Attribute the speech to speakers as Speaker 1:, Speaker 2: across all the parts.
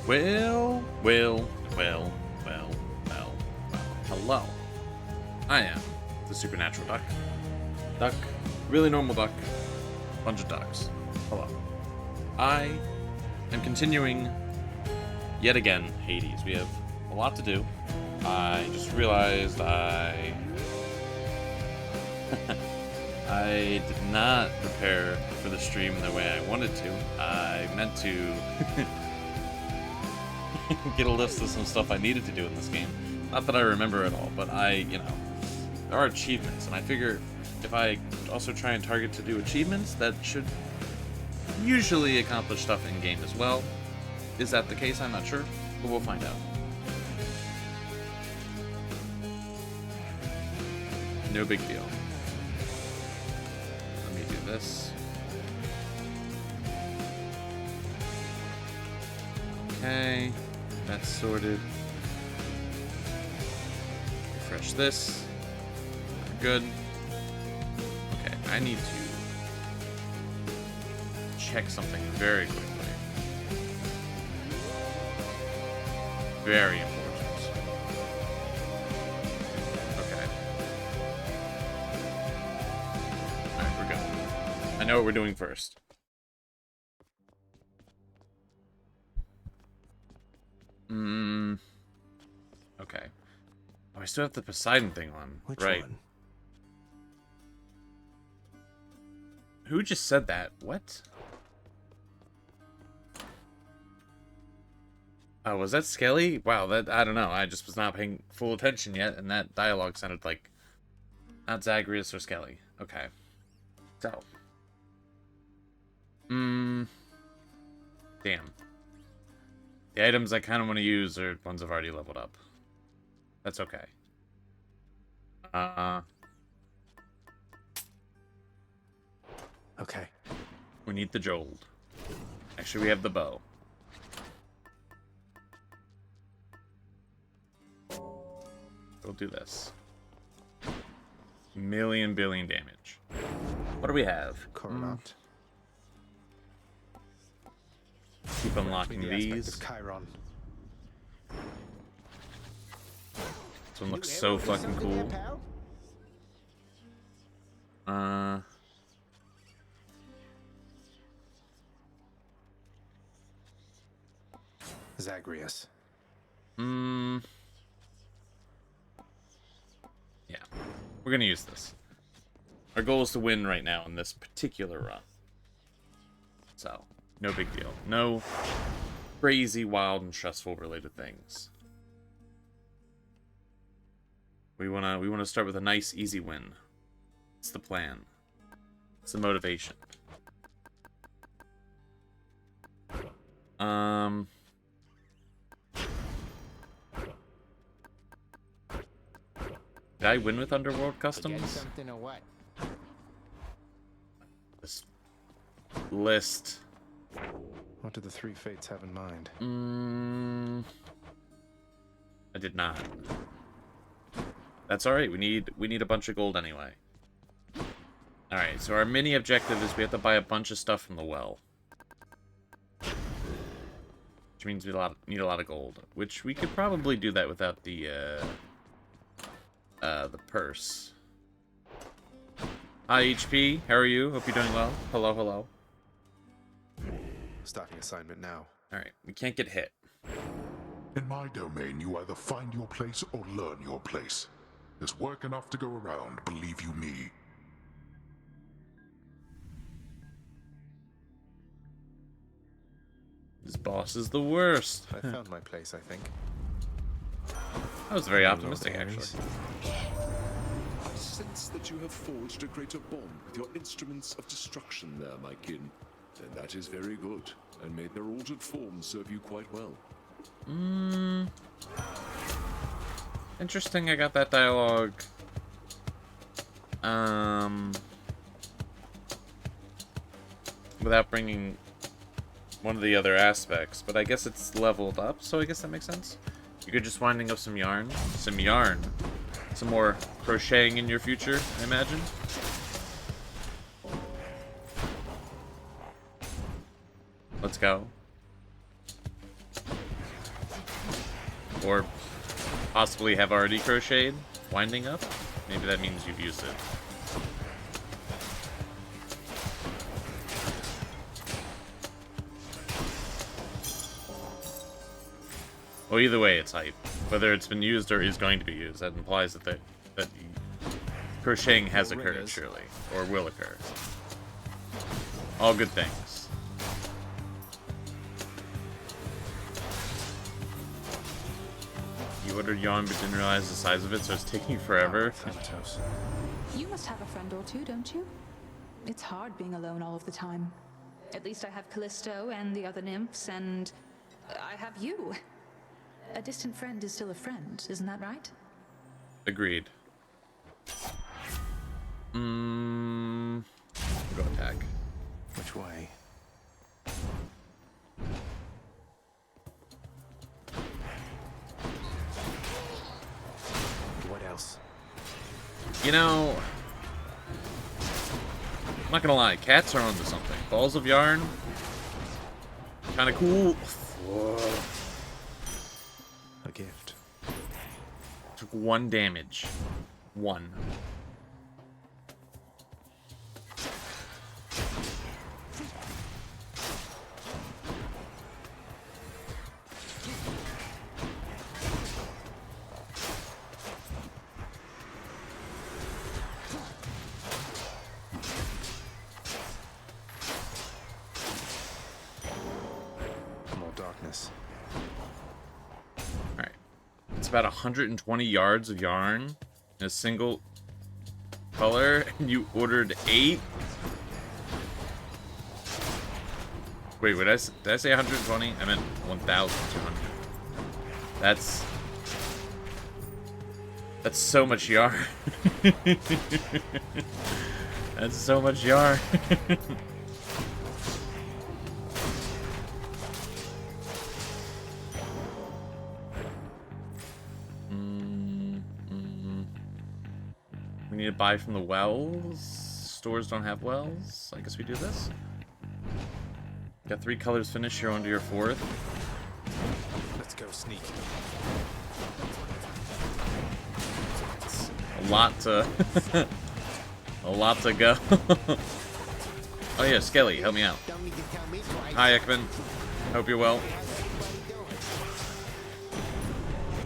Speaker 1: Well. Hello. I am the supernatural duck. Duck. Really normal duck. Bunch of ducks. Hello. I am continuing yet again Hades. We have a lot to do. I just realized I did not prepare for the stream the way I wanted to. I meant to get a list of some stuff I needed to do in this game. Not that I remember it all, but there are achievements, and I figure if I also try and target to do achievements, that should usually accomplish stuff in game as well. Is that the case? I'm not sure, but we'll find out. No big deal. Let me do this. Okay, that's sorted. Refresh this. Good. Okay, I need to check something very quickly. Very important. Okay. Alright, we're good. I know what we're doing first. Okay. Oh, I still have the Poseidon thing on.
Speaker 2: Which
Speaker 1: right.
Speaker 2: one?
Speaker 1: Who just said that? What? Oh, was that Skelly? Wow, I don't know. I just was not paying full attention yet, and that dialogue sounded like not Zagreus or Skelly. Okay. So. Damn. The items I kind of want to use are ones I've already leveled up. That's okay.
Speaker 2: Okay.
Speaker 1: We need the Jold. Actually, we have the bow. We'll do this. Billion damage. What do we have?
Speaker 2: Coronat.
Speaker 1: Keep unlocking these.
Speaker 2: Chiron.
Speaker 1: This one looks so fucking cool.
Speaker 2: Zagreus.
Speaker 1: Yeah. We're gonna use this. Our goal is to win right now in this particular run. So, no big deal. No crazy, wild, and stressful related things. We wanna start with a nice, easy win. It's the plan. It's the motivation. Did I win with Underworld Customs?
Speaker 3: Something or what?
Speaker 1: This list.
Speaker 2: What do the three fates have in mind?
Speaker 1: I did not. That's alright, we need a bunch of gold anyway. Alright, so our mini objective is we have to buy a bunch of stuff from the well. Which means we need a lot of gold. Which we could probably do that without the purse. Hi HP, how are you? Hope you're doing well. Hello.
Speaker 2: Starting assignment now.
Speaker 1: Alright, we can't get hit.
Speaker 4: In my domain, you either find your place or learn your place. There's work enough to go around, believe you me.
Speaker 1: This boss is the worst.
Speaker 2: I found my place, I think.
Speaker 1: I was very optimistic,
Speaker 2: Lord
Speaker 1: actually.
Speaker 2: Ares.
Speaker 5: I sense that you have forged a greater bond with your instruments of destruction there, my kin. And that is very good, and may their altered forms serve you quite well.
Speaker 1: Interesting, I got that dialogue. Without bringing one of the other aspects, but I guess it's leveled up, so I guess that makes sense. You're just winding up some yarn. Some more crocheting in your future, I imagine. Let's go. or possibly have already crocheted, winding up. Maybe that means you've used it. Well, either way, it's hype. Whether it's been used or is going to be used, that implies that crocheting has occurred, surely, or will occur. All good things. You ordered yarn but didn't realize the size of it, so it's taking forever.
Speaker 2: Thanatos.
Speaker 3: You must have a friend or two, don't you? It's hard being alone all of the time. At least I have Callisto and the other nymphs, and I have you. A distant friend is still a friend, isn't that right?
Speaker 1: Agreed. Go attack.
Speaker 2: Which way? What else?
Speaker 1: You know, I'm not gonna lie, cats are onto something. Balls of yarn, kind of cool. Whoa.
Speaker 2: A gift.
Speaker 1: Took 1 damage. 1.
Speaker 2: More darkness.
Speaker 1: Alright. It's about 120 yards of yarn in a single color, and you ordered 8? Wait, did I say 120? I meant 1,200. That's so much yarn. That's so much yarn. We need to buy from the wells. Stores don't have wells. I guess we do this. Got 3 colors finished. You're onto your 4th.
Speaker 2: Let's go sneak.
Speaker 1: A lot to a lot to go. Oh yeah, Skelly, help me out. Hi Ekman. Hope you're well.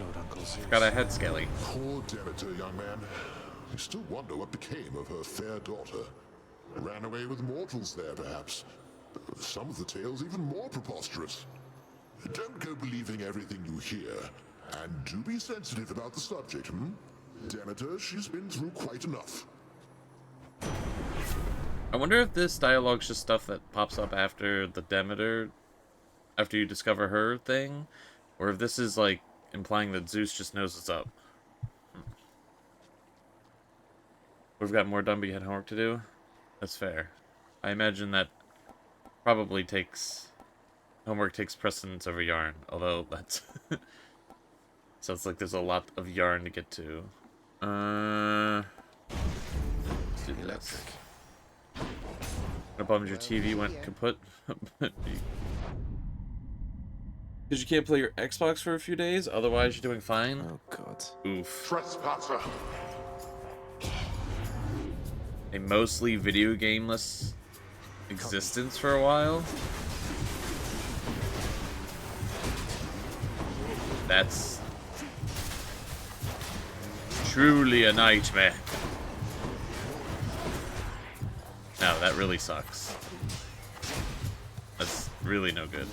Speaker 2: Lord Uncle Zeus.
Speaker 1: Got a head, Skelly.
Speaker 4: Poor Demeter, young man. You still wonder what became of her fair daughter. Ran away with mortals there, perhaps. Some of the tales even more preposterous. Don't go believing everything you hear. And do be sensitive about the subject, hmm? Demeter, she's been through quite enough.
Speaker 1: I wonder if this dialogue's just stuff that pops up after the Demeter, after you discover her thing, or if this is like implying that Zeus just knows what's up. We've got more done, but you had homework to do. That's fair. I imagine that probably homework takes precedence over yarn, although that's sounds like there's a lot of yarn to get to. Let's do this.
Speaker 2: Electric.
Speaker 1: I bummed your TV went kaput. Because you can't play your Xbox for a few days, otherwise you're doing fine.
Speaker 2: Oh god.
Speaker 1: Oof.
Speaker 4: Trespasser!
Speaker 1: A mostly video gameless existence for a while. That's truly a nightmare. No, that really sucks. That's really no good.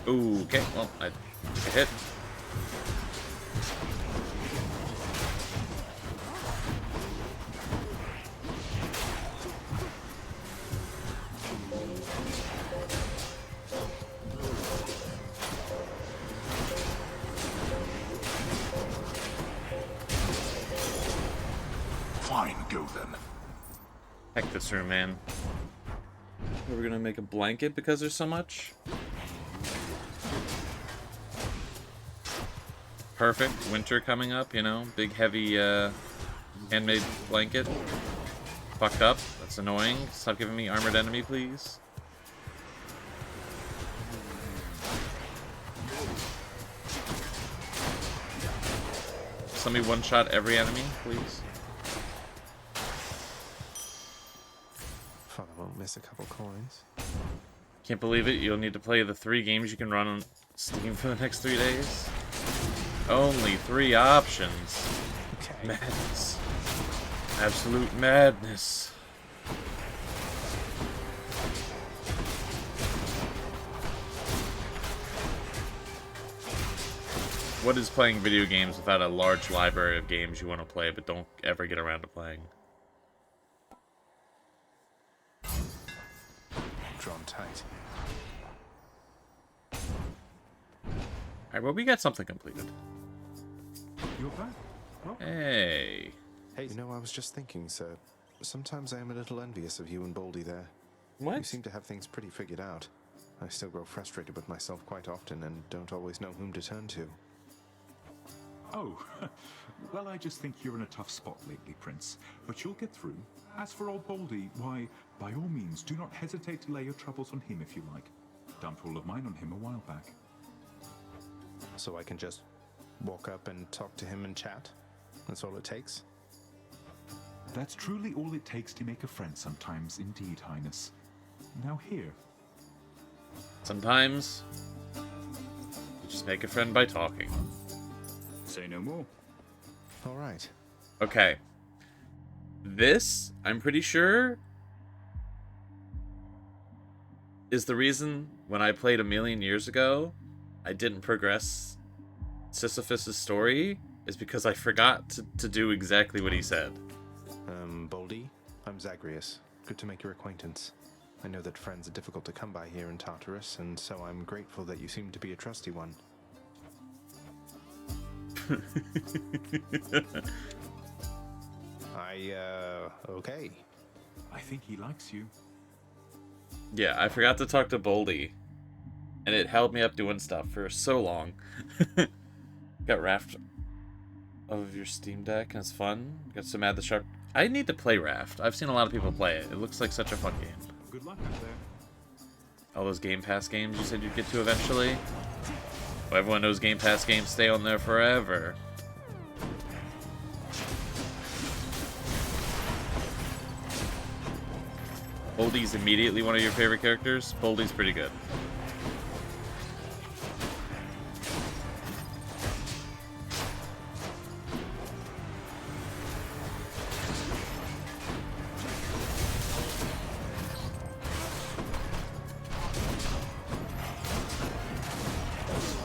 Speaker 1: Ooh, okay, well, I hit.
Speaker 4: Fine, go then.
Speaker 1: Heck this room, man. Are we gonna make a blanket because there's so much? Perfect. Winter coming up, you know? Big, heavy, handmade blanket. Fucked up. That's annoying. Stop giving me armored enemy, please. Just let me one-shot every enemy, please.
Speaker 2: Father won't miss a couple coins.
Speaker 1: Can't believe it. You'll need to play the 3 games you can run on Steam for the next 3 days. Only 3 options.
Speaker 2: Okay.
Speaker 1: Madness. Absolute madness. What is playing video games without a large library of games you want to play but don't ever get around to playing?
Speaker 2: Drawn tight.
Speaker 1: Alright, well, we got something completed.
Speaker 6: You're back. Well,
Speaker 1: Hey.
Speaker 2: Hey, you know, I was just thinking, sir. Sometimes I am a little envious of you and Baldy there. You
Speaker 1: What?
Speaker 2: seem to have things pretty figured out. I still grow frustrated with myself quite often and don't always know whom to turn to.
Speaker 6: oh, well, I just think you're in a tough spot lately, Prince. But you'll get through. As for old Baldy, why, by all means, do not hesitate to lay your troubles on him if you like. Dumped all of mine on him a while back.
Speaker 2: So I can just walk up and talk to him and chat? That's all it takes?
Speaker 6: That's truly all it takes to make a friend sometimes, indeed, Highness. Now here.
Speaker 1: Sometimes you just make a friend by talking.
Speaker 6: Say no more.
Speaker 2: All right.
Speaker 1: Okay. This, I'm pretty sure, is the reason when I played a million years ago, I didn't progress Sisyphus' story, is because I forgot to do exactly what he said.
Speaker 2: Baldy, I'm Zagreus. Good to make your acquaintance. I know that friends are difficult to come by here in Tartarus, and so I'm grateful that you seem to be a trusty one. Okay.
Speaker 6: I think he likes you.
Speaker 1: Yeah, I forgot to talk to Boldy, and it held me up doing stuff for so long. Got Raft of your Steam Deck, and it's fun. Got some Add the Sharp. I need to play Raft. I've seen a lot of people play it. It looks like such a fun game.
Speaker 6: Good luck out there.
Speaker 1: All those Game Pass games you said you'd get to eventually. Well, everyone knows Game Pass games stay on there forever. Boldy's immediately one of your favorite characters. Boldy's pretty good.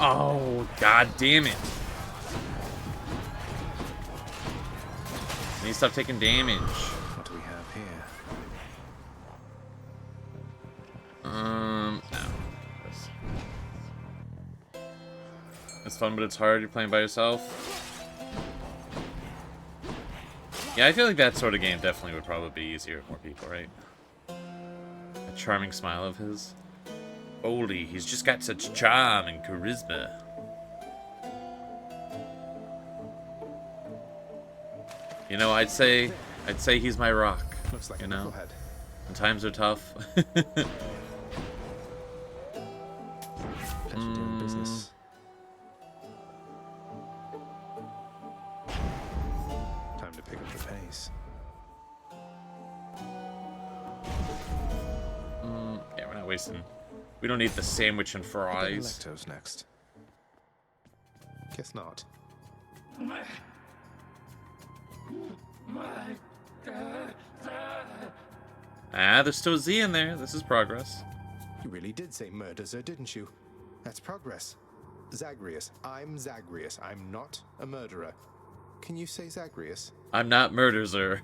Speaker 1: Oh, god damn it. I need to stop taking damage.
Speaker 2: What do we have here?
Speaker 1: No. It's fun, but it's hard. You're playing by yourself. Yeah, I feel like that sort of game definitely would probably be easier with more people, right? A charming smile of his. Boldy, he's just got such charm and charisma. You know, I'd say he's my rock.
Speaker 2: Looks like
Speaker 1: you
Speaker 2: a
Speaker 1: know,
Speaker 2: knucklehead.
Speaker 1: when times are tough.
Speaker 2: Pleasure doing business. Time to pick up the pace.
Speaker 1: Yeah, we're not wasting. We don't need the sandwich and fries.
Speaker 2: Electos next. Guess not.
Speaker 1: Ah, there's still Z in there. This is progress.
Speaker 2: You really did say murder, sir, didn't you? That's progress. Zagreus. I'm Zagreus. I'm not a murderer. Can you say Zagreus?
Speaker 1: I'm not Murderzer.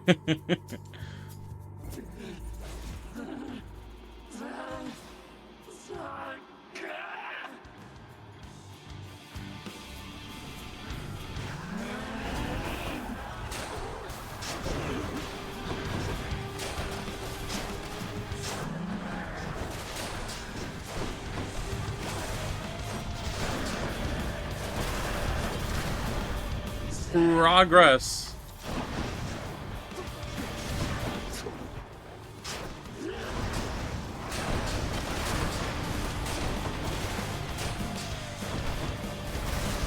Speaker 1: Progress.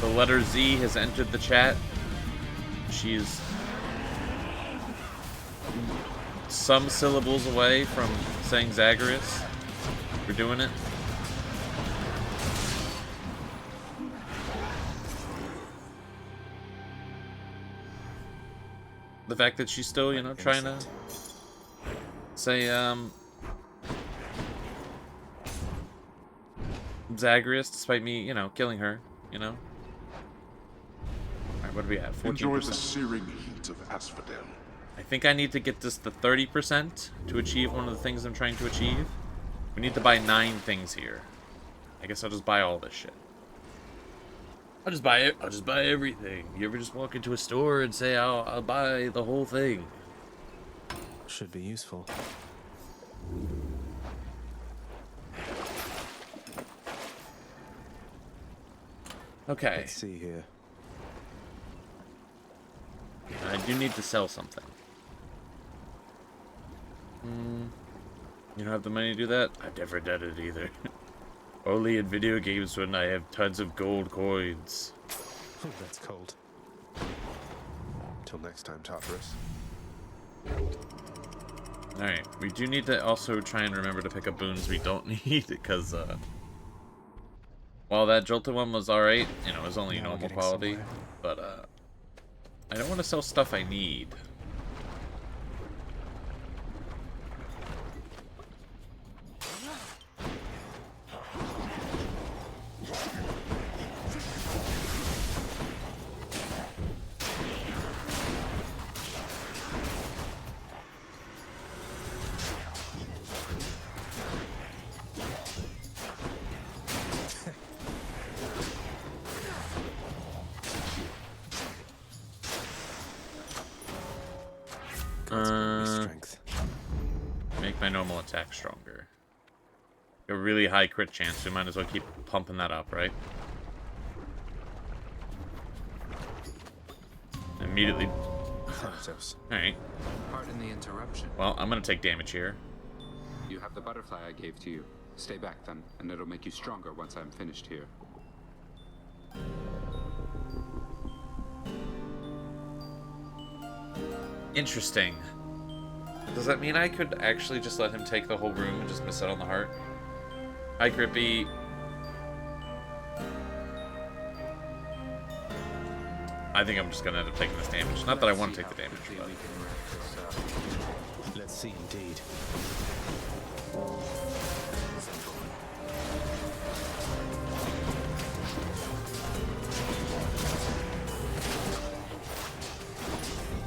Speaker 1: The letter Z has entered the chat. she's some syllables away from saying Zagreus. We're doing it. The fact that she's still, you know, trying to say, Zagreus, despite me, you know, killing her, you know? Alright, what do we have? 14%?
Speaker 7: Enjoy the searing heat of Asphodel.
Speaker 1: I think I need to get this to 30% to achieve one of the things I'm trying to achieve. We need to buy 9 things here. I guess I'll just buy all this shit. I'll just buy it. I'll just buy everything. You ever just walk into a store and say, I'll buy the whole thing?
Speaker 2: Should be useful.
Speaker 1: Okay.
Speaker 2: Let's see here.
Speaker 1: I do need to sell something. You don't have the money to do that? I've never done it either. Only in video games when I have tons of gold coins.
Speaker 2: Oh, that's cold. Till next time, Tartarus.
Speaker 1: Alright, we do need to also try and remember to pick up boons we don't need, because, while that Jolted one was alright, you know, it was only
Speaker 2: Yeah, we're
Speaker 1: normal
Speaker 2: getting
Speaker 1: quality,
Speaker 2: somewhere.
Speaker 1: but, I don't want to sell stuff I need.
Speaker 2: God's given me strength.
Speaker 1: Make my normal attack stronger. A really high crit chance, we might as well keep pumping that up, right? Immediately.
Speaker 2: Thanatos.
Speaker 1: Alright.
Speaker 8: Pardon the interruption.
Speaker 1: Well, I'm gonna take damage here.
Speaker 8: You have the butterfly I gave to you. Stay back then, and it'll make you stronger once I'm finished here.
Speaker 1: Interesting. Does that mean I could actually just let him take the whole room and just miss out on the heart? Hi, Crippy. I think I'm just gonna end up taking this damage. Not that I want to take the damage, but...
Speaker 2: Let's see indeed.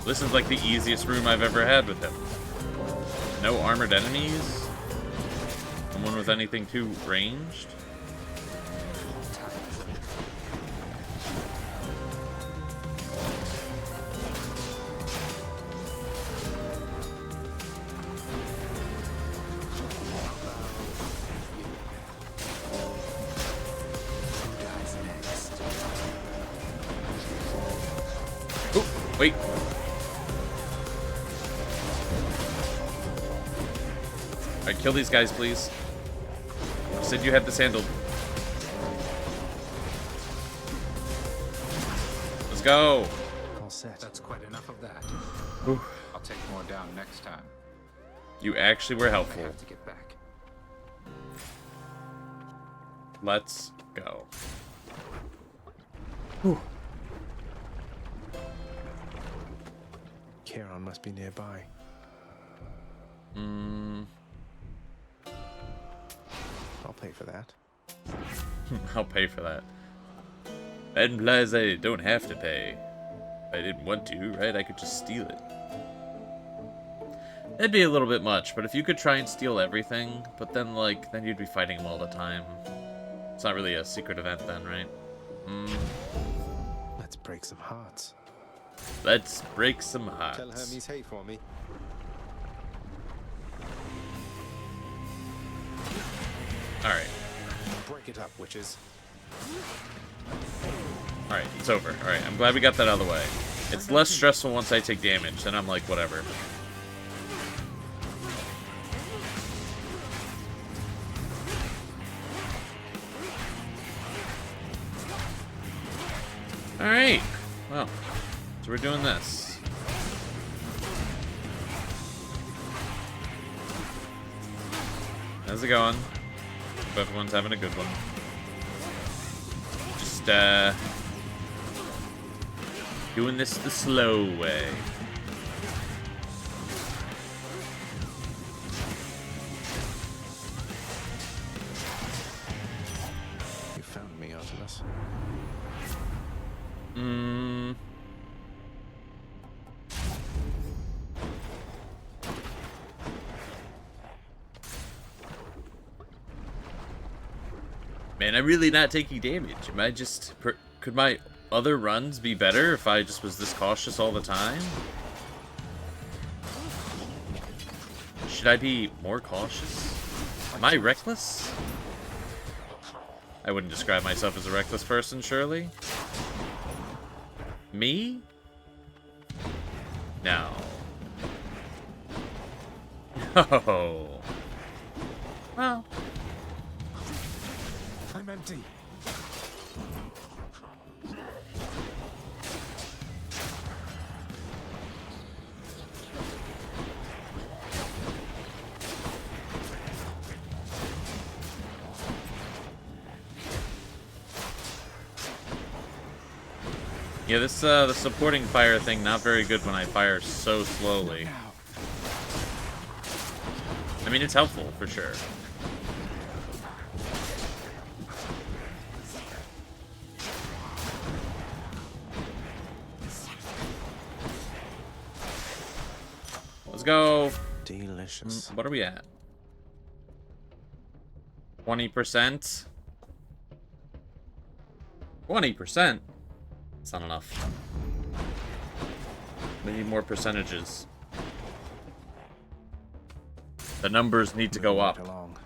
Speaker 1: This is like the easiest room I've ever had with him. No armored enemies. Someone with anything too ranged. Oh, wait. Alright, kill these guys, please. You said you had this handled. Let's go.
Speaker 2: All set.
Speaker 8: That's quite enough of that.
Speaker 1: Whew.
Speaker 8: I'll take more down next time.
Speaker 1: You actually were
Speaker 8: I
Speaker 1: helpful.
Speaker 8: have to get back.
Speaker 1: Let's go.
Speaker 2: Charon must be nearby. I'll pay for that.
Speaker 1: I'll pay for that. Ben Blase, don't have to pay. If I didn't want to, right? I could just steal it. That'd be a little bit much, but if you could try and steal everything, but then, like, then you'd be fighting him all the time. It's not really a secret event then, right?
Speaker 2: Let's break some hearts.
Speaker 1: Let's break some hearts.
Speaker 2: Tell Hermes hey for me.
Speaker 1: Alright.
Speaker 2: Break it up, witches.
Speaker 1: Alright, it's over. Alright, I'm glad we got that out of the way. It's less stressful once I take damage, then I'm like, whatever. Alright. Well, So we're doing this. How's it going? Hope everyone's having a good one. Just, doing this the slow way.
Speaker 2: You found me, Artemis.
Speaker 1: Man, I'm really not taking damage. Am I just... could my other runs be better if I just was this cautious all the time? Should I be more cautious? Am I reckless? I wouldn't describe myself as a reckless person, surely. Me? No. Oh. Well.
Speaker 2: I'm empty.
Speaker 1: Yeah, this the supporting fire thing not very good when I fire so slowly. I mean, it's helpful for sure. Let's go.
Speaker 2: Delicious.
Speaker 1: What are we at? 20%. 20%. It's not enough. We need more percentages. The numbers need to go up.
Speaker 2: Right along.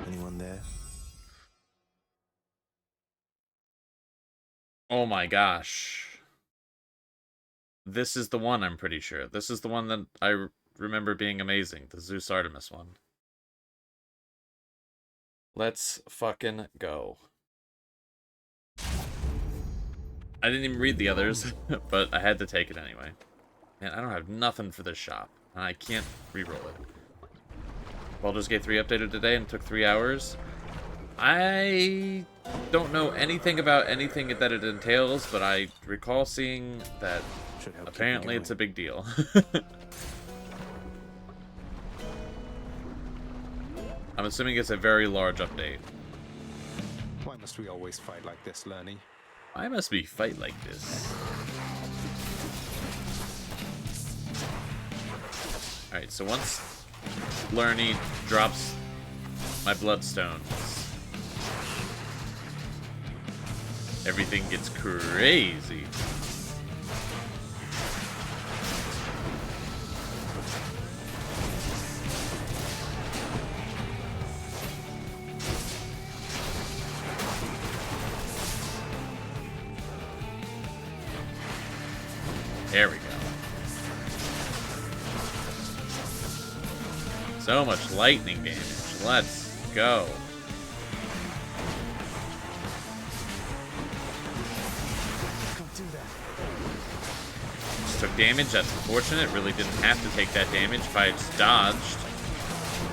Speaker 2: Anyone there?
Speaker 1: Oh my gosh. This is the one, I'm pretty sure. This is the one that I remember being amazing. The Zeus Artemis one. Let's fucking go. I didn't even read the others, but I had to take it anyway. Man, I don't have nothing for this shop, and I can't reroll it. Baldur's Gate 3 updated today and took 3 hours. I don't know anything about anything that it entails, but I recall seeing that apparently it's a big deal. I'm assuming it's a very large update.
Speaker 2: Why must we always fight like this, Lerny?
Speaker 1: Why must we fight like this? Alright, so once Lerny drops my bloodstones, everything gets crazy. There we go. So much lightning damage. Let's go. Just took damage. That's unfortunate. Really didn't have to take that damage if I just dodged.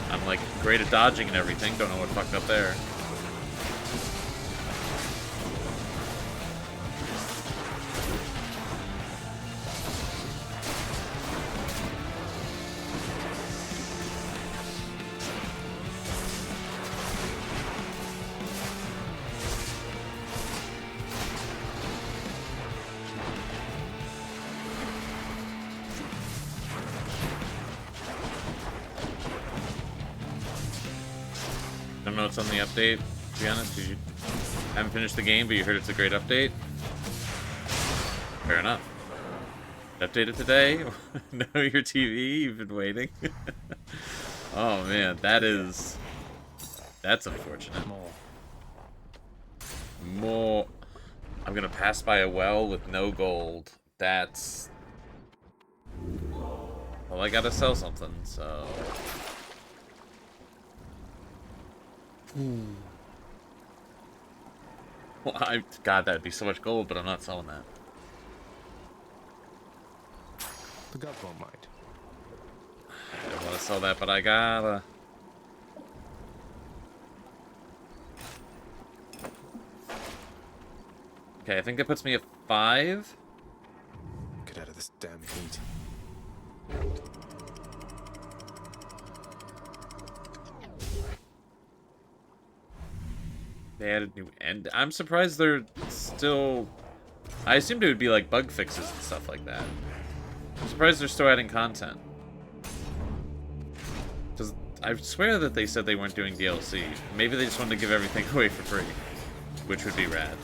Speaker 1: I'm like great at dodging and everything. Don't know what fucked up there. Don't know what's on the update, to be honest. You haven't finished the game, but you heard it's a great update. Fair enough. Updated today? No, your TV? You've been waiting? Oh man, that's unfortunate. More. I'm gonna pass by a well with no gold. That's... Well, I gotta sell something, so... Well, God, that'd be so much gold, but I'm not selling that.
Speaker 2: The gods won't mind.
Speaker 1: I don't want to sell that, but I gotta. Okay, I think that puts me at 5.
Speaker 2: Get out of this damn heat.
Speaker 1: They added new end. I'm surprised they're still. I assumed it would be like bug fixes and stuff like that. I'm surprised they're still adding content. Because I swear that they said they weren't doing DLC. Maybe they just wanted to give everything away for free, which would be rad.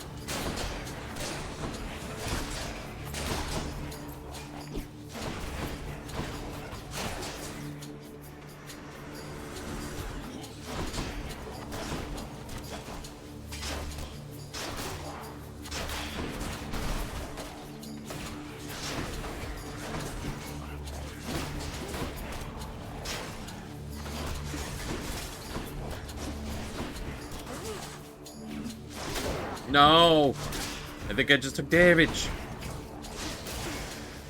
Speaker 1: No! I think I just took damage.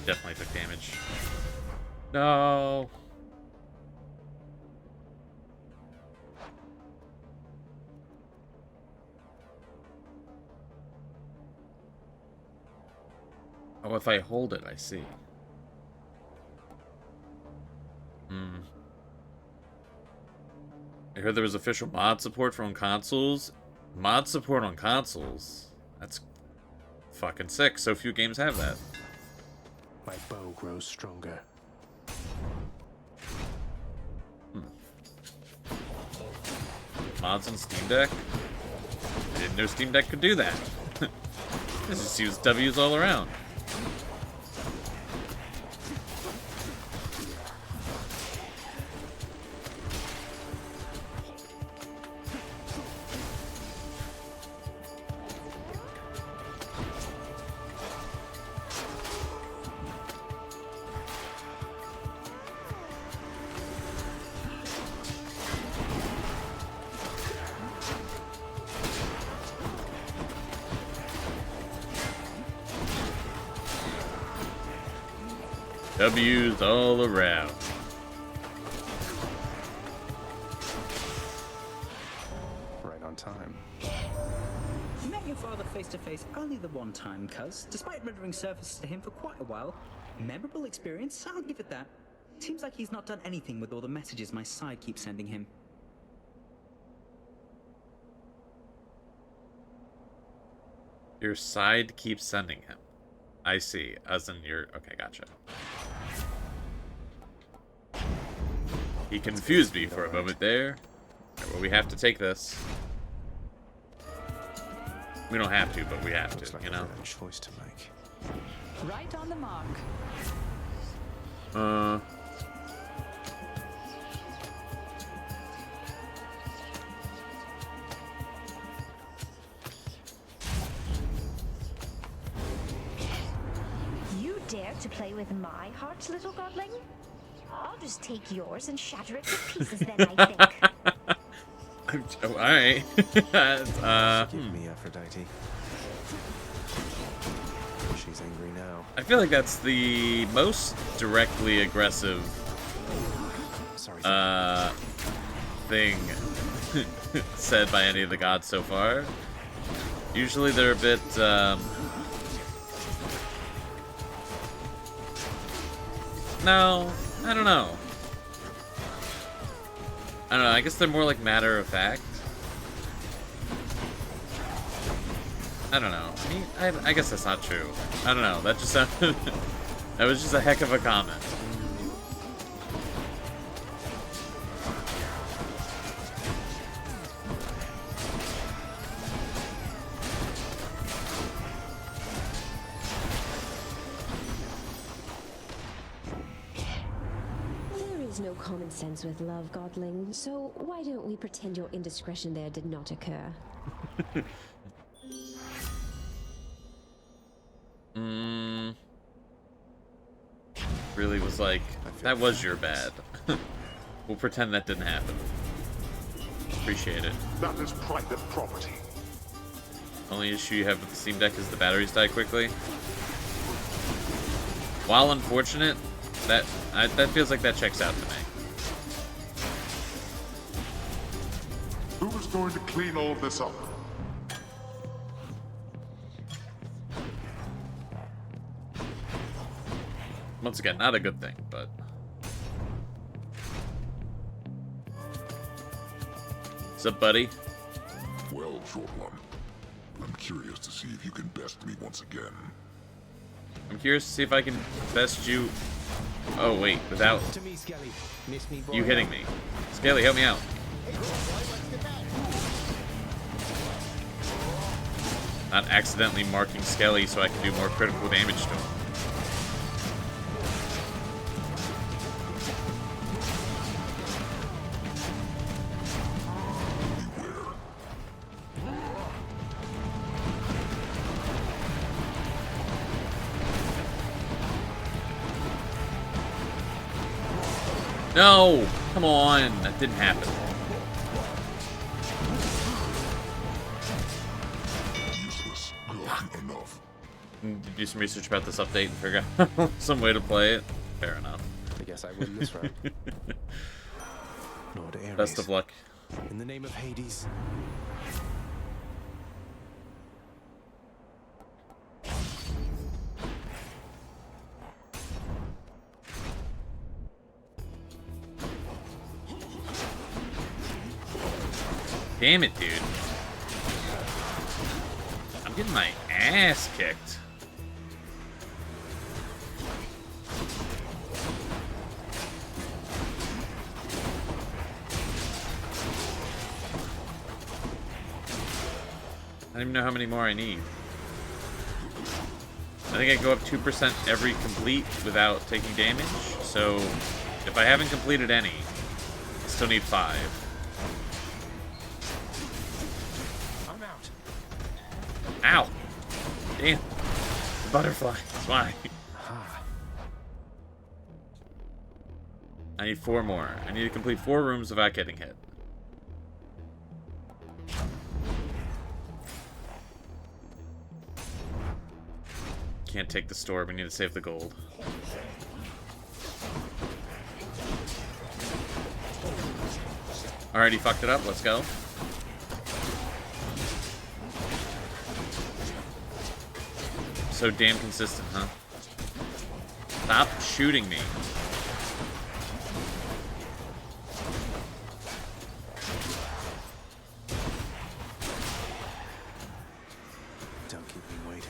Speaker 1: Definitely took damage. No! Oh, if I hold it, I see. I heard there was official mod support for on consoles. Mod support on consoles? That's fucking sick. So few games have that.
Speaker 2: My bow grows stronger.
Speaker 1: Mods on Steam Deck? I didn't know Steam Deck could do that. This just use W's all around. W's all around.
Speaker 2: Right on time.
Speaker 9: You met your father face to face only the one time, cuz, despite rendering services to him for quite a while. Memorable experience, I'll give it that. Seems like he's not done anything with all the messages my side keeps sending him.
Speaker 1: Your side keeps sending him. I see. As in your... Okay, gotcha. He confused me for a moment there. Right, well, we have to take this. We don't have to, but we have to,
Speaker 2: Like
Speaker 1: you know?
Speaker 2: a choice to make.
Speaker 3: Right on the mark.
Speaker 10: You dare to play with my heart, little godling? I'll just take yours and shatter it to pieces then, I think.
Speaker 1: Oh, alright.
Speaker 2: Forgive me, Aphrodite. She's angry now.
Speaker 1: I feel like that's the most directly aggressive
Speaker 2: Sorry.
Speaker 1: thing said by any of the gods so far. Usually they're a bit no, I don't know. I don't know, I guess they're more like matter of fact. I don't know. I mean, I guess that's not true. I don't know. That just sounded... that was just a heck of a comment.
Speaker 11: There is no common sense with love, Godling, so why don't we pretend your indiscretion there did not occur?
Speaker 1: Really was like, that was your bad. We'll pretend that didn't happen. Appreciate it.
Speaker 7: That is private property.
Speaker 1: Only issue you have with the Steam Deck is the batteries die quickly. While unfortunate, that feels like that checks out to me.
Speaker 7: Who is going to clean all this up?
Speaker 1: Once again, not a good thing, but... What's up, buddy?
Speaker 4: Well, short one. I'm curious to see if you can best me once again.
Speaker 1: I'm curious to see if I can best you... Oh, wait, without
Speaker 2: To me, Skelly. Miss me, boy.
Speaker 1: you hitting me. Scaly, help me out. Not accidentally marking Skelly so I can do more critical damage to him. No! Come on! That didn't happen.
Speaker 4: Useless. Good enough.
Speaker 1: Do some research about this update and figure out some way to play it. Fair enough.
Speaker 2: I guess I win this round. Lord Ares.
Speaker 1: Best of luck.
Speaker 2: In the name of Hades.
Speaker 1: Damn it, dude. I'm getting my ass kicked. I don't even know how many more I need. I think I go up 2% every complete without taking damage. So if I haven't completed any, I still need 5. Ow! Damn. The butterfly. That's why. I need 4 more. I need to complete 4 rooms without getting hit. Can't take the store. We need to save the gold. Alrighty, fucked it up. Let's go. So damn consistent, huh? Stop shooting me.
Speaker 2: Don't keep me waiting.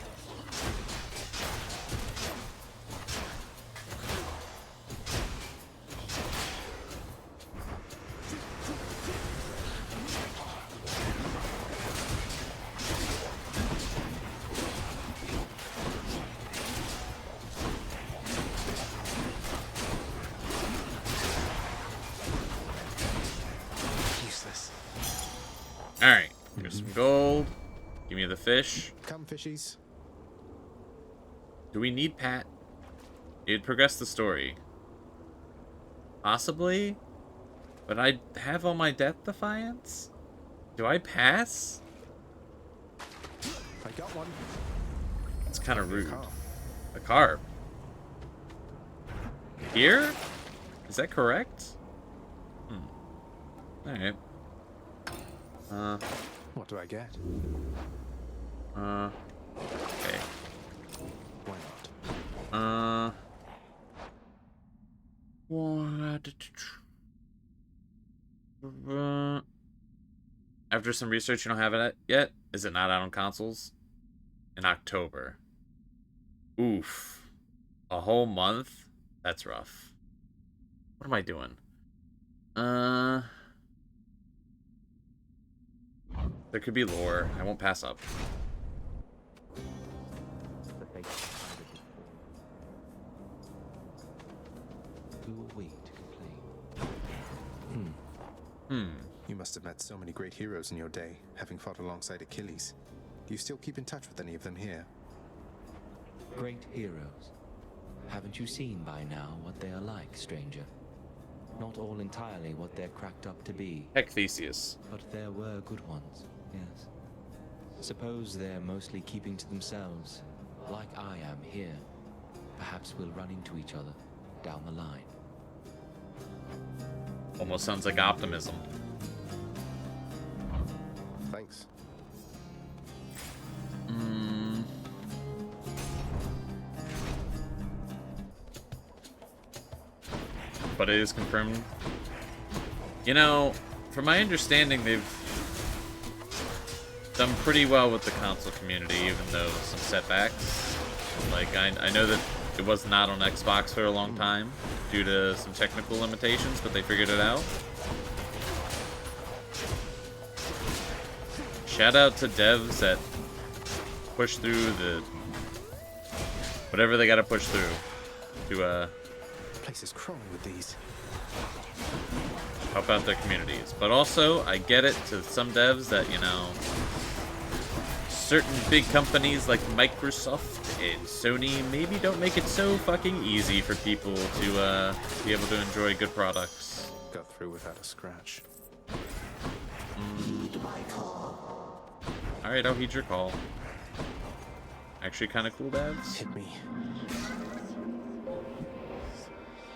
Speaker 1: Alright, here's some gold. Give me the fish.
Speaker 2: Come, fishies.
Speaker 1: Do we need Pat? It'd progress the story. Possibly? But I have all my death defiance? Do I pass?
Speaker 2: I got one.
Speaker 1: It's kind of rude. A carp. Here? Is that correct? Alright.
Speaker 2: What do I get?
Speaker 1: Okay.
Speaker 2: Why not?
Speaker 1: After some research, you don't have it yet? Is it not out on consoles? In October. Oof. A whole month? That's rough. What am I doing? There could be lore. I won't pass up.
Speaker 12: Who are we to complain?
Speaker 2: You must have met so many great heroes in your day, having fought alongside Achilles. Do you still keep in touch with any of them here?
Speaker 12: Great heroes. Haven't you seen by now what they are like, stranger? Not all entirely what they're cracked up to be.
Speaker 1: Heck, Theseus.
Speaker 12: But there were good ones, yes. Suppose they're mostly keeping to themselves, like I am here. Perhaps we'll run into each other down the line.
Speaker 1: Almost sounds like optimism.
Speaker 2: Thanks.
Speaker 1: But it is confirmed. You know, from my understanding, they've done pretty well with the console community, even though some setbacks. Like, I know that it was not on Xbox for a long time due to some technical limitations, but they figured it out. Shout out to devs that push through the whatever they gotta push through to
Speaker 2: Place is crawling with these.
Speaker 1: help out their communities. But also, I get it to some devs that, you know, certain big companies like Microsoft and Sony maybe don't make it so fucking easy for people to be able to enjoy good products.
Speaker 2: Got through without a scratch.
Speaker 1: Alright, I'll heed your call. Actually kind of cool, devs.
Speaker 2: Hit me.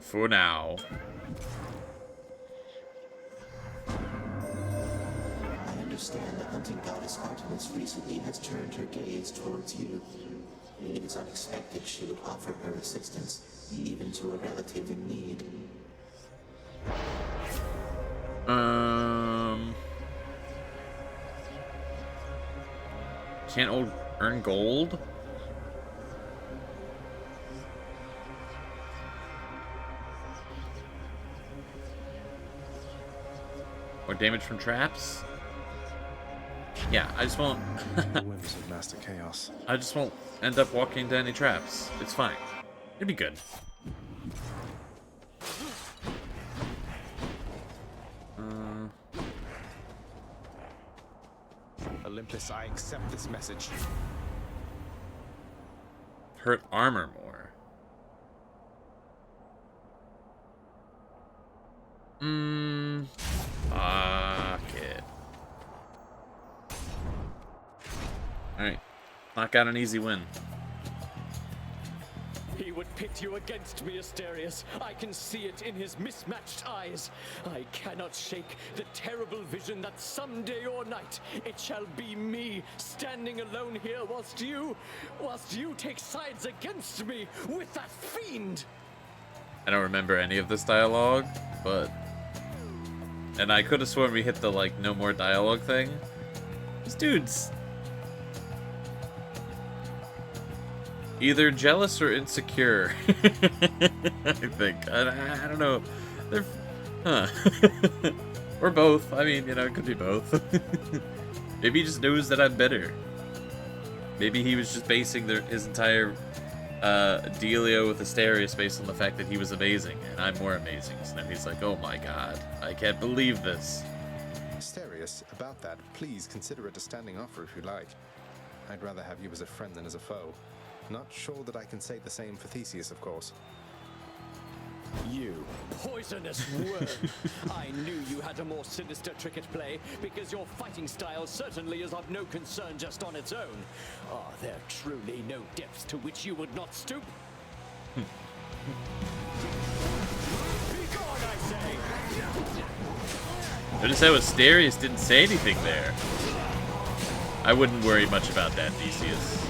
Speaker 1: For now.
Speaker 13: I understand the hunting goddess Artemis recently has turned her gaze towards you. It is unexpected she would offer her assistance, even to a relative in need.
Speaker 1: Can't earn gold? Or damage from traps? Yeah, I just won't.
Speaker 2: The whims of Master Chaos.
Speaker 1: I just won't end up walking into any traps. It's fine. It'd be good.
Speaker 2: Olympus, I accept this message.
Speaker 1: Hurt armor more. Fuck it. Alright. Knock out an easy win.
Speaker 14: He would pit you against me, Asterius. I can see it in his mismatched eyes. I cannot shake the terrible vision that someday or night it shall be me standing alone here whilst you take sides against me with that fiend.
Speaker 1: I don't remember any of this dialogue, but... And I could have sworn we hit the, like, no more dialogue thing. This dude's... either jealous or insecure. I think. I don't know. They're... Huh. Or both. I mean, you know, it could be both. Maybe he just knows that I'm better. Maybe he was just basing his entire dealio with Asterius based on the fact that he was amazing, and I'm more amazing. So now he's like, oh my god, I can't believe this.
Speaker 2: Asterius, about that, please consider it a standing offer if you like. I'd rather have you as a friend than as a foe. Not sure that I can say the same for Theseus, of course.
Speaker 14: You poisonous worm! I knew you had a more sinister trick at play, because your fighting style certainly is of no concern just on its own. Are there truly no depths to which you would not stoop? Be gone, I say!
Speaker 1: Notice how Asterius didn't say anything there. I wouldn't worry much about that, Theseus.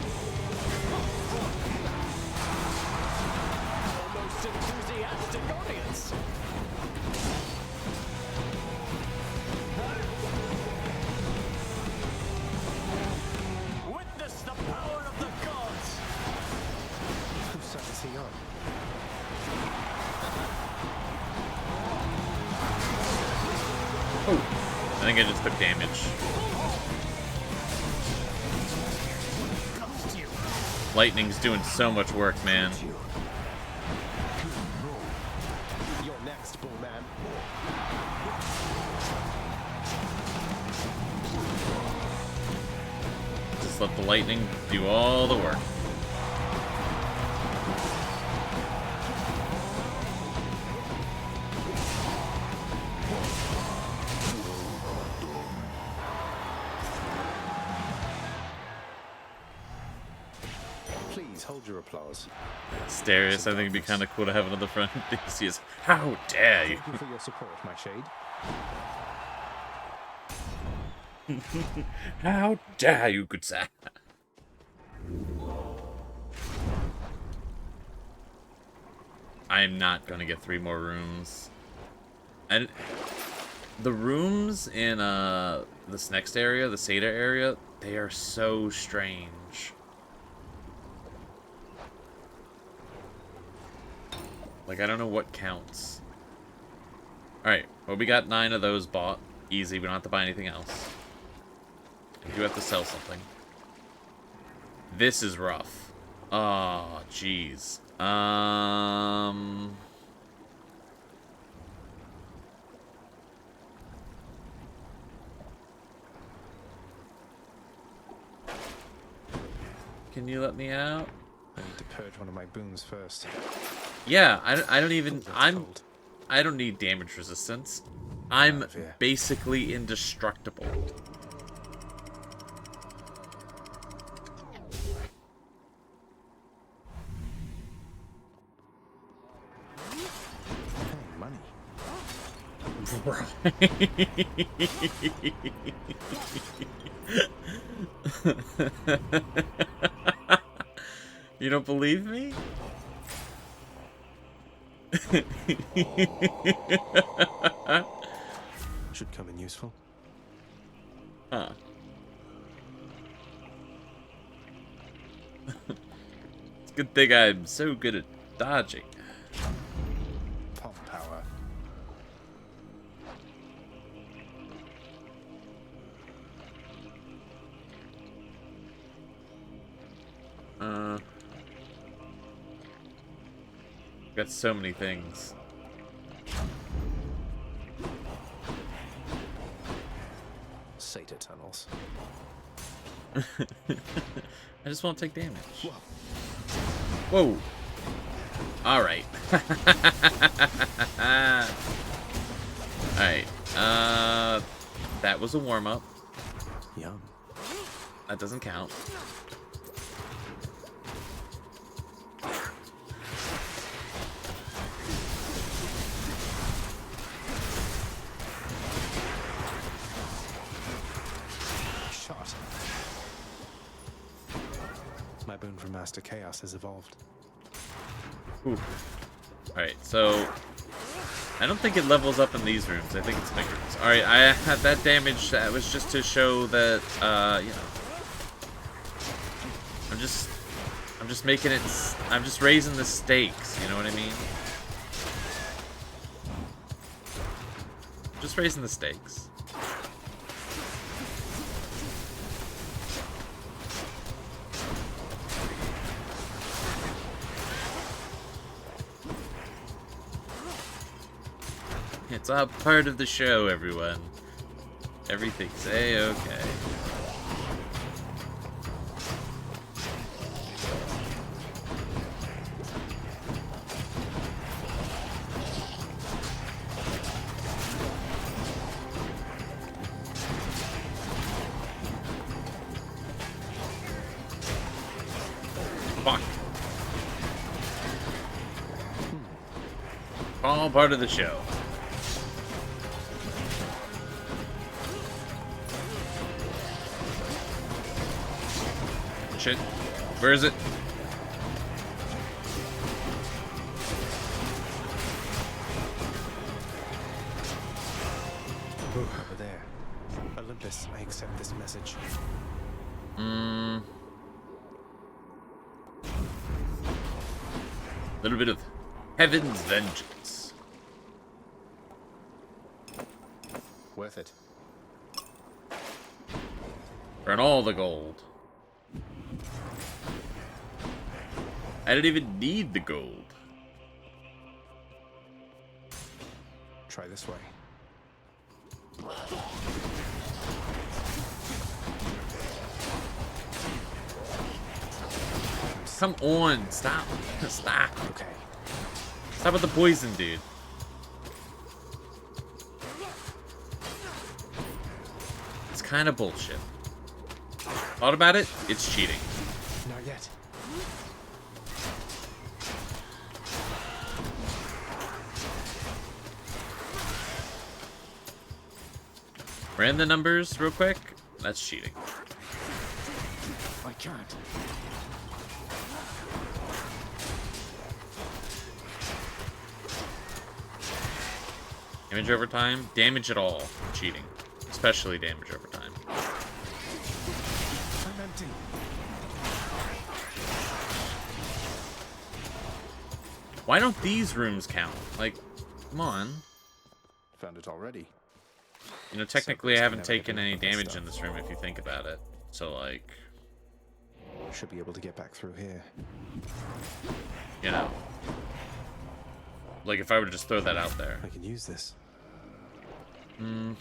Speaker 14: Witness the power of the gods!
Speaker 2: Whose side is he on?
Speaker 1: Oh, I think I just took damage. Lightning's doing so much work, man.
Speaker 2: You're next, Bullman.
Speaker 1: Just let the lightning do all the work.
Speaker 2: larger applause.
Speaker 1: Asterius, I think it'd be kind of cool to have another friend. Theseus, how dare you?
Speaker 2: Thank you for your support, my shade.
Speaker 1: How dare you, good sir? I am not gonna get 3 more rooms. And the rooms in this next area, the Seda area, they are so strange. Like, I don't know what counts. Alright, well, we got 9 of those bought. Easy, we don't have to buy anything else. I do have to sell something. This is rough. Oh, jeez. Can you let me out?
Speaker 2: I need to purge one of my boons first.
Speaker 1: Yeah, I don't even... I don't need damage resistance. I'm basically indestructible.
Speaker 2: Money.
Speaker 1: You don't believe me?
Speaker 2: Should come in useful.
Speaker 1: Huh. It's a good thing I'm so good at dodging.
Speaker 2: Palm power.
Speaker 1: Got so many things.
Speaker 2: Sata tunnels.
Speaker 1: I just won't take damage. Whoa. Alright. Alright. That was a warm-up.
Speaker 2: Yum.
Speaker 1: That doesn't count.
Speaker 2: Shot. My boon from Master Chaos has evolved.
Speaker 1: Ooh. Alright, so I don't think it levels up in these rooms. I think it's big rooms. Alright, I had that damage. That was just to show that, you know, I'm just making it, I'm just raising the stakes, you know what I mean? Just raising the stakes. It's all part of the show, everyone. Everything's A-okay. Fuck. All part of the show. Shit. Where is it?
Speaker 2: Over there. Olympus, I accept this message.
Speaker 1: Little bit of heaven's vengeance.
Speaker 2: Worth it.
Speaker 1: Burn all the gold. I didn't even need the gold.
Speaker 2: Try this way.
Speaker 1: Come on, stop. Stop.
Speaker 2: Okay.
Speaker 1: Stop with the poison, dude. It's kind of bullshit. Thought about it? It's cheating.
Speaker 2: Not yet.
Speaker 1: Ran the numbers real quick. That's cheating.
Speaker 5: I can't.
Speaker 1: Damage over time. Damage at all. Cheating. Especially damage over time.
Speaker 5: I'm empty.
Speaker 1: Why don't these rooms count? Like, come on.
Speaker 2: Found it already.
Speaker 1: You know, technically I haven't taken any damage in this room if you think about it. So, like...
Speaker 2: Should be able to get back through here.
Speaker 1: You know. Like, if I were to just throw that out there.
Speaker 2: I can use this.
Speaker 1: Hmm.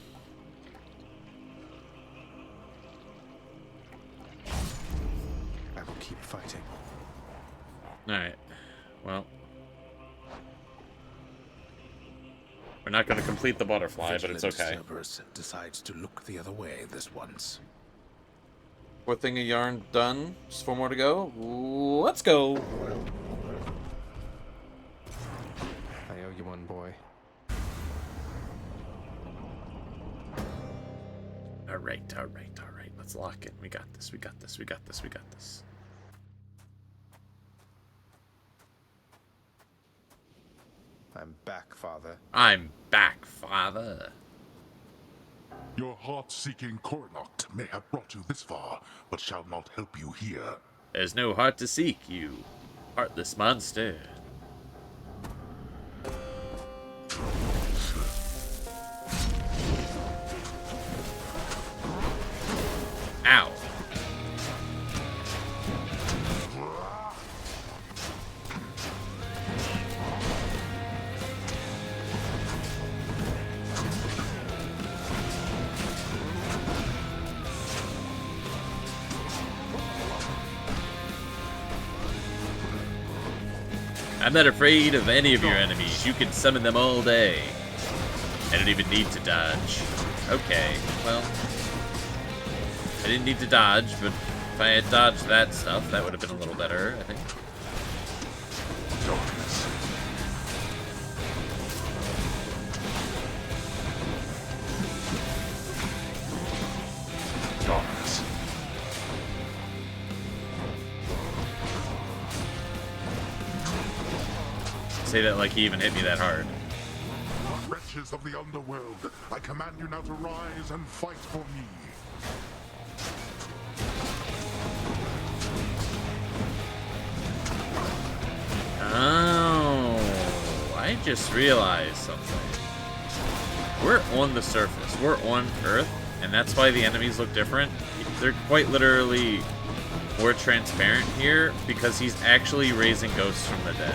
Speaker 2: I will keep fighting.
Speaker 1: Alright. Well. We're not going to complete the butterfly, but it's okay.
Speaker 5: Cerberus decides to look the other way this once.
Speaker 1: Fourth thing of yarn done. Just 4 more to go. Let's go.
Speaker 2: I owe you one, boy.
Speaker 1: Alright, alright, alright. Let's lock in. We got this, we got this, we got this, we got this.
Speaker 2: I'm back, Father.
Speaker 1: I'm back, Father.
Speaker 7: Your heart-seeking Coronacht may have brought you this far, but shall not help you here.
Speaker 1: There's no heart to seek, you heartless monster. Ow. I'm not afraid of any of your enemies. You can summon them all day. I don't even need to dodge. Okay, well... I didn't need to dodge, but if I had dodged that stuff, that would have been a little better, I think.
Speaker 7: Darkness. Darkness.
Speaker 1: Say that like he even hit me that hard.
Speaker 7: Wretches of the underworld, I command you now to rise and fight for me.
Speaker 1: Oh, I just realized something. We're on the surface. We're on Earth, and that's why the enemies look different. They're quite literally more transparent here because he's actually raising ghosts from the dead.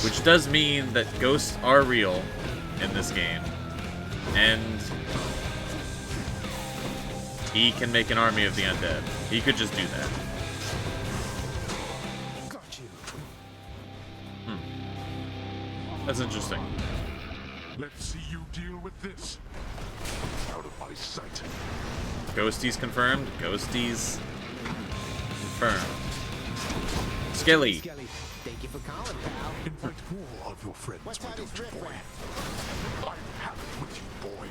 Speaker 1: Which does mean that ghosts are real in this game. And he can make an army of the undead. He could just do that.
Speaker 5: Got you.
Speaker 1: That's interesting.
Speaker 7: Let's see you deal with this. Out of my sight.
Speaker 1: Ghosties confirmed. Ghosties confirmed. Skelly.
Speaker 15: Skelly, thank you for calling, pal.
Speaker 7: Invite more of your friends,
Speaker 15: What's
Speaker 7: my
Speaker 15: on his
Speaker 7: daughter,
Speaker 15: drip
Speaker 7: boy.
Speaker 15: rack?
Speaker 7: I'm happy with you, boy.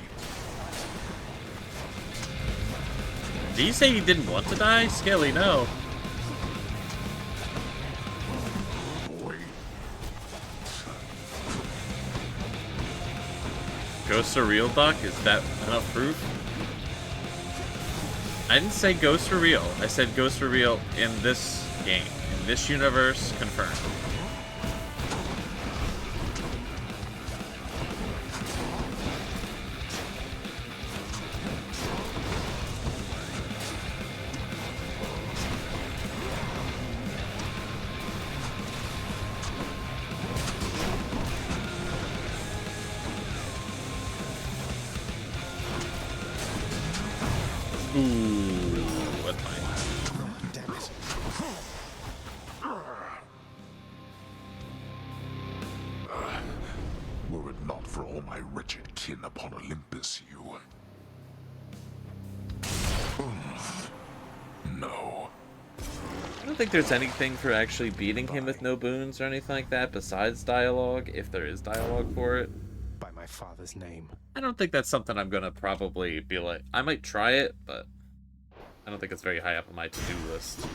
Speaker 1: Did he say he didn't want to die? Skelly, no.
Speaker 7: Boy.
Speaker 1: Ghosts are real, Doc? Is that enough proof? I didn't say ghosts are real. I said ghosts are real in this game. In this universe, confirmed. Ooh, what's mine?
Speaker 5: Damn it.
Speaker 7: Were it not for all my wretched kin upon Olympus, you... No.
Speaker 1: I don't think there's anything for actually beating him with no boons or anything like that besides dialogue, if there is dialogue for it.
Speaker 2: By my father's name.
Speaker 1: I don't think that's something I'm gonna probably be like. I might try it, but I don't think it's very high up on my to-do list.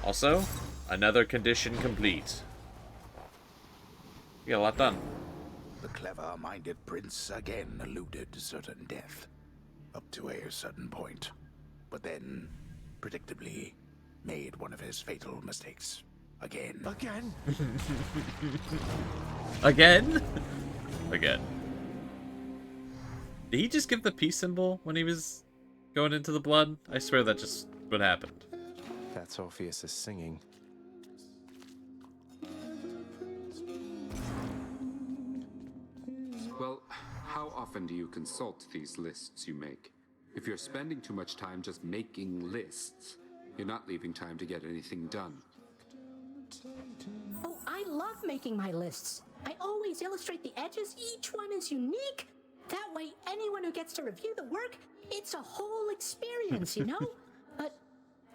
Speaker 1: Also, another condition complete. We got a lot done.
Speaker 16: The clever-minded prince again alluded to certain death, up to a certain point, but then, predictably, made one of his fatal mistakes. Again.
Speaker 2: Again?
Speaker 1: Again? Again. Did he just give the peace symbol when he was going into the blood? I swear that just what happened.
Speaker 2: That's Orpheus' singing.
Speaker 8: Well, how often do you consult these lists you make? If you're spending too much time just making lists, you're not leaving time to get anything done.
Speaker 17: Oh, I love making my lists. I always illustrate the edges. Each one is unique. That way, anyone who gets to review the work, it's a whole experience, you know? But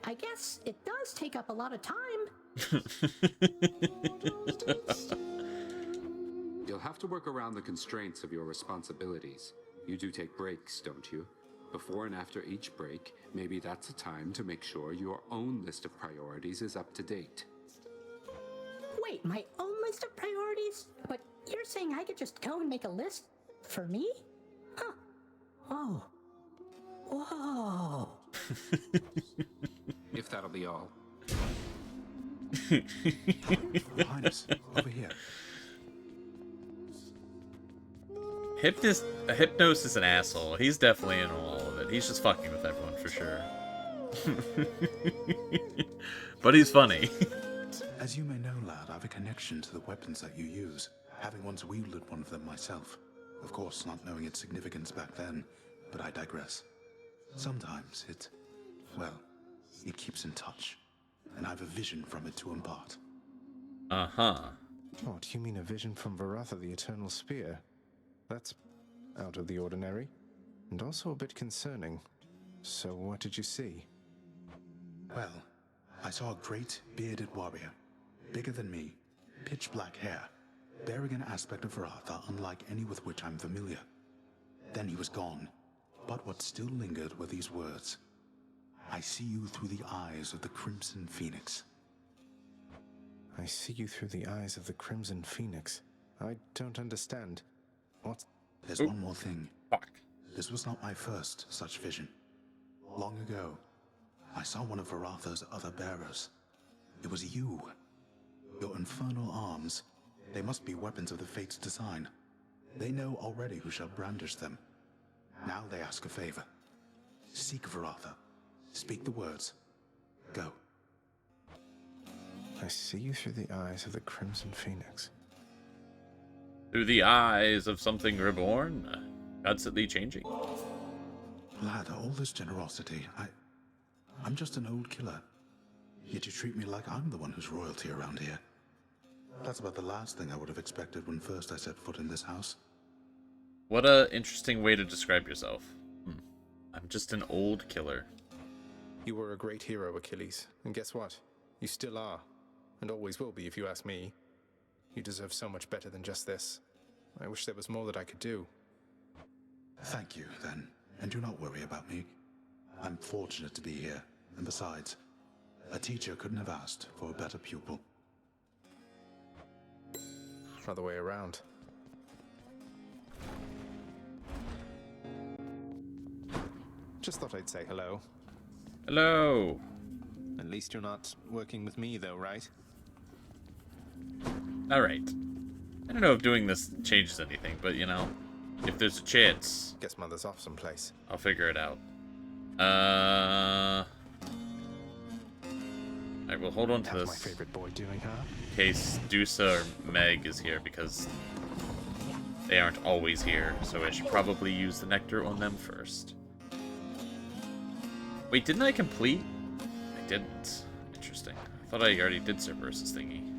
Speaker 17: I guess it does take up a lot of time.
Speaker 8: You'll have to work around the constraints of your responsibilities. You do take breaks, don't you? Before and after each break, maybe that's a time to make sure your own list of priorities is up to date.
Speaker 17: Wait, my own list of priorities? But you're saying I could just go and make a list for me? Huh. Oh. Whoa.
Speaker 8: If that'll be all.
Speaker 2: Your Highness, over here.
Speaker 1: Hypnos is an asshole. He's definitely in all of it. He's just fucking with everyone for sure. But he's funny.
Speaker 18: As you may know, lad, I have a connection to the weapons that you use, having once wielded one of them myself. Of course, not knowing its significance back then, but I digress. Sometimes it keeps in touch, and I have a vision from it to impart.
Speaker 1: Uh-huh.
Speaker 2: Oh, do you mean a vision from Varatha, the Eternal Spear? That's out of the ordinary, and also a bit concerning. So what did you see?
Speaker 18: Well, I saw a great bearded warrior, bigger than me, pitch black hair, bearing an aspect of Varatha unlike any with which I'm familiar. Then he was gone, but what still lingered were these words. I see you through the eyes of the Crimson Phoenix.
Speaker 2: I see you through the eyes of the Crimson Phoenix. I don't understand. What?
Speaker 18: There's one more thing.
Speaker 1: Fuck.
Speaker 18: This was not my first such vision. Long ago, I saw one of Varatha's other bearers. It was you. Your infernal arms. They must be weapons of the Fates' design. They know already who shall brandish them. Now they ask a favor. Seek Varatha. Speak the words. Go.
Speaker 2: I see you through the eyes of the Crimson Phoenix.
Speaker 1: Through the eyes of something reborn, constantly changing.
Speaker 18: Lad, all this generosity, I'm just an old killer. Yet you treat me like I'm the one who's royalty around here. That's about the last thing I would have expected when first I set foot in this house.
Speaker 1: What a interesting way to describe yourself. I'm just an old killer.
Speaker 2: You were a great hero, Achilles, and guess what? You still are, and always will be if you ask me. You deserve so much better than just this. I wish there was more that I could do.
Speaker 18: Thank you, then, and do not worry about me. I'm fortunate to be here, and besides, a teacher couldn't have asked for a better pupil.
Speaker 2: Other way around. Just thought I'd say hello.
Speaker 1: Hello.
Speaker 2: At least you're not working with me, though, right?
Speaker 1: Alright. I don't know if doing this changes anything, but you know, if there's a chance.
Speaker 2: Guess Mother's off someplace.
Speaker 1: I'll figure it out. Alright, we'll hold on to this.
Speaker 2: My favorite boy doing, huh?
Speaker 1: In case Dusa or Meg is here, because they aren't always here, so I should probably use the nectar on them first. Wait, didn't I complete? I didn't. Interesting. I thought I already did Cerberus' thingy.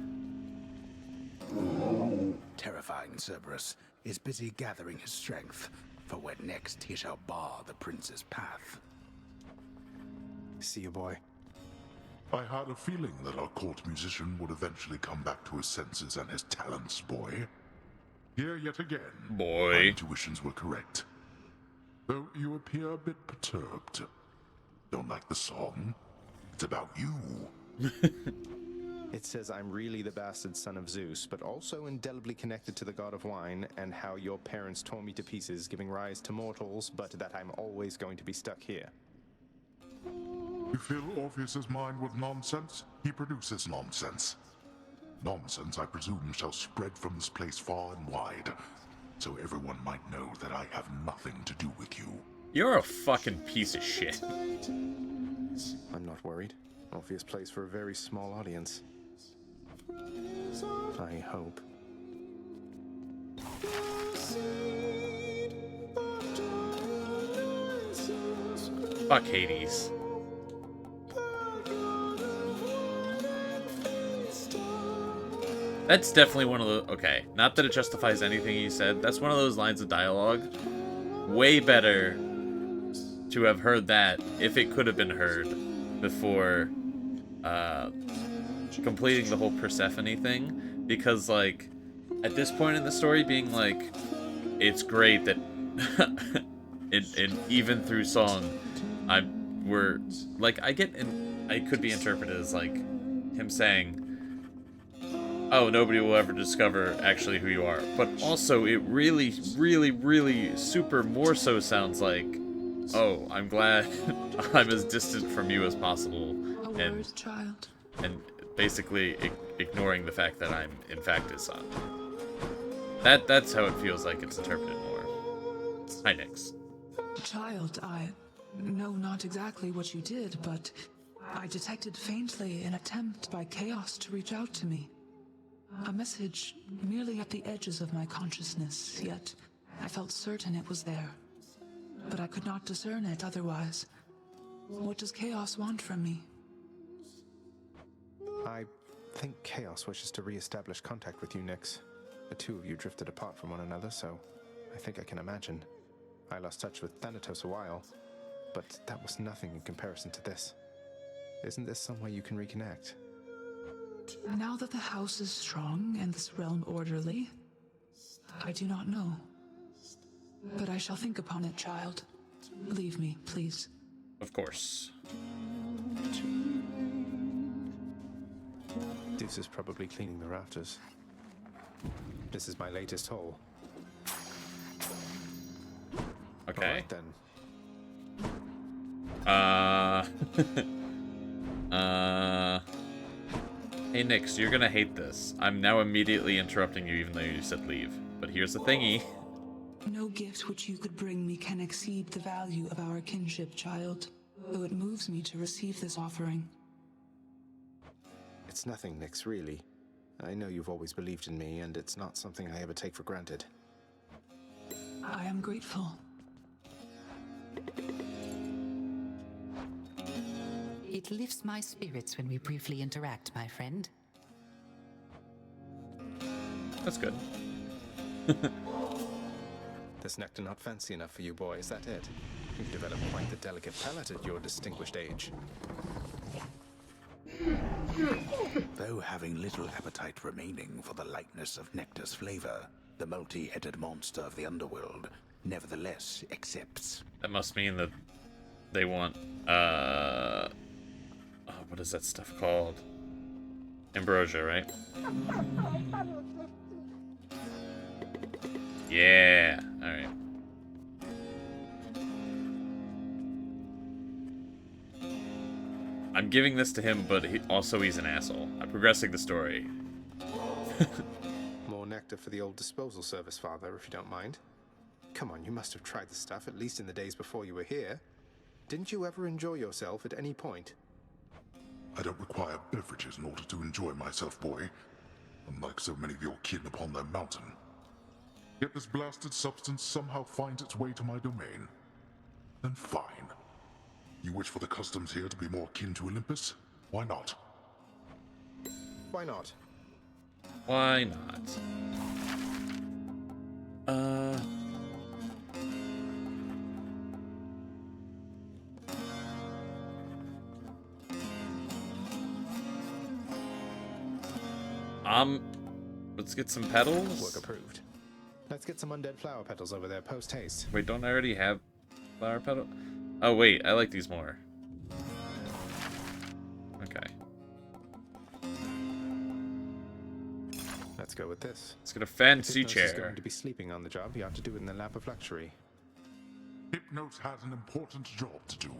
Speaker 16: Terrifying Cerberus is busy gathering his strength for when next he shall bar the prince's path.
Speaker 2: See you, boy.
Speaker 7: I had a feeling that our court musician would eventually come back to his senses and his talents, boy. Here yet again.
Speaker 1: Boy.
Speaker 7: My intuitions were correct. Though you appear a bit perturbed. Don't like the song? It's about you.
Speaker 2: It says I'm really the bastard son of Zeus, but also indelibly connected to the god of wine, and how your parents tore me to pieces, giving rise to mortals, but that I'm always going to be stuck here.
Speaker 7: You fill Orpheus's mind with nonsense, he produces nonsense. Nonsense, I presume, shall spread from this place far and wide, so everyone might know that I have nothing to do with you.
Speaker 1: You're a fucking piece of shit.
Speaker 2: I'm not worried. Orpheus plays for a very small audience. I hope.
Speaker 1: Fuck Hades. That's definitely one of the... Okay, not that it justifies anything he said. That's one of those lines of dialogue. Way better to have heard that, if it could have been heard, before completing the whole Persephone thing. Because, like, at this point in the story, being like, it's great that even through song, we're... Like, I get... I could be interpreted as, like, him saying... Oh, nobody will ever discover actually who you are. But also, it really, really, really super more so sounds like, oh, I'm glad I'm as distant from you as possible. And basically ignoring the fact that I'm, in fact, his son. That's how it feels like it's interpreted more. Hi, Nix.
Speaker 19: Child, I know not exactly what you did, but I detected faintly an attempt by Chaos to reach out to me. A message merely at the edges of my consciousness, yet I felt certain it was there. But I could not discern it otherwise. What does Chaos want from me?
Speaker 2: I think Chaos wishes to re-establish contact with you, Nyx. The two of you drifted apart from one another, so I think I can imagine. I lost touch with Thanatos a while, but that was nothing in comparison to this. Isn't there some way you can reconnect?
Speaker 19: Now that the house is strong and this realm orderly, I do not know. But I shall think upon it, child. Leave me, please.
Speaker 1: Of course.
Speaker 2: Zeus is probably cleaning the rafters. This is my latest haul.
Speaker 1: Okay.
Speaker 2: Alright,
Speaker 1: then. Hey, Nyx, you're gonna hate this. I'm now immediately interrupting you even though you said leave. But here's the thingy.
Speaker 19: No gift which you could bring me can exceed the value of our kinship, child. Though it moves me to receive this offering.
Speaker 2: It's nothing, Nyx, really. I know you've always believed in me, and it's not something I ever take for granted.
Speaker 19: I am grateful.
Speaker 20: It lifts my spirits when we briefly interact, my friend.
Speaker 1: That's good.
Speaker 2: This nectar not fancy enough for you, boy, is that it? You've developed quite the delicate palate at your distinguished age.
Speaker 16: Though having little appetite remaining for the lightness of nectar's flavor, the multi-headed monster of the underworld nevertheless accepts.
Speaker 1: That must mean that they want, what is that stuff called? Ambrosia, right? Yeah, alright. I'm giving this to him, but he's an asshole. I'm progressing the story.
Speaker 2: More nectar for the old disposal service, Father, if you don't mind. Come on, you must have tried the stuff, at least in the days before you were here. Didn't you ever enjoy yourself at any point?
Speaker 7: I don't require beverages in order to enjoy myself, boy. Unlike so many of your kin upon their mountain. Yet this blasted substance somehow finds its way to my domain. Then fine. You wish for the customs here to be more akin to Olympus? Why not?
Speaker 2: Why not?
Speaker 1: Why not? Let's get some petals.
Speaker 2: Work approved. Let's get some undead flower petals over there, post haste.
Speaker 1: Wait, don't I already have flower petal? Oh, wait, I like these more. Okay.
Speaker 2: Let's go with this.
Speaker 1: Let's get a fancy
Speaker 2: If Hypnos is
Speaker 1: chair.
Speaker 2: going to be sleeping on the job, you ought to do it in the lap of luxury.
Speaker 7: Hypnos has an important job to do.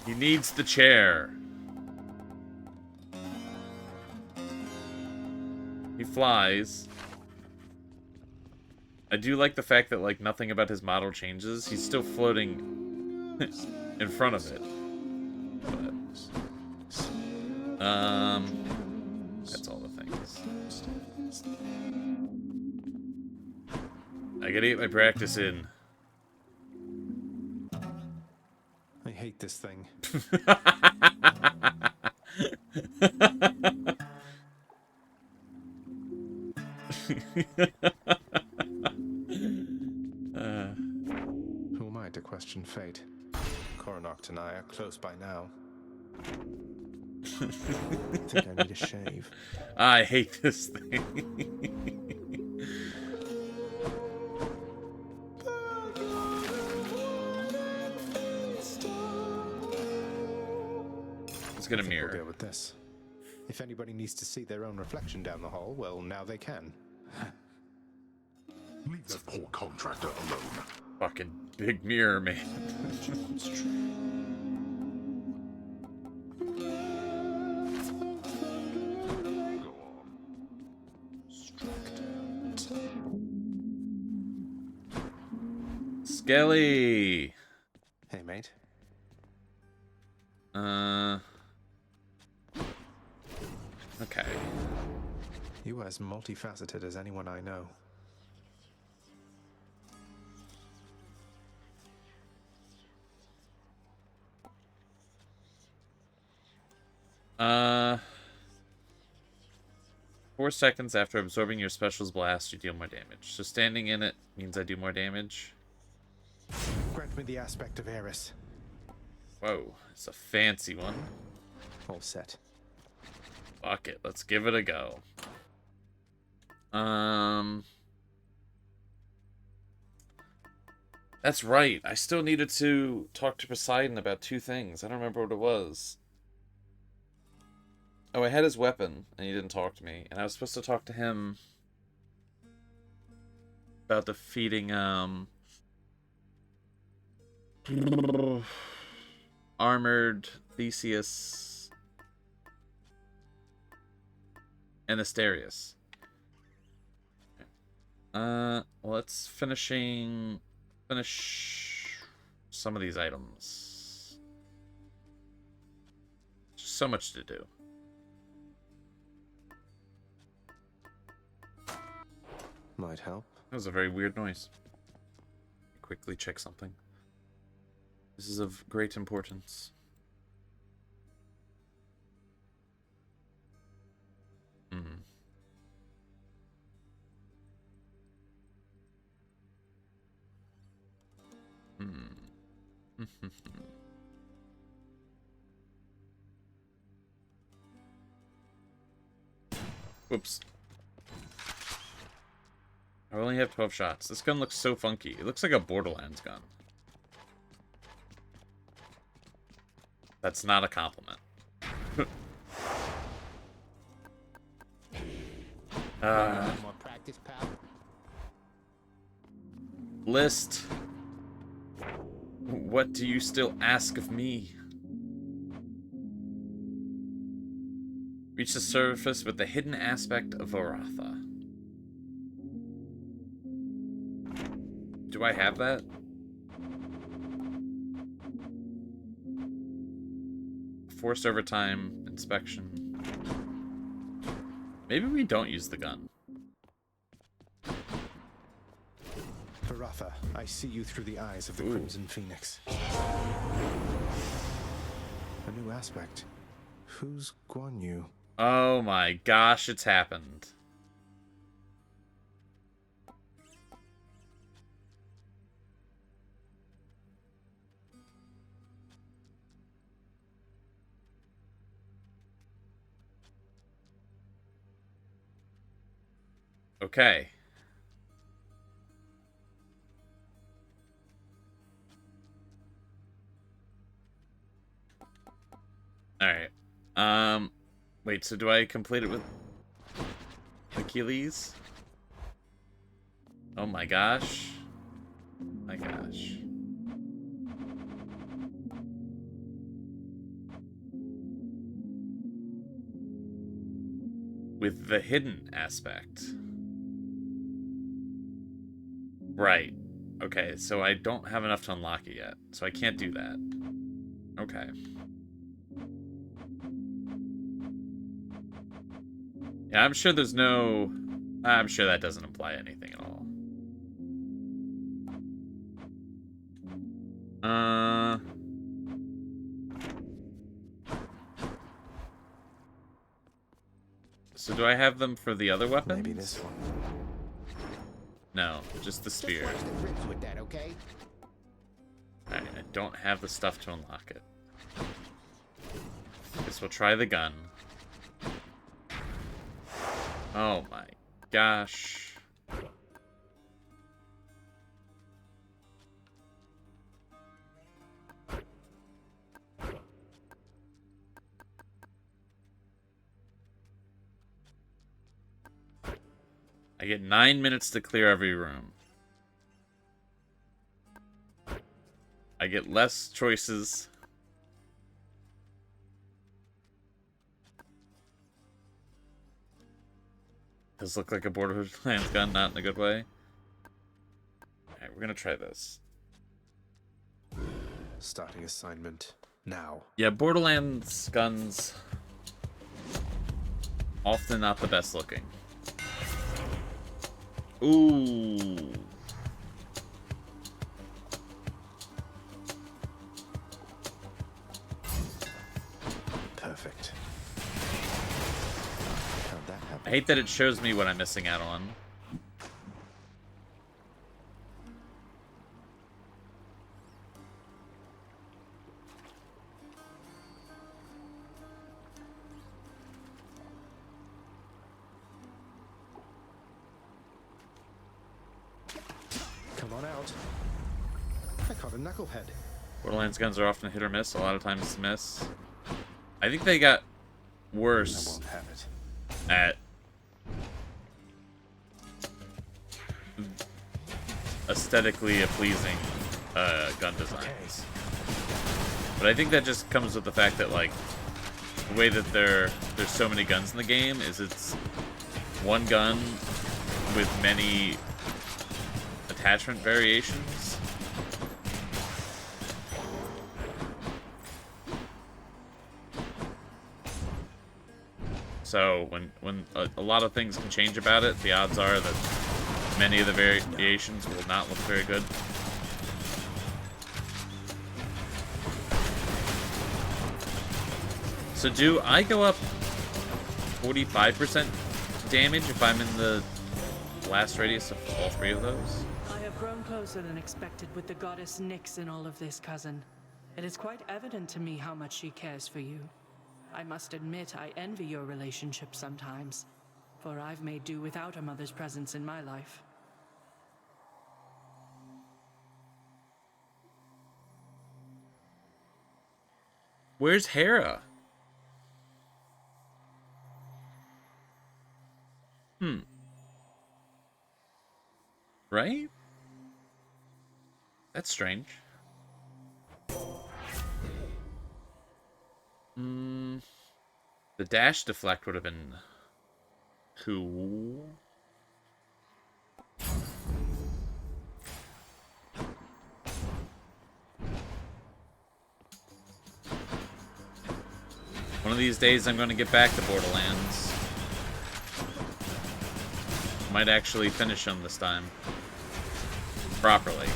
Speaker 1: He needs the chair. He flies. I do like the fact that, like, nothing about his model changes. He's still floating in front of it. But, that's all the things. I gotta get my practice in.
Speaker 2: I hate this thing. Who am I to question fate? Coronoct and I are close by now. I think I need a shave.
Speaker 1: I hate this thing. Let's get a mirror.
Speaker 2: We'll go with this. If anybody needs to see their own reflection down the hall, well, now they can.
Speaker 7: Leave that poor contractor alone.
Speaker 1: Fucking big mirror, man. Skelly.
Speaker 2: Hey, mate.
Speaker 1: Okay.
Speaker 2: You are as multifaceted as anyone I know.
Speaker 1: Uh, 4 seconds after absorbing your special's blast, you deal more damage. So standing in it means I do more damage.
Speaker 2: Grant me the aspect of Eris.
Speaker 1: Whoa, it's a fancy one.
Speaker 2: All set.
Speaker 1: Fuck it, let's give it a go. That's right. I still needed to talk to Poseidon about 2 things. I don't remember what it was. Oh, I had his weapon, and he didn't talk to me. And I was supposed to talk to him about defeating, Armored Theseus and Asterius. Well, let's finish some of these items. Just so much to do.
Speaker 2: Might help.
Speaker 1: That was a very weird noise. Quickly check something. This is of great importance. Whoops. I only have 12 shots. This gun looks so funky. It looks like a Borderlands gun. That's not a compliment.
Speaker 15: More practice, pal.
Speaker 1: List. What do you still ask of me? Reach the surface with the hidden aspect of Varatha. Do I have that? Forced overtime inspection. Maybe we don't use the gun.
Speaker 2: Varatha, I see you through the eyes of the Crimson Phoenix. A new aspect. Who's Guan Yu?
Speaker 1: Oh my gosh, it's happened. Okay. Wait, so do I complete it with Achilles? Oh my gosh. My gosh. With the hidden aspect. Right. Okay, so I don't have enough to unlock it yet, so I can't do that. Okay. Yeah, I'm sure there's no... I'm sure that doesn't imply anything at all. So do I have them for the other weapons?
Speaker 2: Maybe this one.
Speaker 1: No, just the spear.
Speaker 15: With that, okay?
Speaker 1: Alright, I don't have the stuff to unlock it. Guess we'll try the gun. Oh my gosh. I get 9 minutes to clear every room. I get less choices. Does look like a Borderlands gun, not in a good way. Alright, we're gonna try this.
Speaker 2: Starting assignment now.
Speaker 1: Yeah, Borderlands guns often not the best looking. Ooh.
Speaker 2: Perfect. How'd that happen?
Speaker 1: I hate that it shows me what I'm missing out on.
Speaker 2: Come on out. I caught a knucklehead.
Speaker 1: Borderlands guns are often hit or miss. A lot of times it's miss. I think they got worse
Speaker 2: I won't have it.
Speaker 1: at aesthetically pleasing gun designs. But I think that just comes with the fact that, like, the way that there's so many guns in the game is it's one gun with many attachment variations. So when a lot of things can change about it, the odds are that many of the variations will not look very good. So do I go up 45% damage if I'm in the blast radius of all three of those?
Speaker 21: I have grown closer than expected with the goddess Nyx in all of this, cousin. It is quite evident to me how much she cares for you. I must admit I envy your relationship sometimes, for I've made do without a mother's presence in my life.
Speaker 1: Where's Hera? Right? That's strange. The dash deflect would have been cool. One of these days I'm going to get back to Borderlands. Might actually finish them this time. Properly.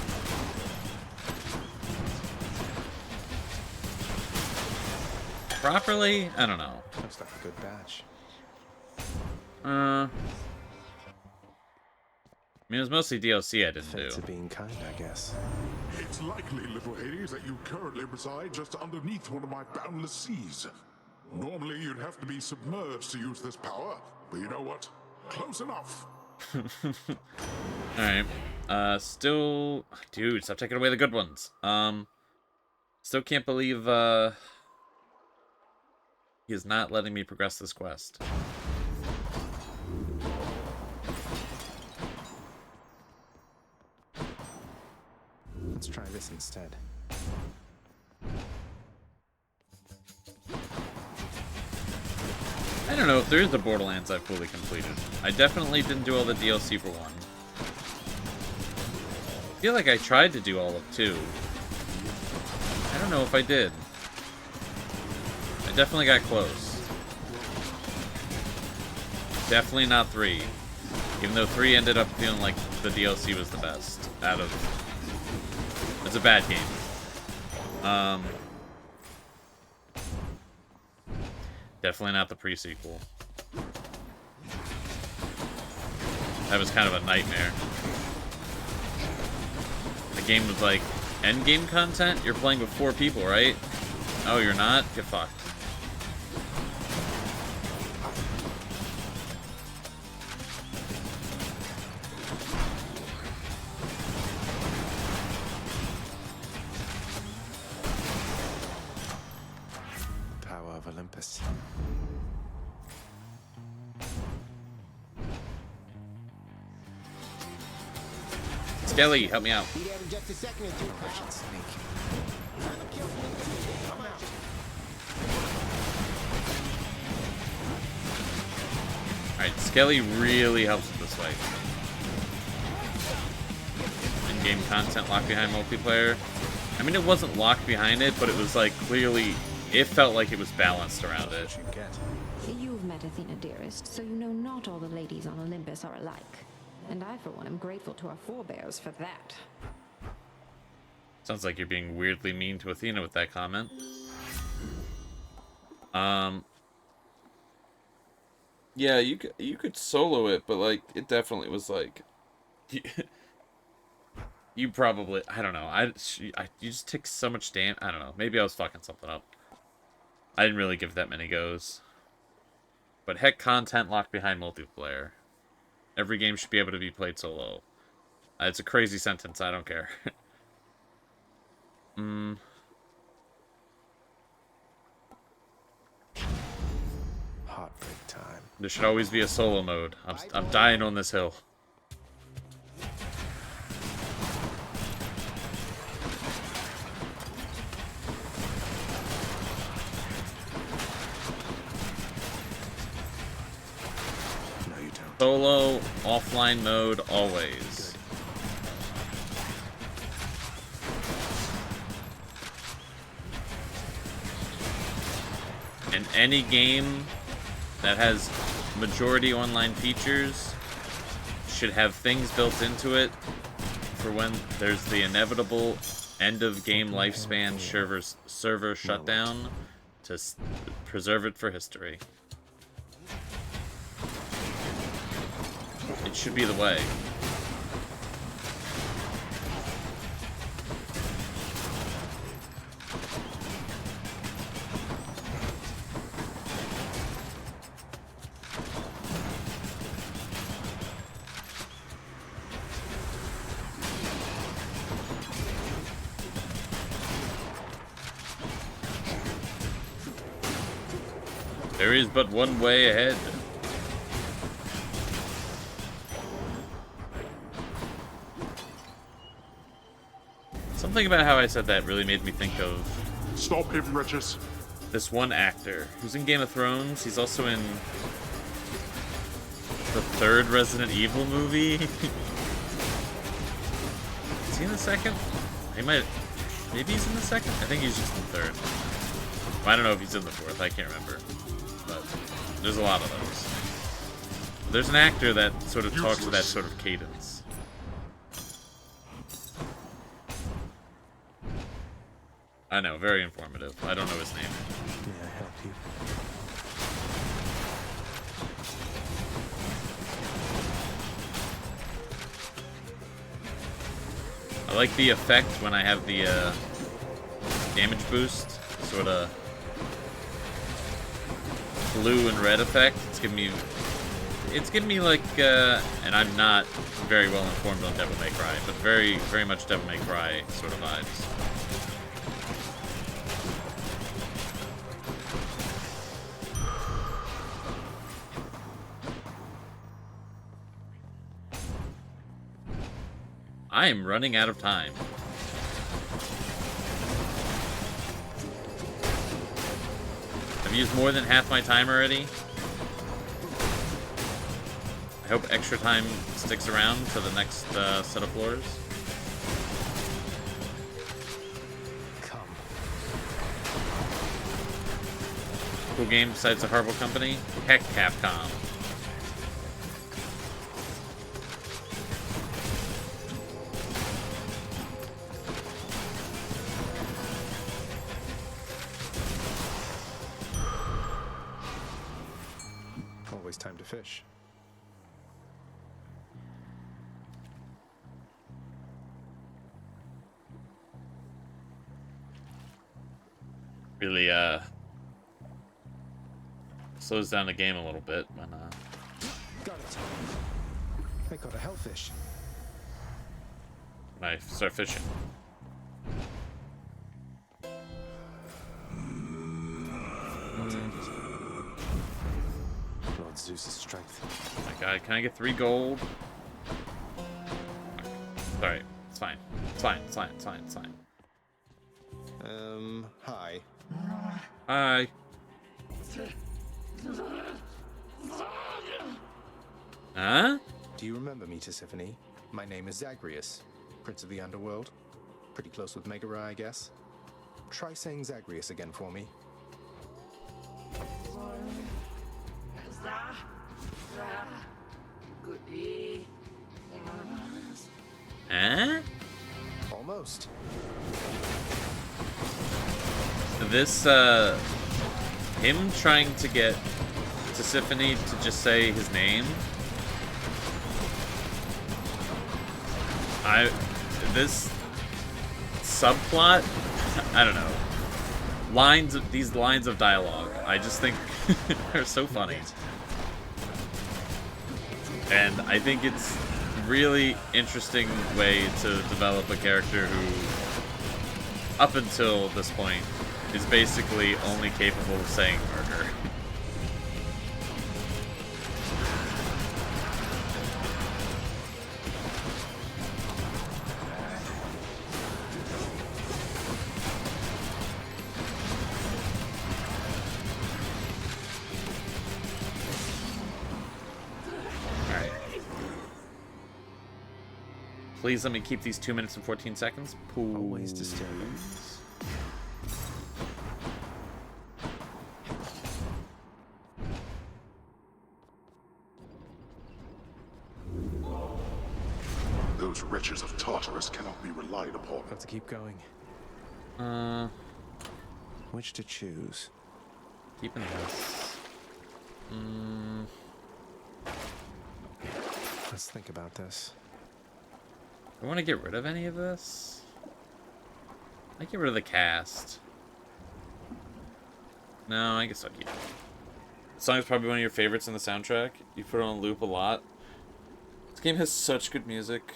Speaker 1: Properly? I don't know.
Speaker 2: Looks like a good batch.
Speaker 1: I mean, it was mostly DLC I didn't do.
Speaker 2: To being kind, I guess.
Speaker 7: It's likely, little Hades, that you currently reside just underneath one of my boundless seas. Normally, you'd have to be submerged to use this power, but you know what? Close enough.
Speaker 1: Alright. Still... Dude, stop taking away the good ones. Still can't believe, He is not letting me progress this quest.
Speaker 2: Let's try this instead.
Speaker 1: I don't know if there is a Borderlands I've fully completed. I definitely didn't do all the DLC for 1. I feel like I tried to do all of 2. I don't know if I did. I definitely got close. Definitely not 3. Even though 3 ended up feeling like the DLC was the best out of... It's a bad game. Definitely not the pre-sequel. That was kind of a nightmare. The game was like, endgame content? You're playing with 4 people, right? Oh, you're not? Get fucked.
Speaker 2: Power of Olympus.
Speaker 1: Skelly, help me out.
Speaker 15: Be there in just a second or two, pal. I'm out.
Speaker 1: Alright, Skelly really helps with this fight. In-game content locked behind multiplayer. I mean, it wasn't locked behind it, but it was like clearly, it felt like it was balanced around it.
Speaker 11: You've met Athena, dearest, so you know not all the ladies on Olympus are alike. And I, for one, am grateful to our forebears for that.
Speaker 1: Sounds like you're being weirdly mean to Athena with that comment. Yeah, you could solo it, but like it definitely was like you probably, I don't know. You just take so much damage. I don't know. Maybe I was fucking something up. I didn't really give that many goes. But heck, content locked behind multiplayer. Every game should be able to be played solo. It's a crazy sentence. I don't care.
Speaker 2: Heartbreak time.
Speaker 1: There should always be a solo mode. I'm dying on this hill.
Speaker 2: No, you don't.
Speaker 1: Solo, offline mode, always. And any game that has majority online features should have things built into it for when there's the inevitable end of game lifespan server shutdown to preserve it for history. It should be the way. There is but one way ahead. Something about how I said that really made me think of...
Speaker 7: Stop him, wretches.
Speaker 1: This one actor who's in Game of Thrones. He's also in the 3rd Resident Evil movie. Is he in the 2nd? He might... Maybe he's in the 2nd? I think he's just in the 3rd. I don't know if he's in the 4th. I can't remember. But there's a lot of those. There's an actor that sort of talks with that sort of cadence. I know, very informative. I don't know his name.
Speaker 2: May I help you?
Speaker 1: I like the effect when I have the damage boost, sort of blue and red effect. It's giving me like, and I'm not very well informed on Devil May Cry, but very, very much Devil May Cry sort of vibes. I am running out of time. I've used more than half my time already. I hope extra time sticks around for the next set of floors.
Speaker 2: Come.
Speaker 1: Cool game besides a horrible company? Heck, Capcom.
Speaker 2: Always time to fish.
Speaker 1: Really, slows down the game a little bit when,
Speaker 2: Got it. I caught a hellfish.
Speaker 1: when I start fishing.
Speaker 2: Lord Zeus's strength.
Speaker 1: Oh my god, can I get 3 gold? Sorry, it's fine. It's fine, it's fine, it's fine, it's fine.
Speaker 2: Hi.
Speaker 1: Hi. Huh?
Speaker 2: Do you remember me, Tisiphone? My name is Zagreus, Prince of the Underworld. Pretty close with Megara, I guess. Try saying Zagreus again for me.
Speaker 1: Huh?
Speaker 2: Almost.
Speaker 1: This, him trying to get Tisiphone to just say his name. This subplot, I don't know. These lines of dialogue, I just think are so funny. And I think it's really interesting way to develop a character who, up until this point, is basically only capable of saying murder. Alright. Please let me keep these 2 minutes and 14 seconds.
Speaker 2: Always disturbing.
Speaker 7: Those wretches of Tartarus cannot be relied upon.
Speaker 2: Have to keep going. Which to choose?
Speaker 1: Keeping this.
Speaker 2: Let's think about this.
Speaker 1: I want to get rid of any of this. I get rid of the cast. No, I guess I'll keep it. The song is probably one of your favorites in the soundtrack. You put it on loop a lot. This game has such good music.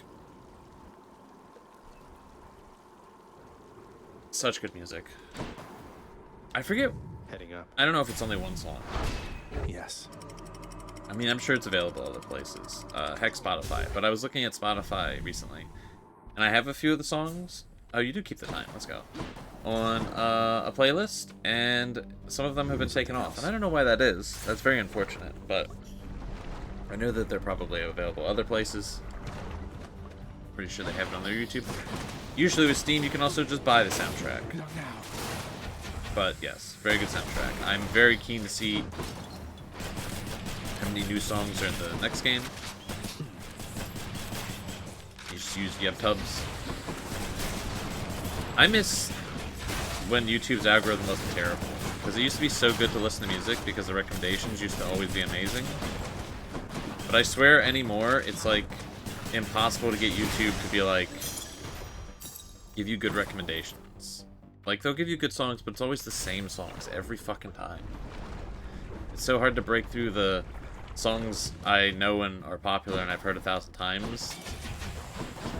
Speaker 1: Such good music. I forget.
Speaker 2: Heading up.
Speaker 1: I don't know if it's only one song.
Speaker 2: Yes.
Speaker 1: I mean, I'm sure it's available other places. Heck, Spotify. But I was looking at Spotify recently, and I have a few of the songs. Oh, you do keep the time. Let's go. On a playlist, and some of them have been taken off. And I don't know why that is. That's very unfortunate, but I know that they're probably available other places. Pretty sure they have it on their YouTube. Usually with Steam, you can also just buy the soundtrack. But yes, very good soundtrack. I'm very keen to see how many new songs are in the next game. You just use tubs. I miss when YouTube's algorithm wasn't terrible, because it used to be so good to listen to music because the recommendations used to always be amazing. But I swear anymore, it's like impossible to get YouTube to be like, give you good recommendations. Like, they'll give you good songs, but it's always the same songs every fucking time. It's so hard to break through the songs I know and are popular and I've heard 1,000 times.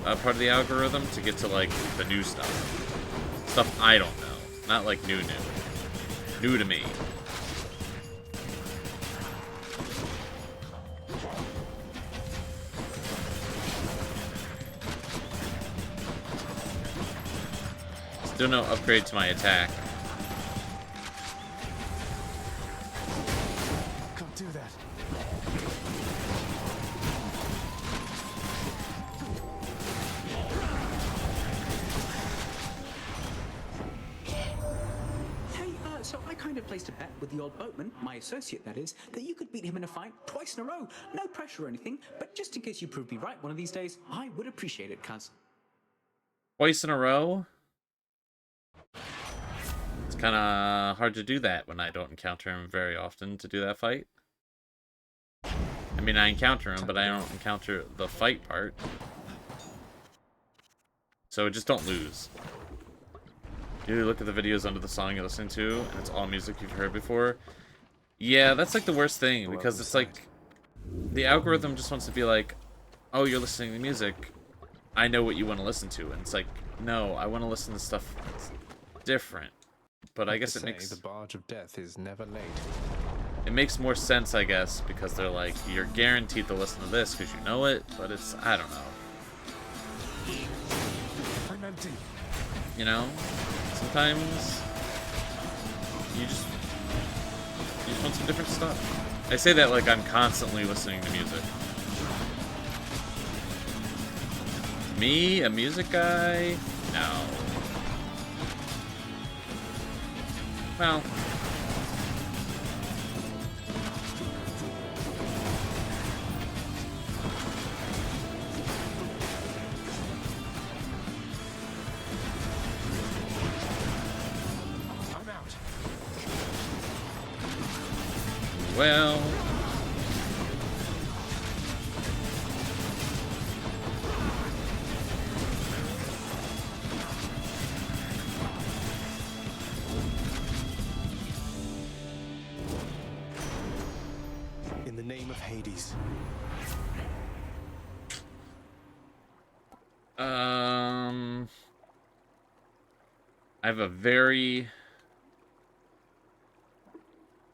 Speaker 1: Part of the algorithm to get to, like, the new stuff. Stuff I don't know. Not, like, new. New to me. Still no upgrade to my attack.
Speaker 2: Can't do that.
Speaker 9: Hey, so I kind of placed a bet with the old boatman, my associate that is, that you could beat him in a fight twice in a row. No pressure or anything, but just in case you prove me right one of these days, I would appreciate it, cuz.
Speaker 1: Twice in a row? It's kind of hard to do that when I don't encounter him very often to do that fight. I mean, I encounter him, but I don't encounter the fight part. So just don't lose. You look at the videos under the song you're listening to, and it's all music you've heard before. Yeah, that's like the worst thing, because it's like the algorithm just wants to be like, oh, you're listening to music, I know what you want to listen to. And it's like, no, I want to listen to stuff that's different. But I guess it makes
Speaker 2: the barge of death is never late.
Speaker 1: It makes more sense, I guess, because they're like, you're guaranteed to listen to this because you know it, but it's, I don't know.
Speaker 2: I'm empty.
Speaker 1: You know? Sometimes you just want some different stuff. I say that like I'm constantly listening to music. Me, a music guy? No. Well.
Speaker 2: I'm out.
Speaker 1: Well.
Speaker 2: In the name of Hades.
Speaker 1: I have a very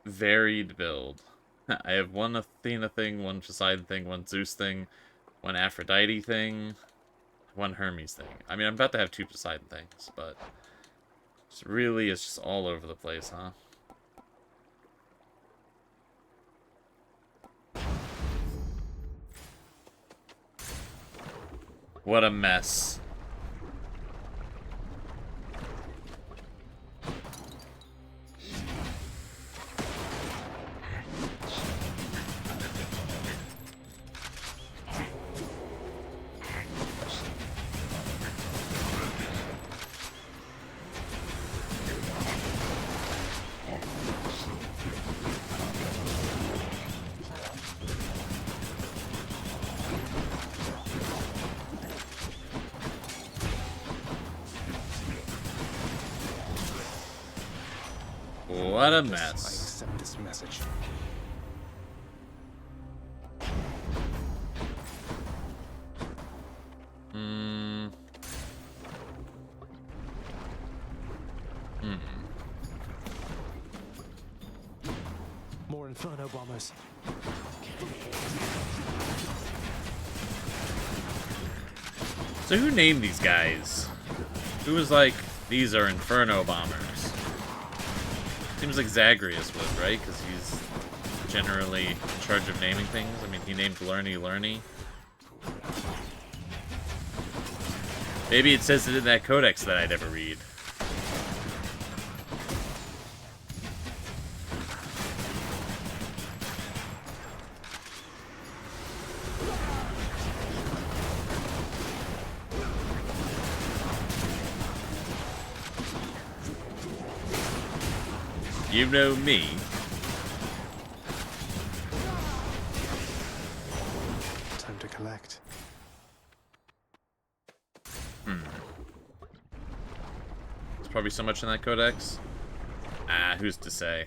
Speaker 1: varied build. I have one Athena thing, one Poseidon thing, one Zeus thing, one Aphrodite thing, one Hermes thing. I mean, I'm about to have 2 Poseidon things, but it's really, it's just all over the place, huh? What a mess. What a mess.
Speaker 2: I accept this message. More Inferno bombers.
Speaker 1: So who named these guys? Who was like, these are Inferno bombers? Seems like Zagreus would, right? Because he's generally in charge of naming things. I mean, he named Lerny. Maybe it says it in that codex that I never read. You know me.
Speaker 2: Time to collect.
Speaker 1: There's probably so much in that codex. Ah, who's to say?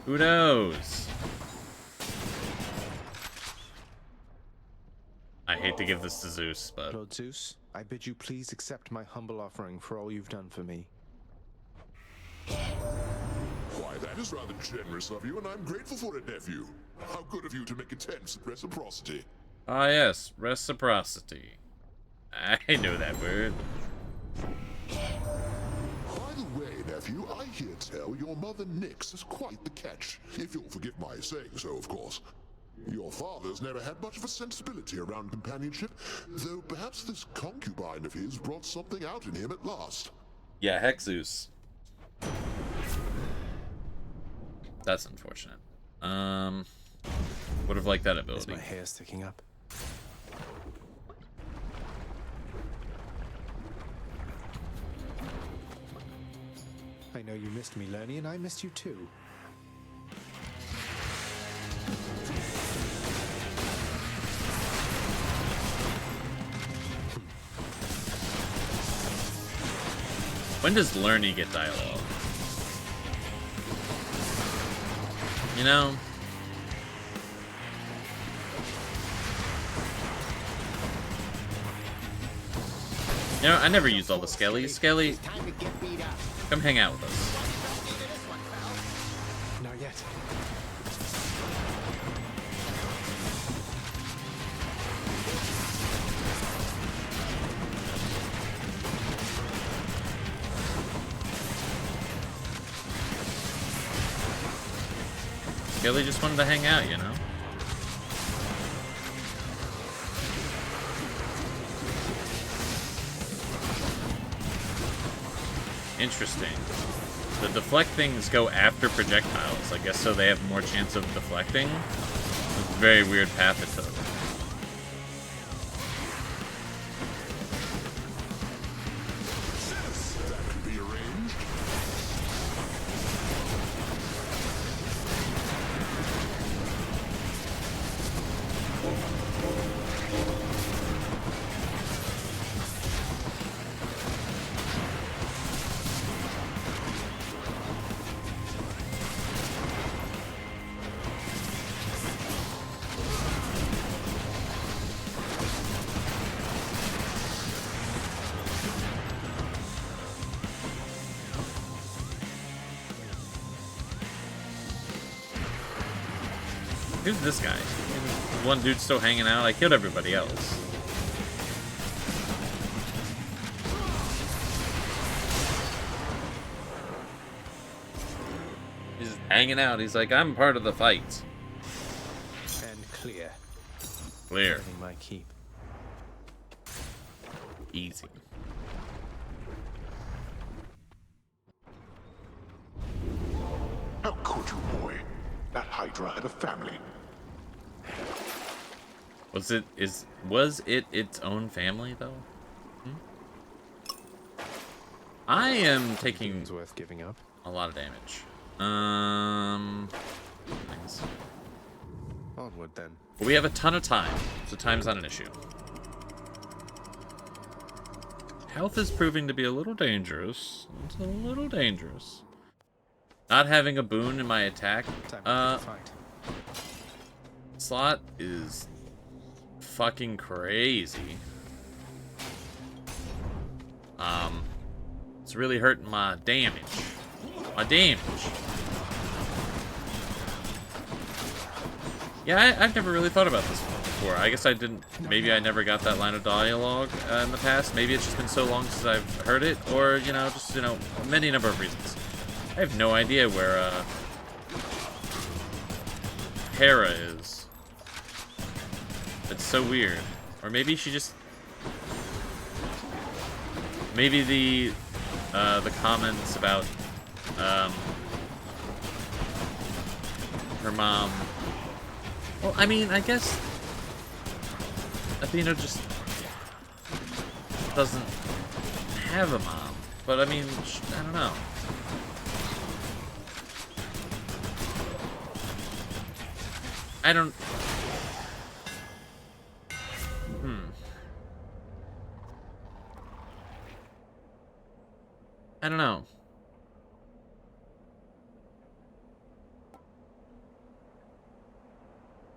Speaker 1: Who knows? I hate to give this to Zeus, but...
Speaker 2: Lord Zeus, I bid you please accept my humble offering for all you've done for me.
Speaker 4: Why, that is rather generous of you, and I'm grateful for it, nephew. How good of you to make attempts at reciprocity.
Speaker 1: Ah, yes, reciprocity. I know that word.
Speaker 4: nephew, I hear tell your mother Nyx is quite the catch, if you'll forgive my saying so, of course. Your father's never had much of a sensibility around companionship, though perhaps this concubine of his brought something out in him at last.
Speaker 1: Yeah, Hexus. That's unfortunate. Would have liked that ability.
Speaker 2: Is my hair sticking up? I know you missed me, Lernie, and I missed you too.
Speaker 1: When does Lernie get dialogue? You know? You know, I never used all the Skellies. Skelly, come hang out with us.
Speaker 2: Not yet.
Speaker 1: Skelly just wanted to hang out, you know? Interesting. The deflect things go after projectiles, I guess, so they have more chance of deflecting. It's a very weird path it took. Who's this guy? One dude still hanging out? I killed everybody else. He's just hanging out. He's like, I'm part of the fight.
Speaker 2: And clear.
Speaker 1: Clear.
Speaker 2: Getting my keep.
Speaker 1: Easy.
Speaker 7: How could you, boy? That Hydra had a family.
Speaker 1: Was it its own family though? I am taking
Speaker 2: worth giving up.
Speaker 1: A lot of damage. Thanks.
Speaker 2: Onward then.
Speaker 1: But we have a ton of time, so time's not an issue. Health is proving to be a little dangerous. It's a little dangerous. Not having a boon in my attack slot is fucking crazy. It's really hurting my damage. Yeah, I've never really thought about this before. I guess I didn't. Maybe I never got that line of dialogue in the past. Maybe it's just been so long since I've heard it, or you know, just many number of reasons. I have no idea where Hera is. It's so weird. Or maybe she just. Maybe the comments about her mom. Well, I mean, I guess Athena just doesn't have a mom. But I mean, I don't know. I don't. I don't know.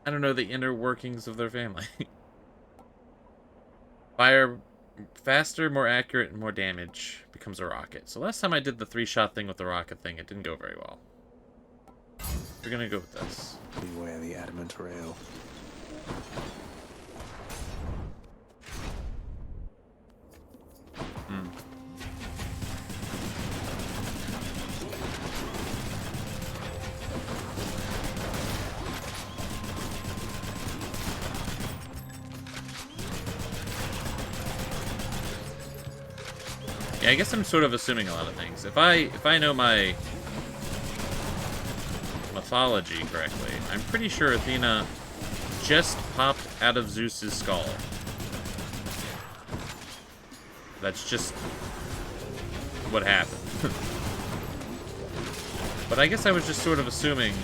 Speaker 1: I don't know the inner workings of their family. Fire faster, more accurate, and more damage becomes a rocket. So last time I did the 3-shot thing with the rocket thing, it didn't go very well. We're gonna go with this.
Speaker 2: Beware the adamant rail.
Speaker 1: Yeah, I guess I'm sort of assuming a lot of things. If I know my mythology correctly, I'm pretty sure Athena just popped out of Zeus's skull. That's just what happened. But I guess I was just sort of assuming.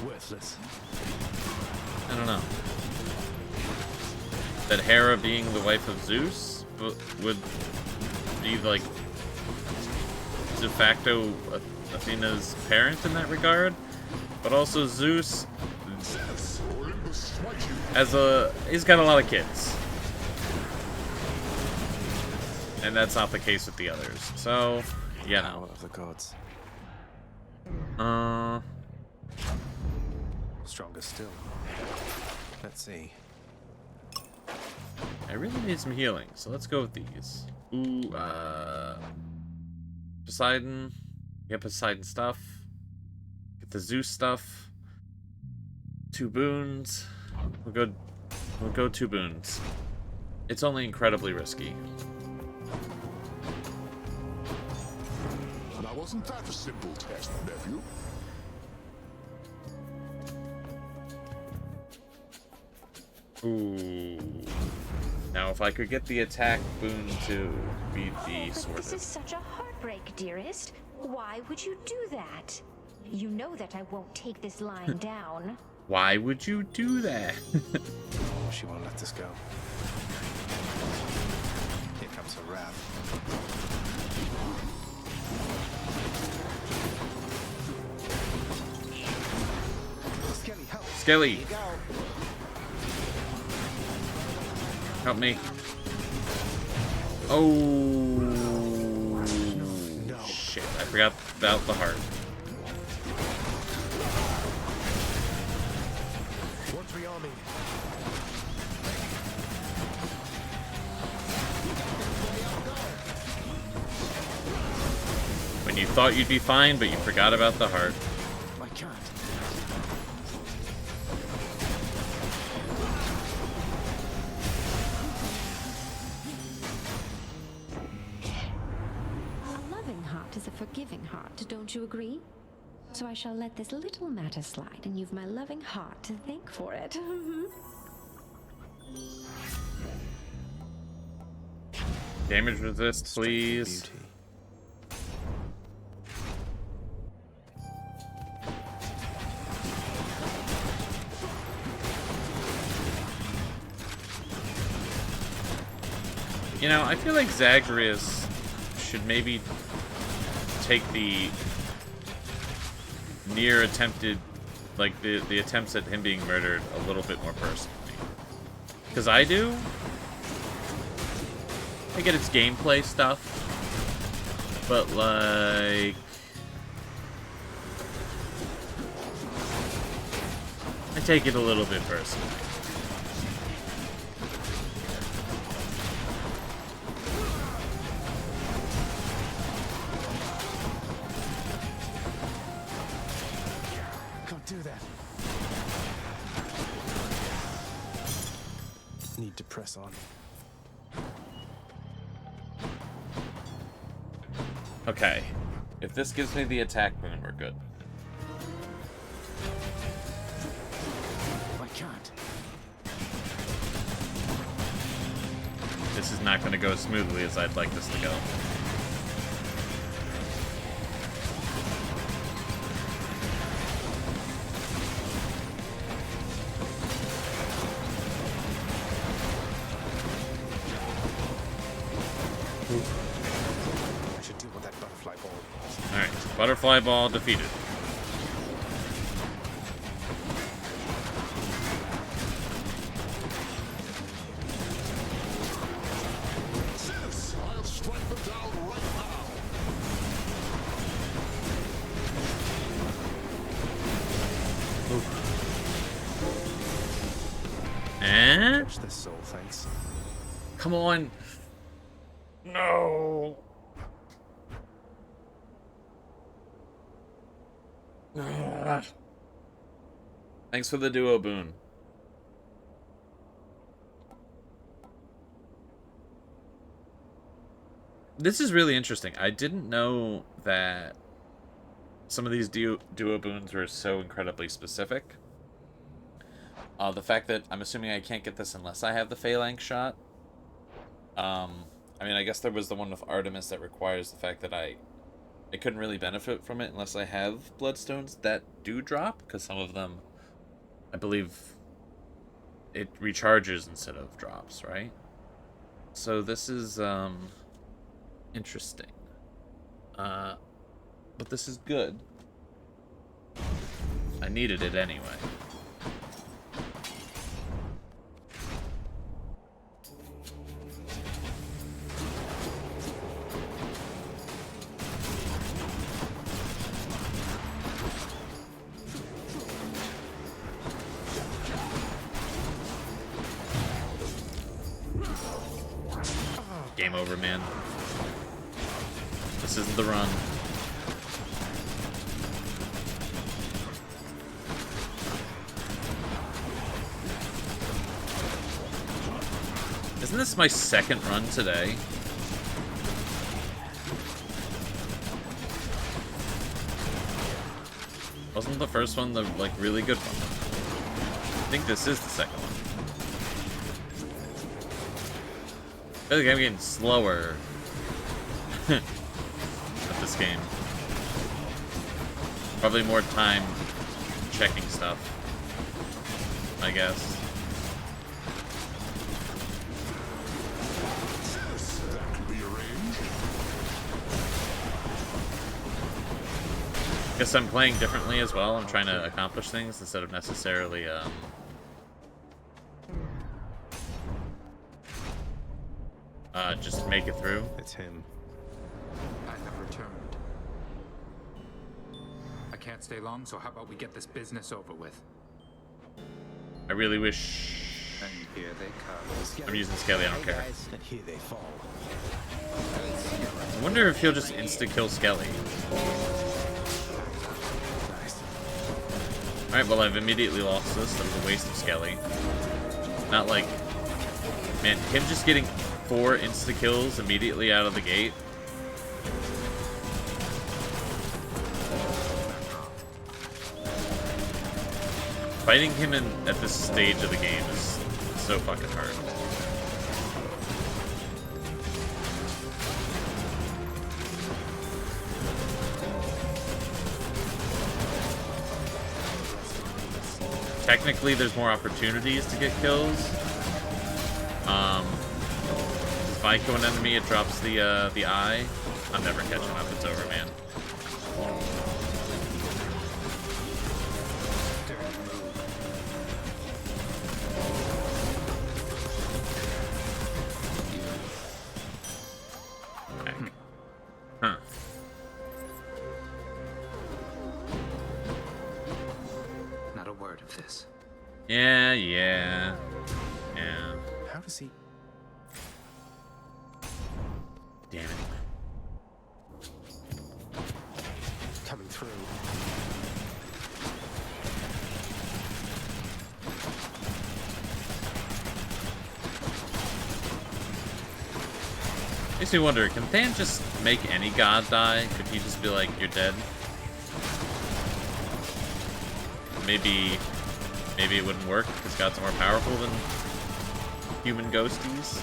Speaker 14: Worthless.
Speaker 1: I don't know. That Hera, being the wife of Zeus, would be like de facto Athena's parent in that regard. But also Zeus, he's got a lot of kids. And that's not the case with the others. So, yeah.
Speaker 2: Power of the gods. Stronger still. Let's see.
Speaker 1: I really need some healing, so let's go with these. Ooh, Poseidon. Get Poseidon stuff. Get the Zeus stuff. 2 boons. We'll go 2 boons. It's only incredibly risky.
Speaker 4: Now, wasn't that a simple test, nephew?
Speaker 1: Ooh. Now, if I could get the attack boon to beat the sword.
Speaker 10: This is such a heartbreak, dearest. Why would you do that? You know that I won't take this lying down.
Speaker 1: Why would you do that?
Speaker 2: She won't let this go. Here comes her wrath. Skelly, help!
Speaker 1: Skelly! Help me. Oh, no. Shit, I forgot about the heart.
Speaker 15: Once we army.
Speaker 1: When you thought you'd be fine, but you forgot about the heart.
Speaker 15: I can't.
Speaker 11: A loving heart is a forgiving heart, don't you agree? So I shall let this little matter slide, and you've my loving heart to thank for it.
Speaker 1: Damage resist, please. You know, I feel like Zagreus should maybe take the near attempted, like the attempts at him being murdered a little bit more personally. Because I do. I get its gameplay stuff, but like, I take it a little bit personally.
Speaker 2: Can't do that. Need to press on.
Speaker 1: Okay, if this gives me the attack boon, we're good.
Speaker 15: I can't.
Speaker 1: This is not going to go as smoothly as I'd like this to go.
Speaker 2: I should deal with that butterfly ball.
Speaker 1: Alright, butterfly ball defeated.
Speaker 4: Zeus, I'll strike them down right now.
Speaker 1: Eh?
Speaker 2: Catch this soul, thanks.
Speaker 1: Come on. No. Ugh. Thanks for the duo boon. This is really interesting. I didn't know that some of these duo boons were so incredibly specific. The fact that I'm assuming I can't get this unless I have the Phalanx shot. I mean, I guess there was the one with Artemis that requires the fact that I couldn't really benefit from it unless I have Bloodstones that do drop, because some of them, I believe, it recharges instead of drops, right? So this is interesting. But this is good. I needed it anyway. Game over, man. This isn't the run. Isn't this my second run today? Wasn't the first one the, like, really good one? I think this is the second one. I feel like I'm getting slower at this game. Probably more time checking stuff, I guess.
Speaker 4: That can be arranged.
Speaker 1: Guess I'm playing differently as well. I'm trying to accomplish things instead of necessarily just make it through.
Speaker 2: It's him.
Speaker 6: I have returned. I can't stay long, so how about we get this business over with?
Speaker 1: I really wish.
Speaker 6: And here they come.
Speaker 1: I'm using Skelly, I don't care.
Speaker 15: And here they fall.
Speaker 1: I wonder if he'll just insta-kill Skelly. Alright, well, I've immediately lost this. That was a waste of Skelly. Not like... Man, him just getting 4 insta-kills immediately out of the gate. Fighting him at this stage of the game is so fucking hard. Technically, there's more opportunities to get kills. If I kill an enemy, it drops the eye. I'm never catching up. It's over, man. Okay. Huh.
Speaker 6: Not a word of this.
Speaker 1: Yeah.
Speaker 2: How does he...
Speaker 1: Damn it.
Speaker 2: Coming through.
Speaker 1: Makes me wonder, can Than just make any god die? Could he just be like, you're dead? Maybe it wouldn't work because gods are more powerful than human ghosties.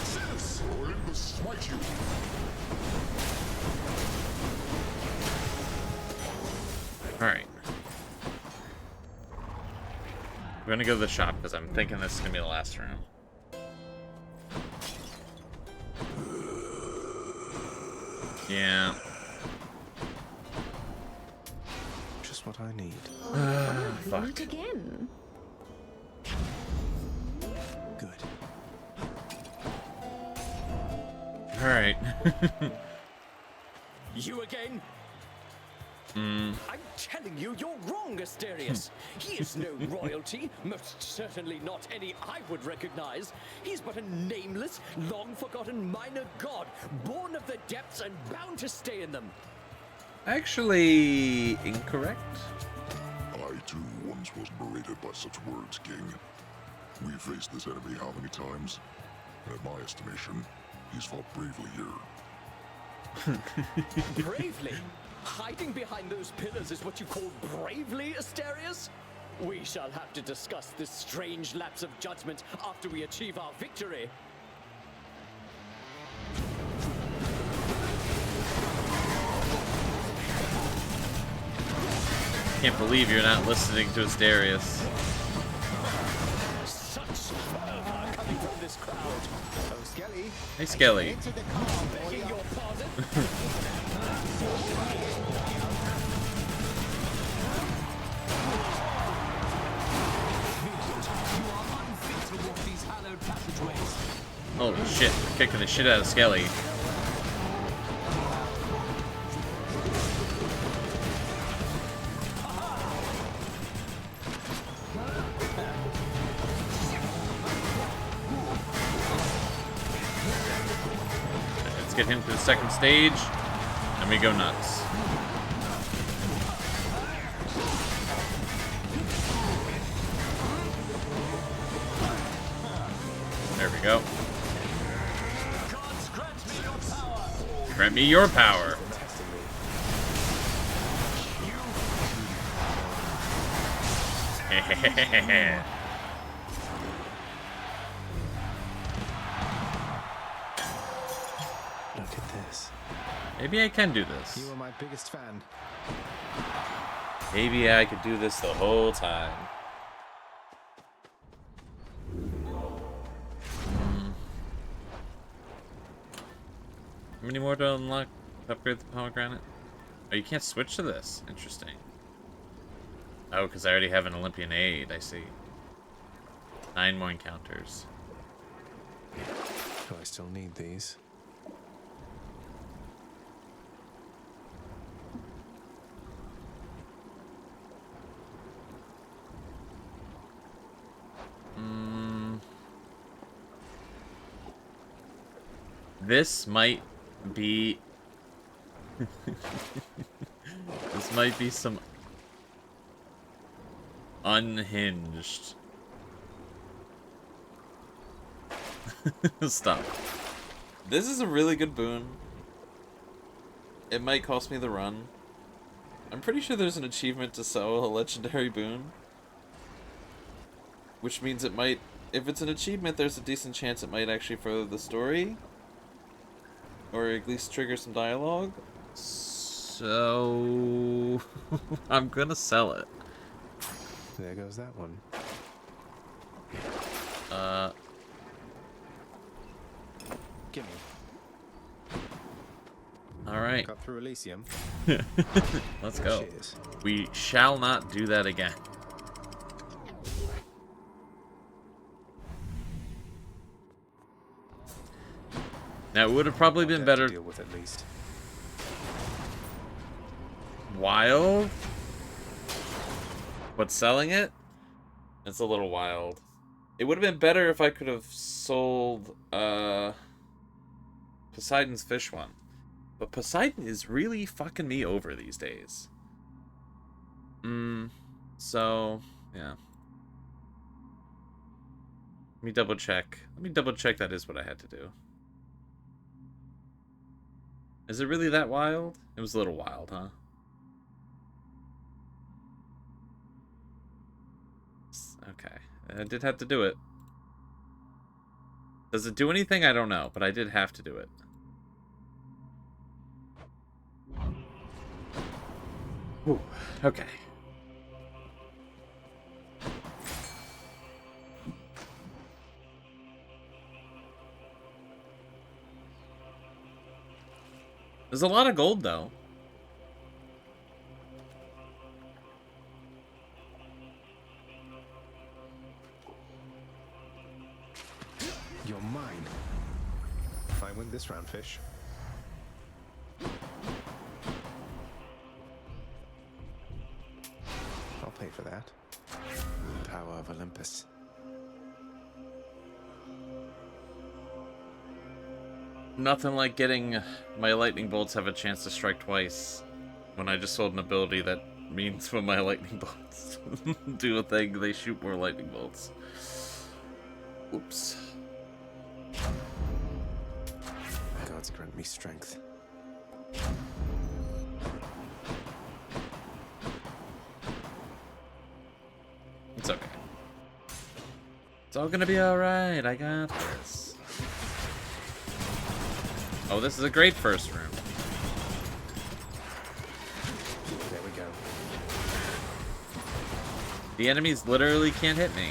Speaker 4: Zeus, Olympus smite you.
Speaker 1: Alright. We're gonna go to the shop because I'm thinking this is gonna be the last room. Yeah.
Speaker 2: Just what I need.
Speaker 11: We
Speaker 1: Fuck.
Speaker 11: meet again.
Speaker 2: Good.
Speaker 1: Alright.
Speaker 14: You again? I'm telling you, you're wrong, Asterius. He is no royalty, most certainly not any I would recognize. He's but a nameless, long-forgotten minor god, born of the depths and bound to stay in them.
Speaker 1: Actually, incorrect.
Speaker 4: I too once was berated by such words, King. We faced this enemy how many times? In my estimation, he's fought bravely here.
Speaker 14: Bravely? Hiding behind those pillars is what you call bravely, Asterius? We shall have to discuss this strange lapse of judgment after we achieve our victory.
Speaker 1: Can't believe you're not listening to Asterius.
Speaker 14: Such fervor coming from this crowd.
Speaker 2: Oh, Skelly.
Speaker 1: Hey, Skelly.
Speaker 14: Begging your pardon?
Speaker 1: Holy shit, they're kicking the shit out of Skelly. Let's get him to the second stage, and we go nuts. There we go. Grant me your power.
Speaker 2: Look at this.
Speaker 1: Maybe I can do this.
Speaker 2: You are my biggest fan.
Speaker 1: Maybe I could do this the whole time. How many more to unlock to upgrade the pomegranate? Oh, you can't switch to this. Interesting. Oh, because I already have an Olympian aid. I see. 9 more encounters.
Speaker 2: Do I still need these?
Speaker 1: This might be... this might be some unhinged. Stop. This is a really good boon. It might cost me the run. I'm pretty sure there's an achievement to sell a legendary boon. Which means it might... If it's an achievement, there's a decent chance it might actually further the story. Or at least trigger some dialogue. So... I'm gonna sell it.
Speaker 2: There goes that one. Gimme.
Speaker 1: Alright.
Speaker 2: Got through Elysium.
Speaker 1: Let's go.
Speaker 2: Cheers.
Speaker 1: We shall not do that again. Now, it would have probably been better.
Speaker 2: Deal with at least.
Speaker 1: Wild? But selling it? It's a little wild. It would have been better if I could have sold Poseidon's fish one. But Poseidon is really fucking me over these days. So, yeah. Let me double check. Let me double check that is what I had to do. Is it really that wild? It was a little wild, huh? Okay. I did have to do it. Does it do anything? I don't know, but I did have to do it. Ooh, okay. There's a lot of gold, though.
Speaker 2: You're mine. If I win this round, fish. I'll pay for that. Power of Olympus.
Speaker 1: Nothing like getting my lightning bolts have a chance to strike twice when I just sold an ability that means when my lightning bolts do a thing, they shoot more lightning bolts. Oops.
Speaker 2: Gods grant me strength.
Speaker 1: It's okay. It's all gonna be alright. I got this. Oh, this is a great first room.
Speaker 2: There we go.
Speaker 1: The enemies literally can't hit me.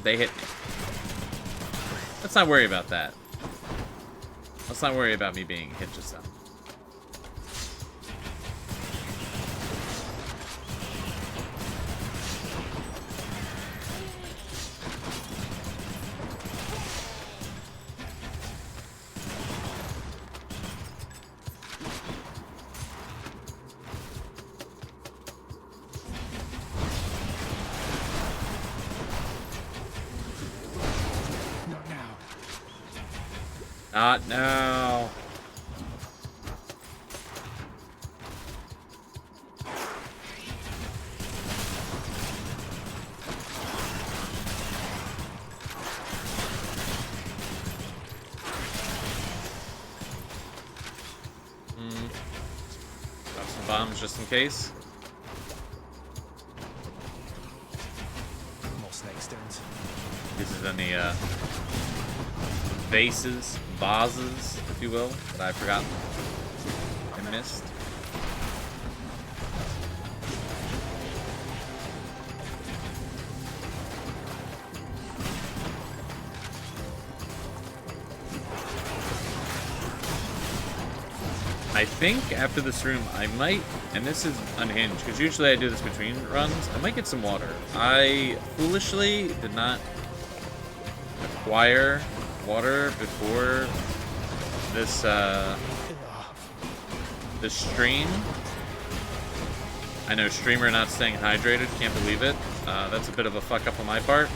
Speaker 1: They hit me. Let's not worry about that. Let's not worry about me being hit just now. Not now. Got some bombs just in case.
Speaker 2: More snake stones.
Speaker 1: This is any vases, vases, if you will, that I forgot and missed. I think after this room, I might, and this is unhinged, because usually I do this between runs, I might get some water. I foolishly did not acquire water before this this stream. I know streamer not staying hydrated, can't believe it. That's a bit of a fuck up on my part.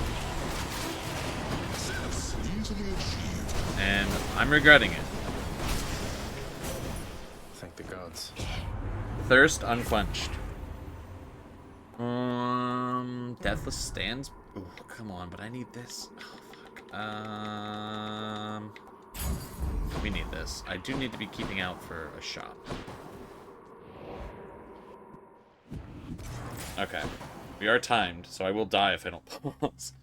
Speaker 1: And I'm regretting it.
Speaker 2: Thank the gods.
Speaker 1: Thirst unquenched. Deathless stands. Ooh, come on, but I need this. Oh, fuck. We need this. I do need to be keeping out for a shop. Okay. We are timed, so I will die if I don't pause.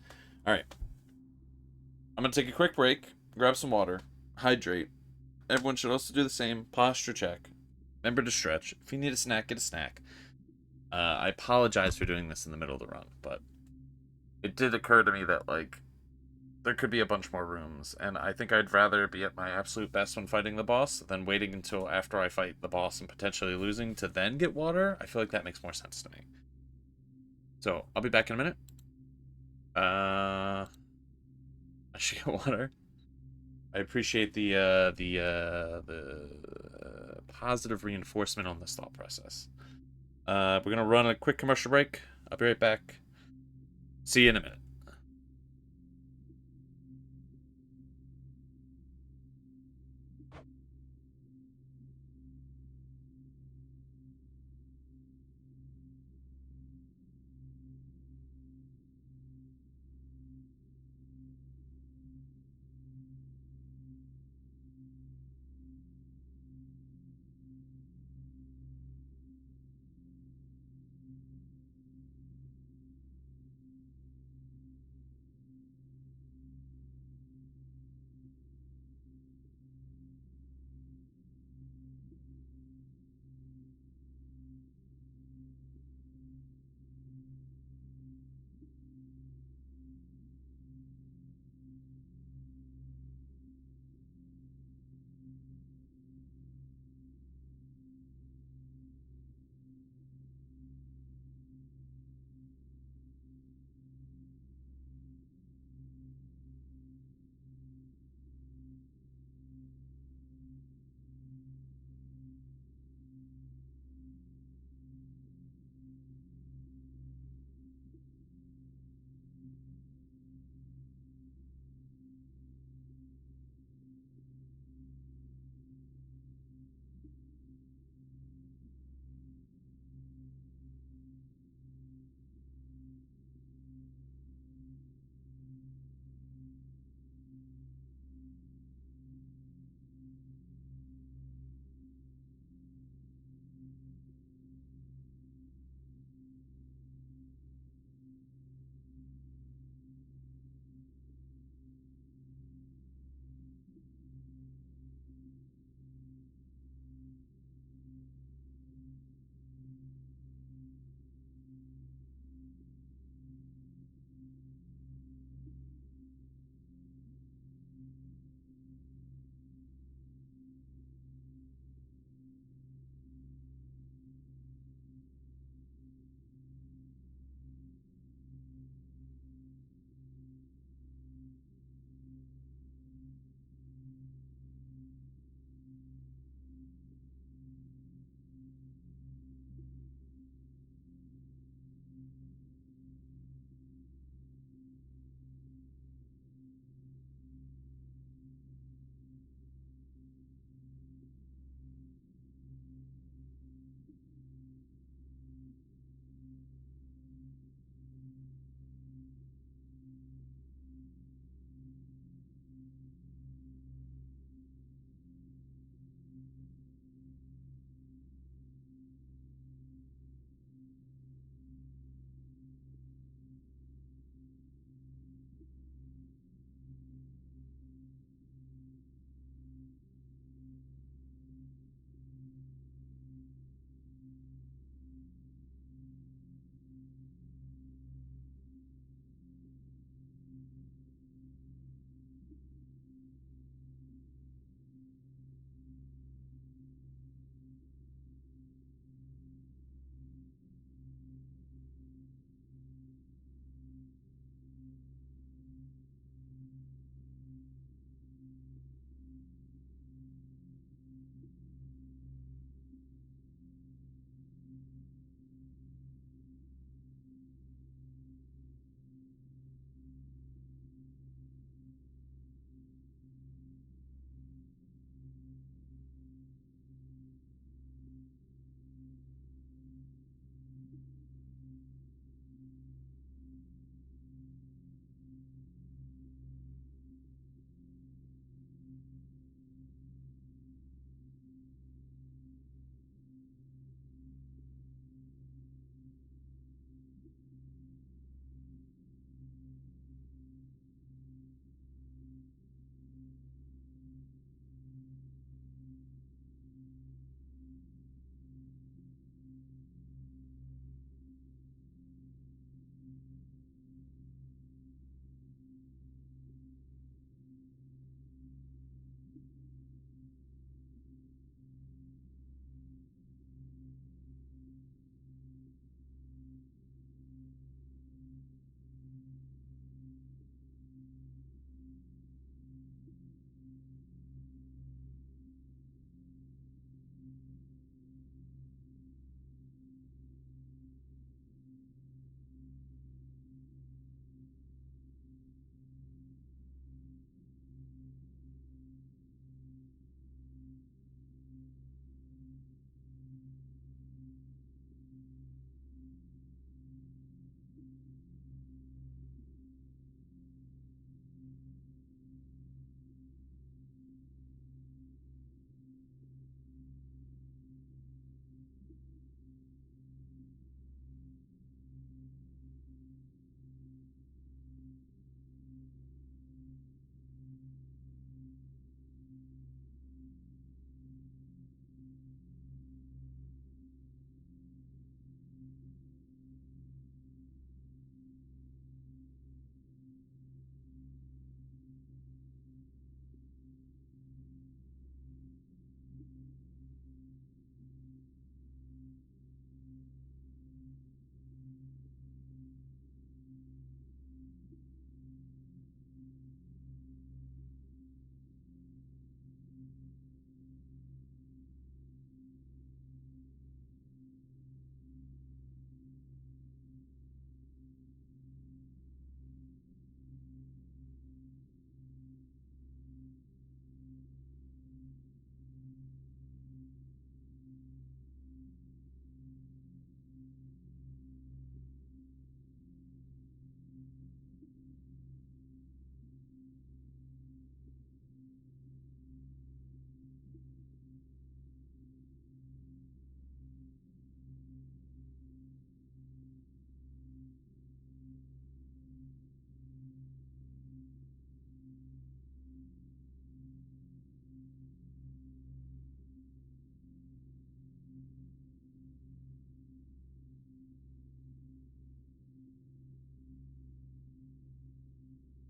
Speaker 1: Alright. I'm gonna take a quick break, grab some water, hydrate. Everyone should also do the same. Posture check. Remember to stretch. If you need a snack, get a snack. I apologize for doing this in the middle of the run, but it did occur to me that, like, there could be a bunch more rooms, and I think I'd rather be at my absolute best when fighting the boss than waiting until after I fight the boss and potentially losing to then get water. I feel like that makes more sense to me. So, I'll be back in a minute. I should get water. I appreciate the positive reinforcement on this thought process. We're gonna run a quick commercial break. I'll be right back. See you in a minute.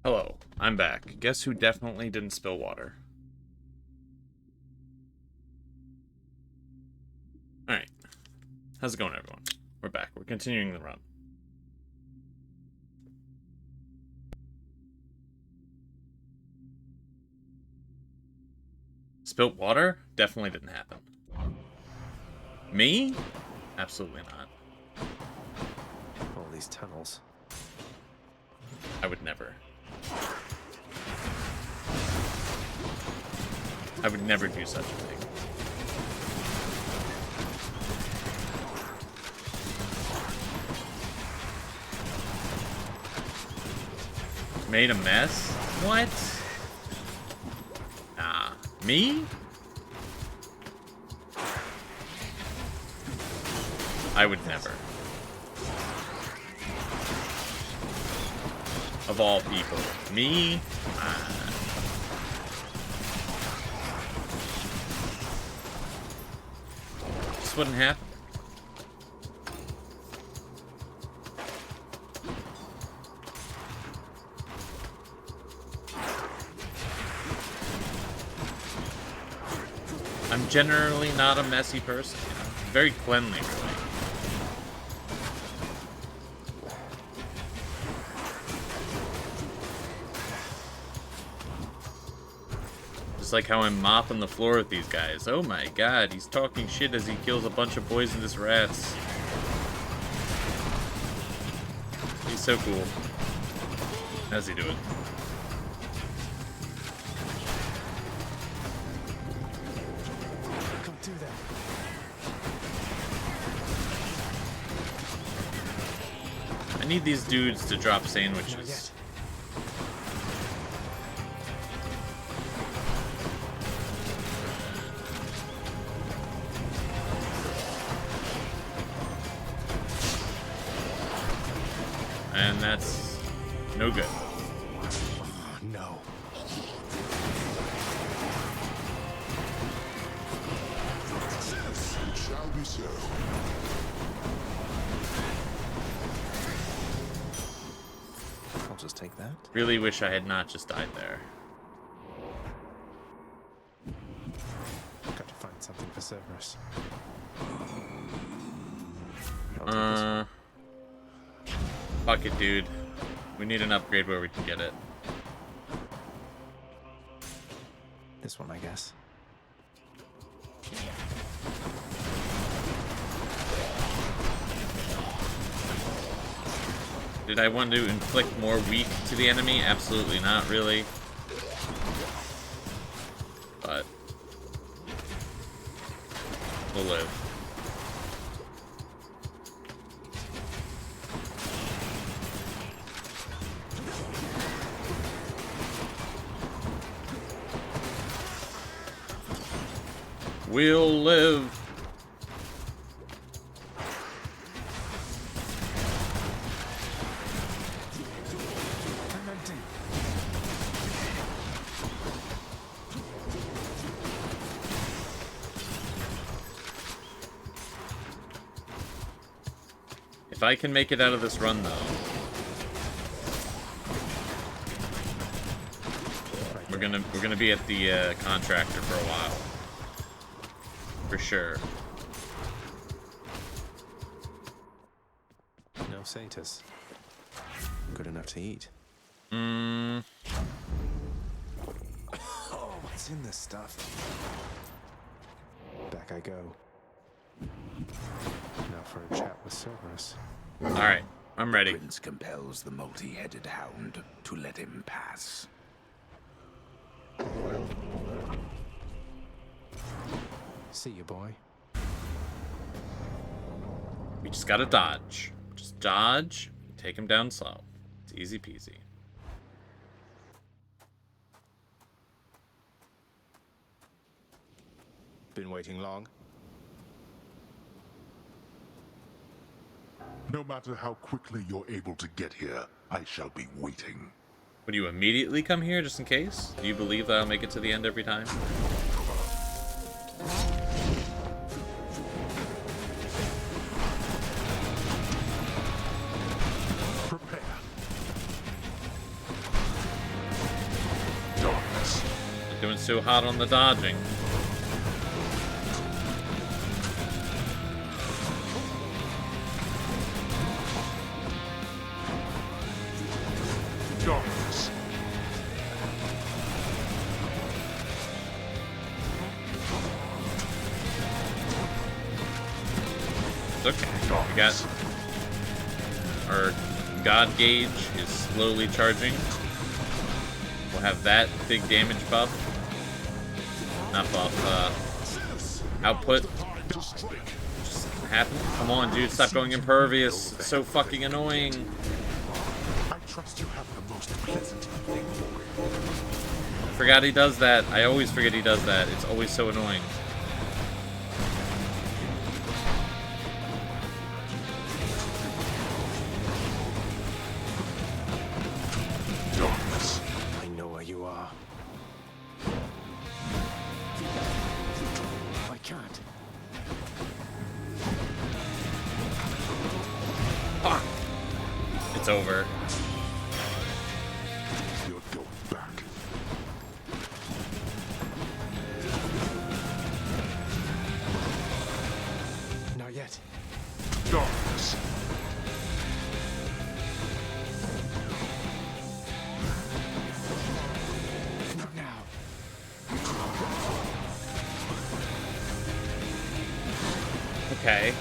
Speaker 1: Hello, I'm back. Guess who definitely didn't spill water? Alright. How's it going, everyone? We're back. We're continuing the run. Spilt water? Definitely didn't happen. Me? Absolutely not.
Speaker 2: All these tunnels.
Speaker 1: I would never. I would never do such a thing. Made a mess? What? Nah. Me? I would never. Of all people. Me? This wouldn't happen. I'm generally not a messy person, you know? Very cleanly, really. Just like how I'm mopping the floor with these guys. Oh my god, he's talking shit as he kills a bunch of poisonous rats. He's so cool. How's he doing?
Speaker 2: Don't do that.
Speaker 1: I need these dudes to drop sandwiches. And that's no good.
Speaker 2: Oh, no.
Speaker 4: It shall be so.
Speaker 2: I'll just take that.
Speaker 1: Really wish I had not just died there.
Speaker 2: Got to find something for Cerberus.
Speaker 1: Fuck it, dude. We need an upgrade where we can get it.
Speaker 2: This one, I guess.
Speaker 1: Did I want to inflict more weak to the enemy? Absolutely not, really. But we'll live. We'll live. If I can make it out of this run, though, we're gonna be at the contractor for a while, for sure.
Speaker 2: No satyrs. Good enough to eat.
Speaker 1: Mm.
Speaker 2: Oh, what's in this stuff? Back I go. Now for a chat with Cerberus.
Speaker 1: Alright, I'm ready.
Speaker 16: The prince compels the multi-headed hound to let him pass.
Speaker 2: See you, boy.
Speaker 1: We just gotta dodge. Just dodge, take him down slow. It's easy peasy.
Speaker 2: Been waiting long?
Speaker 7: No matter how quickly you're able to get here, I shall be waiting.
Speaker 1: Would you immediately come here just in case? Do you believe that I'll make it to the end every time?
Speaker 7: Prepare.
Speaker 1: so hot on the dodging.
Speaker 7: Darkness.
Speaker 1: It's okay. We got our God gauge is slowly charging. We'll have that big damage buff. Not buff, output. Just happen. Come on, dude, stop going impervious. It's so fucking annoying.
Speaker 7: I trust you have the most pleasant evening, boy.
Speaker 1: I forgot he does that. I always forget he does that. It's always so annoying.
Speaker 2: Darkness. I know where you are. I can't.
Speaker 1: Fuck. It's over.
Speaker 7: You're going back.
Speaker 2: Not yet.
Speaker 7: Darkness.
Speaker 2: Not now.
Speaker 1: Okay.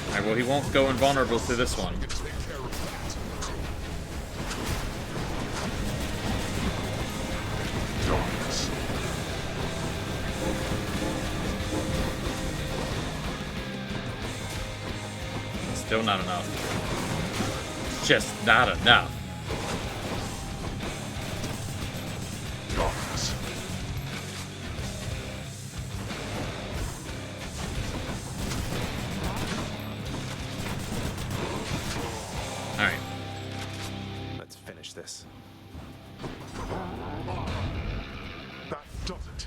Speaker 1: Alright, well, he won't go invulnerable to this one.
Speaker 7: Darkness.
Speaker 1: Still not enough. It's just not enough.
Speaker 7: Darkness.
Speaker 1: Alright.
Speaker 2: Let's finish this.
Speaker 7: That does it.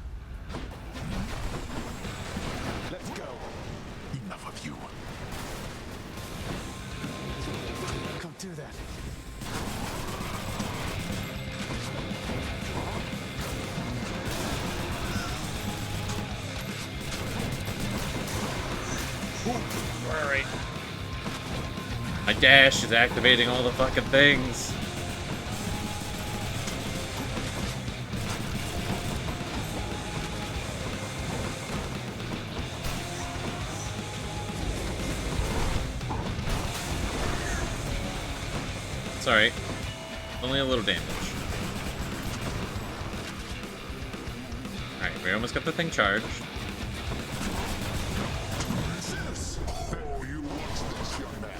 Speaker 2: Let's go.
Speaker 7: Enough of you.
Speaker 2: Can't do that.
Speaker 1: Alright. My dash is activating all the fucking things. It's alright. Only a little damage. Alright, we almost got the thing charged.
Speaker 4: Oh, you watch this, young man.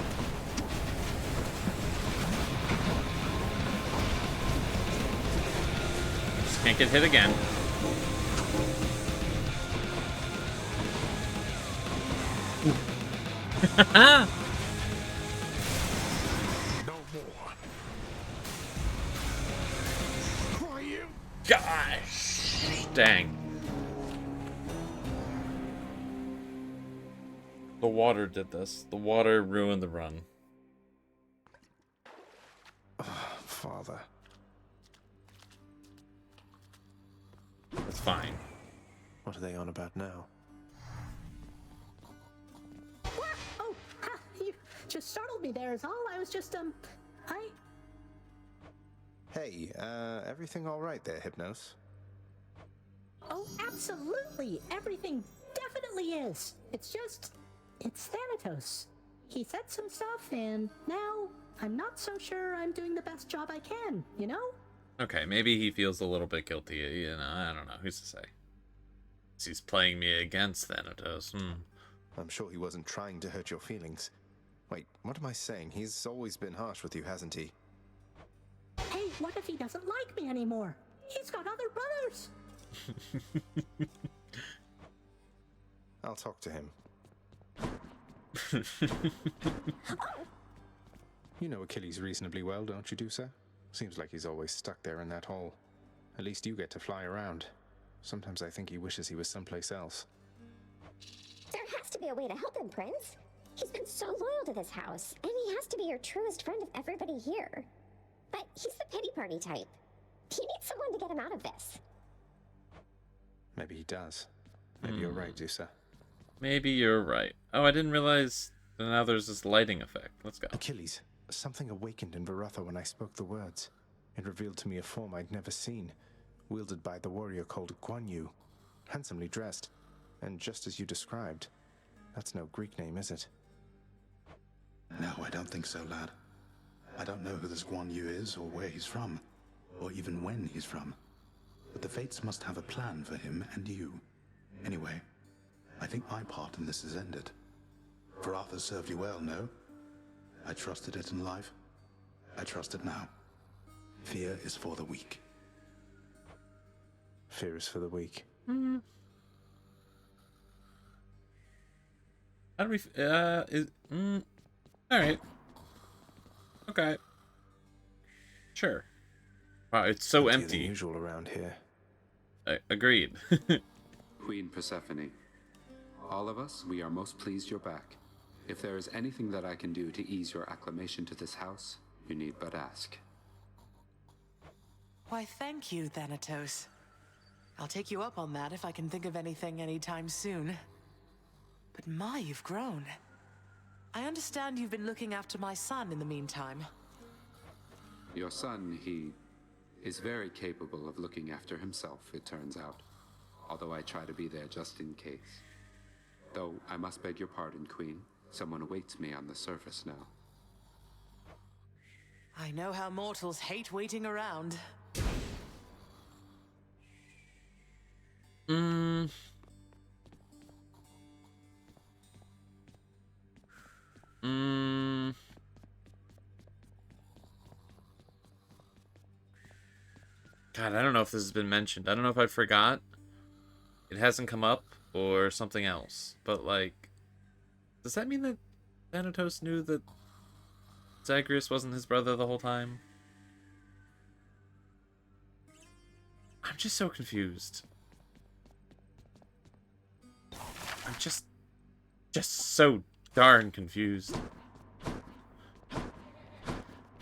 Speaker 1: Just can't get hit again.
Speaker 7: No more.
Speaker 4: Why you?
Speaker 1: Gosh! Dang. The water did this. The water ruined the run.
Speaker 2: Father.
Speaker 1: It's fine.
Speaker 2: What are they on about now?
Speaker 17: Oh, ha, you just startled me there is all. I was just,
Speaker 2: Hey, everything all right there, Hypnos?
Speaker 17: Oh, absolutely. Everything definitely is. It's just, it's Thanatos. He said some stuff, and now I'm not so sure I'm doing the best job I can, you know?
Speaker 1: Okay, maybe he feels a little bit guilty. You know, I don't know. Who's to say? He's playing me against Thanatos.
Speaker 2: I'm sure he wasn't trying to hurt your feelings. Wait, what am I saying? He's always been harsh with you, hasn't he?
Speaker 17: Hey, what if he doesn't like me anymore? He's got other brothers.
Speaker 2: I'll talk to him. You know Achilles reasonably well, don't you, Dusa? Seems like he's always stuck there in that hole. At least you get to fly around. Sometimes I think he wishes he was someplace else.
Speaker 10: There has to be a way to help him, Prince. He's been so loyal to this house, and he has to be your truest friend of everybody here. But he's the pity party type. He needs someone to get him out of this.
Speaker 2: Maybe he does. Maybe you're right, Zusa.
Speaker 1: Maybe you're right. Oh, I didn't realize that now there's this lighting effect. Let's go.
Speaker 2: Achilles, something awakened in Baratha when I spoke the words. It revealed to me a form I'd never seen, wielded by the warrior called Guan Yu, handsomely dressed, and just as you described. That's no Greek name, is it?
Speaker 18: No, I don't think so, lad. I don't know who this Guan Yu is, or where he's from, or even when he's from. But the Fates must have a plan for him and you. Anyway, I think my part in this is ended. Varatha served you well, no? I trusted it in life. I trust it now. Fear is for the weak.
Speaker 2: Fear is for the weak.
Speaker 1: How do we... Alright. Okay. Sure. Wow, it's so empty.
Speaker 2: Unusual around here.
Speaker 1: Agreed.
Speaker 8: Queen Persephone, all of us, we are most pleased you're back. If there is anything that I can do to ease your acclimation to this house, you need but ask.
Speaker 3: Why, thank you, Thanatos. I'll take you up on that if I can think of anything anytime soon. But my, you've grown. I understand you've been looking after my son in the meantime.
Speaker 8: Your son, he is very capable of looking after himself, it turns out. Although I try to be there just in case. Though I must beg your pardon, Queen. Someone awaits me on the surface now.
Speaker 3: I know how mortals hate waiting around.
Speaker 1: God, I don't know if this has been mentioned. I don't know if I forgot. It hasn't come up or something else. But, like, does that mean that Thanatos knew that Zagreus wasn't his brother the whole time? I'm just so confused. I'm just so darn confused.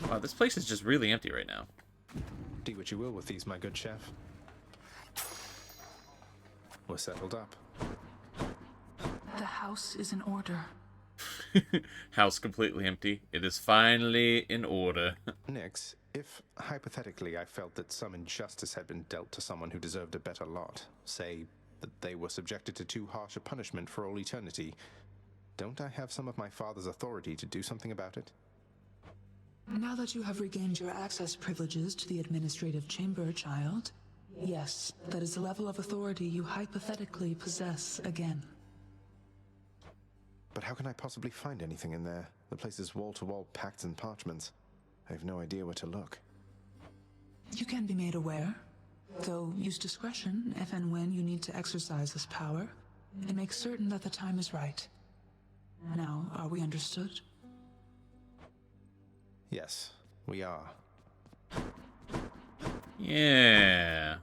Speaker 1: Wow, this place is just really empty right now.
Speaker 2: Do what you will with these, my good chef. We're settled up.
Speaker 19: The house is in order.
Speaker 1: House completely empty. It is finally in order.
Speaker 2: Nix, if hypothetically I felt that some injustice had been dealt to someone who deserved a better lot, say that they were subjected to too harsh a punishment for all eternity, don't I have some of my father's authority to do something about it?
Speaker 19: Now that you have regained your access privileges to the administrative chamber, child, yes, that is a level of authority you hypothetically possess again.
Speaker 2: But how can I possibly find anything in there? The place is wall-to-wall pacts and parchments. I have no idea where to look.
Speaker 19: You can be made aware, though use discretion if and when you need to exercise this power, and make certain that the time is right. Now, are we understood?
Speaker 2: Yes, we are.
Speaker 1: Yeah.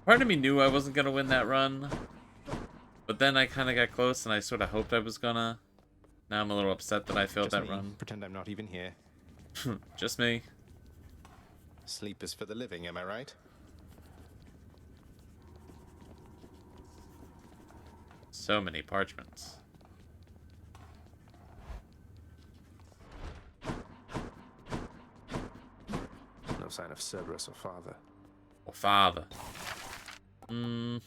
Speaker 1: Part of me knew I wasn't gonna win that run, but then I kind of got close and I sort of hoped I was gonna. Now I'm a little upset that I failed that run.
Speaker 2: Pretend I'm not even here.
Speaker 1: Just me.
Speaker 2: Sleep is for the living, am I right?
Speaker 1: So many parchments.
Speaker 2: No sign of Cerberus or father.
Speaker 1: Or father. Alright,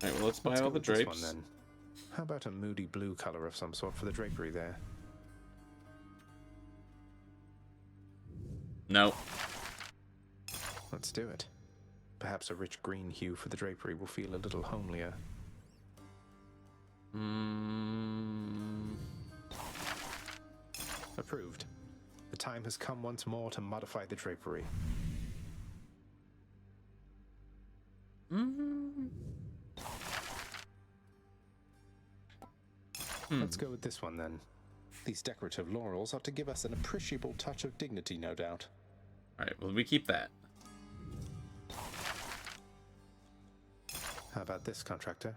Speaker 1: well, let's buy all the drapes.
Speaker 2: This one, then. How about a moody blue color of some sort for the drapery there?
Speaker 1: No.
Speaker 2: Let's do it. Perhaps a rich green hue for the drapery will feel a little homelier. Approved. The time has come once more to modify the drapery. Let's go with this one then. These decorative laurels ought to give us an appreciable touch of dignity, no doubt.
Speaker 1: Alright, well, we keep that.
Speaker 2: How about this, contractor?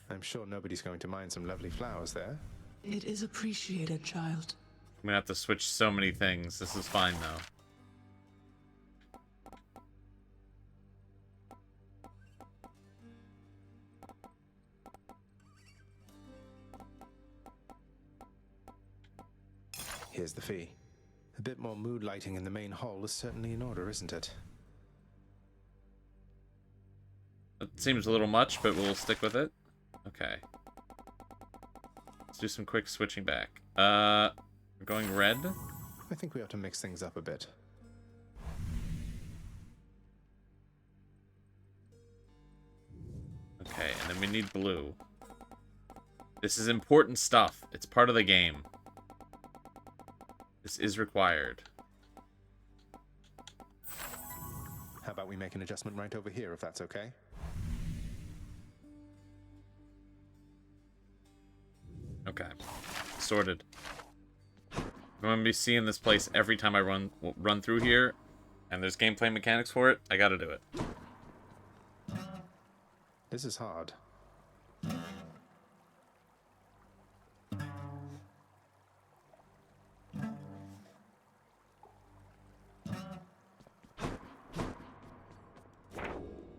Speaker 2: I'm sure nobody's going to mind some lovely flowers there.
Speaker 19: It is appreciated, child.
Speaker 1: I'm gonna have to switch so many things. This is fine, though.
Speaker 2: Here's the fee. A bit more mood lighting in the main hall is certainly in order, isn't it?
Speaker 1: It seems a little much, but we'll stick with it. Okay. Let's do some quick switching back. We're going red.
Speaker 2: I think we ought to mix things up a bit.
Speaker 1: Okay, and then we need blue. This is important stuff. It's part of the game. This is required.
Speaker 2: How about we make an adjustment right over here, if that's okay?
Speaker 1: Okay. Sorted. I'm going to be seeing this place every time I run through here, and there's gameplay mechanics for it. I gotta do it.
Speaker 2: This is hard.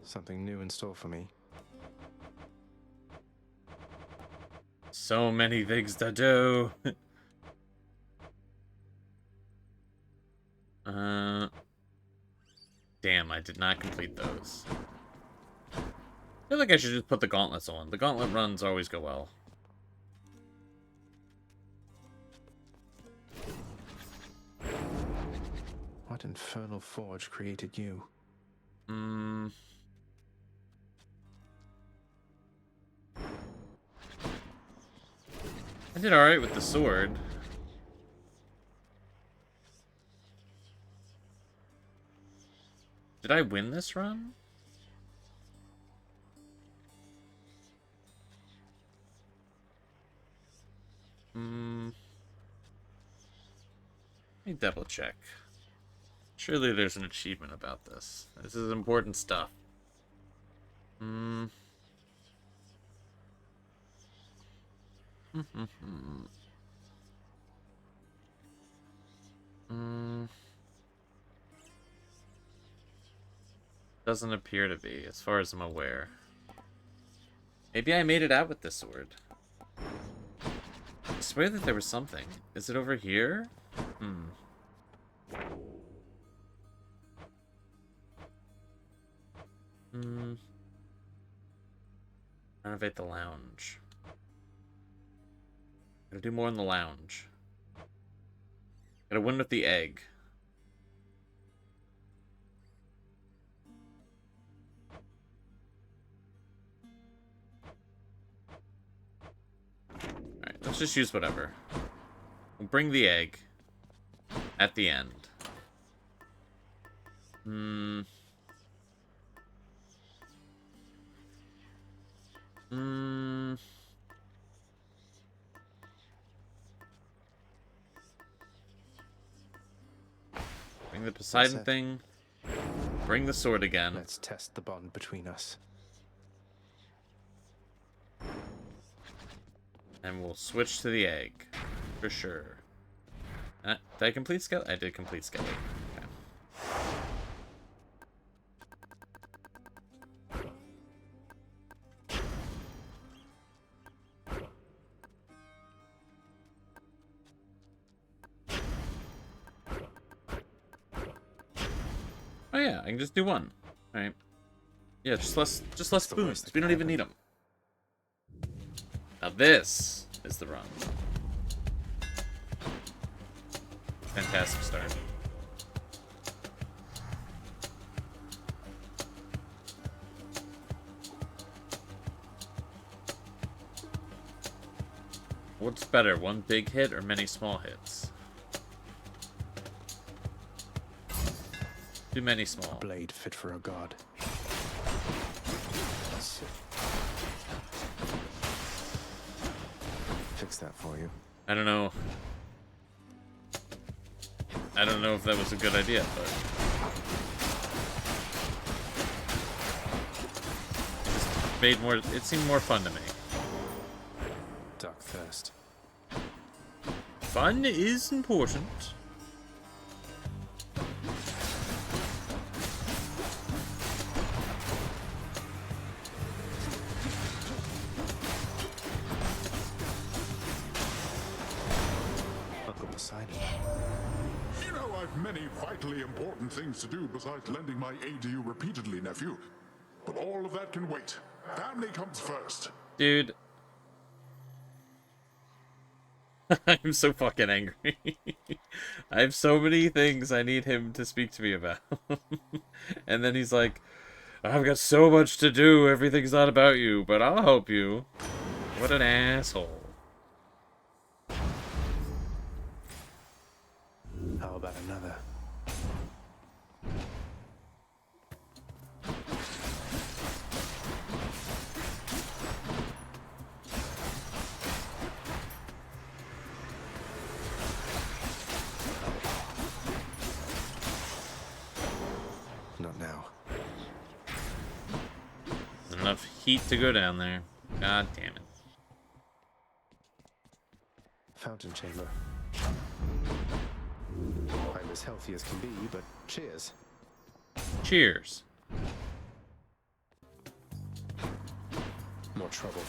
Speaker 2: Something new in store for me.
Speaker 1: So many things to do. Damn, I did not complete those. I feel like I should just put the gauntlets on. The gauntlet runs always go well.
Speaker 2: What infernal forge created you?
Speaker 1: I did alright with the sword. Did I win this run? Let me double check. Surely there's an achievement about this. This is important stuff. Doesn't appear to be, as far as I'm aware. Maybe I made it out with this sword. I swear that there was something. Is it over here? Renovate the lounge. Gotta do more in the lounge. Gotta win with the egg. Alright, let's just use whatever. We'll bring the egg at the end. Bring the Poseidon thing. Bring the sword again.
Speaker 2: Let's test the bond between us.
Speaker 1: And we'll switch to the egg. For sure. Did I complete Skelly? I did complete Skelly. Okay. Oh yeah, I can just do one. Alright. Yeah, just less spoons. We don't even need them. Now this is the run. Fantastic start. What's better, one big hit or many small hits? Too many small.
Speaker 2: A blade fit for a god. Fix that for you.
Speaker 1: I don't know. I don't know if that was a good idea, but it just made more. It seemed more fun to me.
Speaker 2: Dark thirst.
Speaker 1: Fun is important.
Speaker 2: Uncle Poseidon.
Speaker 7: many vitally important things to do besides lending my aid to you repeatedly, nephew. But all of that can wait. Family comes first.
Speaker 1: Dude. I'm so fucking angry. I have so many things I need him to speak to me about. And then he's like, I've got so much to do, everything's not about you, but I'll help you. What an asshole.
Speaker 2: How about another? Not now.
Speaker 1: There's enough heat to go down there. God damn it.
Speaker 2: Fountain chamber. I'm as healthy as can be, but cheers.
Speaker 1: Cheers.
Speaker 2: More trouble.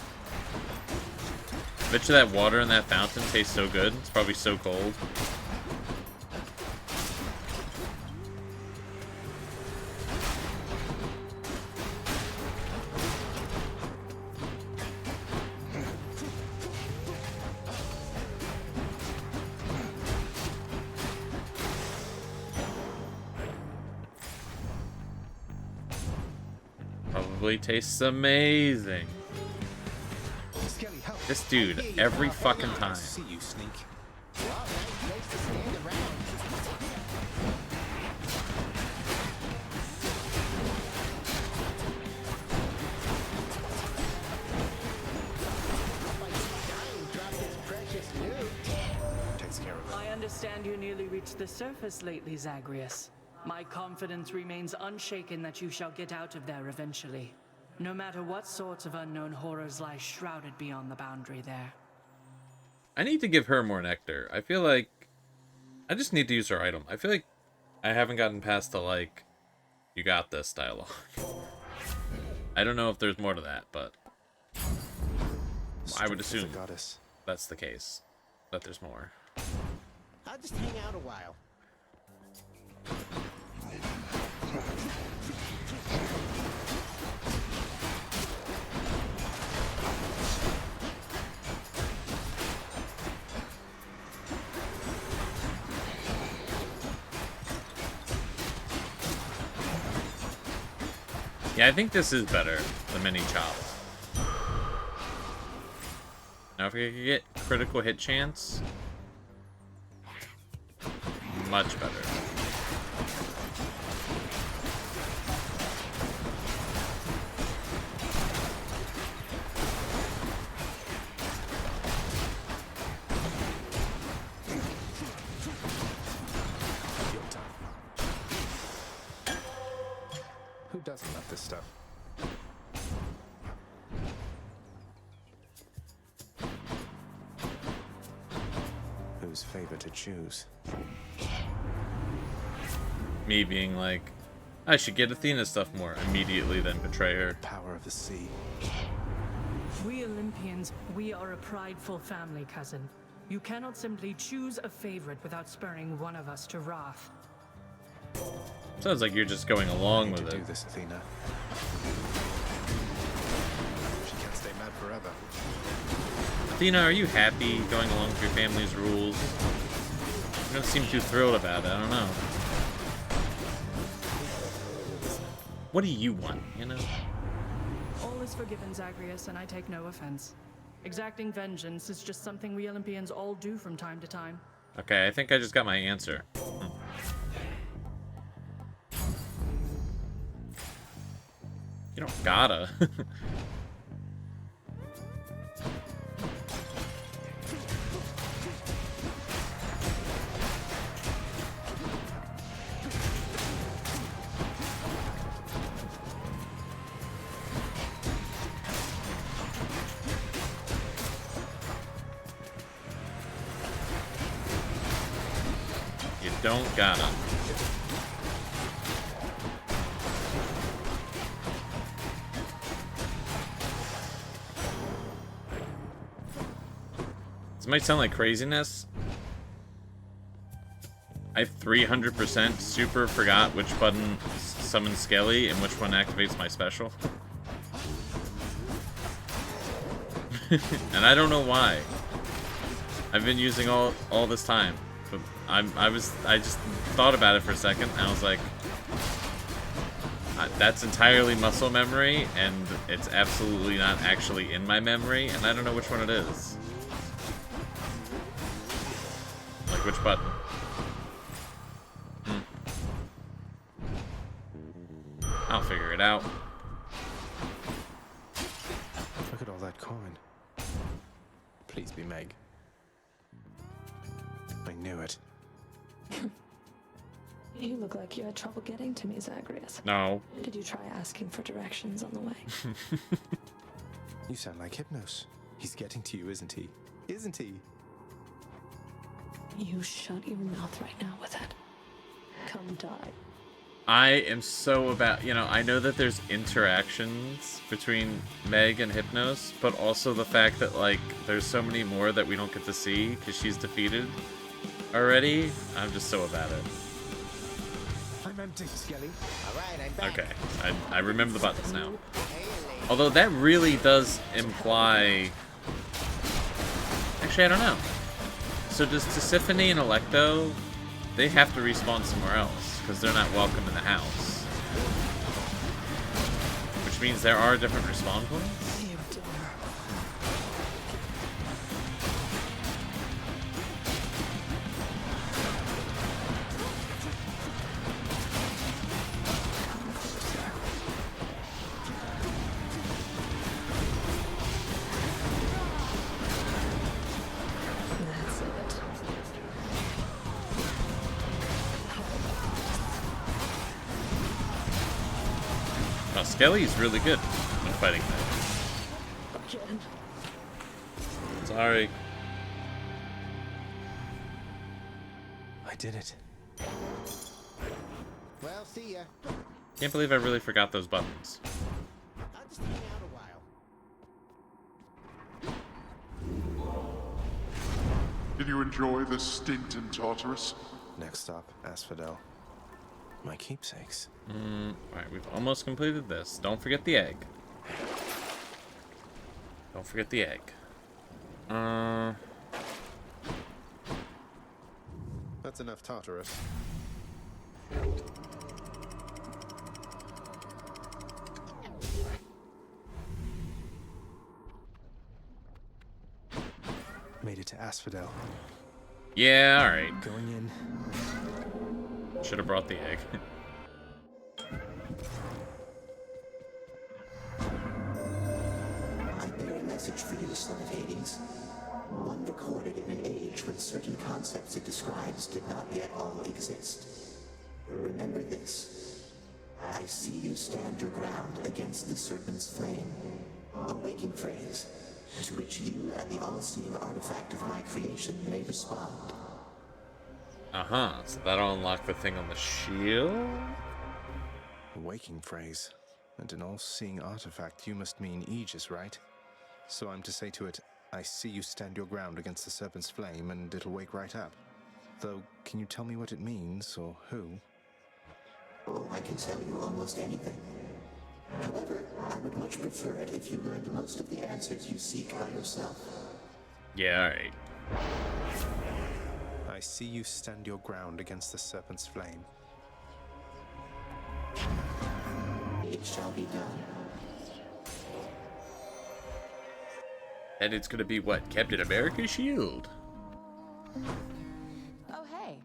Speaker 1: Bet you that water in that fountain tastes so good. It's probably so cold. Probably tastes amazing.
Speaker 2: Skelly, help.
Speaker 1: This dude, every fucking time.
Speaker 2: See you, sneak. Takes care of it.
Speaker 21: I understand you nearly reached the surface lately, Zagreus. My confidence remains unshaken that you shall get out of there eventually. No matter what sorts of unknown horrors lie shrouded beyond the boundary there.
Speaker 1: I need to give her more nectar. I feel like I just need to use her item. I feel like I haven't gotten past the, like, you got this dialogue. I don't know if there's more to that, but I would assume that's the case. That there's more.
Speaker 15: I'll just hang out a while.
Speaker 1: Yeah, I think this is better, the mini chop. Now if we could get critical hit chance, much better.
Speaker 2: Who doesn't love this stuff? Whose favor to choose?
Speaker 1: Me being like, I should get Athena stuff more immediately, then betray her.
Speaker 2: Power of the sea.
Speaker 21: We Olympians, we are a prideful family, cousin. You cannot simply choose a favorite without spurring one of us to wrath.
Speaker 1: Sounds like you're just going along with it.
Speaker 2: Do this, Athena. She can't stay mad forever.
Speaker 1: Athena, are you happy going along with your family's rules? You don't seem too thrilled about it. I don't know. What do you want, you know?
Speaker 21: All is forgiven, Zagreus, and I take no offense. Exacting vengeance is just something we Olympians all do from time to time.
Speaker 1: Okay, I think I just got my answer. You don't gotta. You don't gotta. This might sound like craziness, I 300% super forgot which button summons Skelly and which one activates my special. And I don't know why. I've been using all this time, but I just thought about it for a second and I was like, that's entirely muscle memory, and it's absolutely not actually in my memory, and I don't know which one it is. Like, which button? I'll figure it out.
Speaker 2: Look at all that coin. Please be Meg. I knew it.
Speaker 11: You look like you had trouble getting to me, Zagreus.
Speaker 1: No.
Speaker 11: Did you try asking for directions on the way?
Speaker 2: You sound like Hypnos. He's getting to you, isn't he? Isn't he?
Speaker 11: You shut your mouth right now with it. Come die.
Speaker 1: I am so about, you know, I know that there's interactions between Meg and Hypnos, but also the fact that, like, there's so many more that we don't get to see because she's defeated already. I'm just so about it.
Speaker 15: I'm empty, Skelly. Alright, I'm back.
Speaker 1: Okay, I remember the buttons now. Although that really does imply... Actually, I don't know. So does Tisiphone and Electo, they have to respawn somewhere else, because they're not welcome in the house. Which means there are different respawn points? Skelly's really good when fighting things.
Speaker 11: Again.
Speaker 1: Sorry.
Speaker 2: I did it.
Speaker 15: Well, see ya.
Speaker 1: Can't believe I really forgot those buttons.
Speaker 15: I'll just hang out a while.
Speaker 7: Did you enjoy the stint in Tartarus?
Speaker 2: Next stop, Asphodel. My keepsakes.
Speaker 1: Alright, we've almost completed this. Don't forget the egg. Don't forget the egg.
Speaker 2: That's enough Tartarus. Made it to Asphodel.
Speaker 1: Yeah, alright.
Speaker 2: Going in.
Speaker 1: Should have brought the egg.
Speaker 13: I bear a message for you, son of Hades. One recorded in an age when certain concepts it describes did not yet all exist. Remember this. I see you stand your ground against the serpent's flame. A waking phrase, to which you and the all-seeing artifact of my creation may respond.
Speaker 1: So that'll unlock the thing on the shield?
Speaker 2: A waking phrase. And an all-seeing artifact, you must mean Aegis, right? So I'm to say to it, I see you stand your ground against the serpent's flame, and it'll wake right up. Though, can you tell me what it means, or who?
Speaker 13: Oh, I can tell you almost anything. However, I would much prefer it if you learned most of the answers you seek by yourself.
Speaker 1: Yeah, alright.
Speaker 2: I see you stand your ground against the serpent's flame.
Speaker 13: It shall be done.
Speaker 1: And it's gonna be what? Captain America's shield?
Speaker 12: Oh, hey.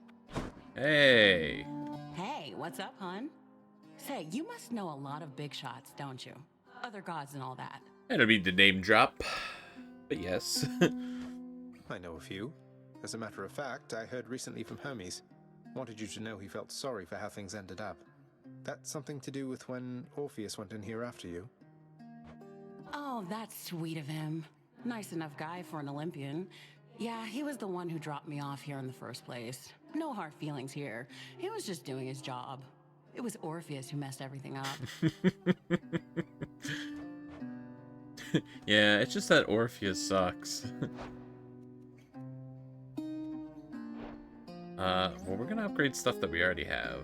Speaker 1: Hey.
Speaker 12: Hey, what's up, hon? Say, you must know a lot of big shots, don't you? Other gods and all that.
Speaker 1: I don't mean to name drop, but yes.
Speaker 2: I know a few. As a matter of fact, I heard recently from Hermes. Wanted you to know he felt sorry for how things ended up. That's something to do with when Orpheus went in here after you?
Speaker 12: Oh, that's sweet of him. Nice enough guy for an Olympian. Yeah, he was the one who dropped me off here in the first place. No hard feelings here. He was just doing his job. It was Orpheus who messed everything up.
Speaker 1: Yeah, it's just that Orpheus sucks. Well, we're gonna upgrade stuff that we already have.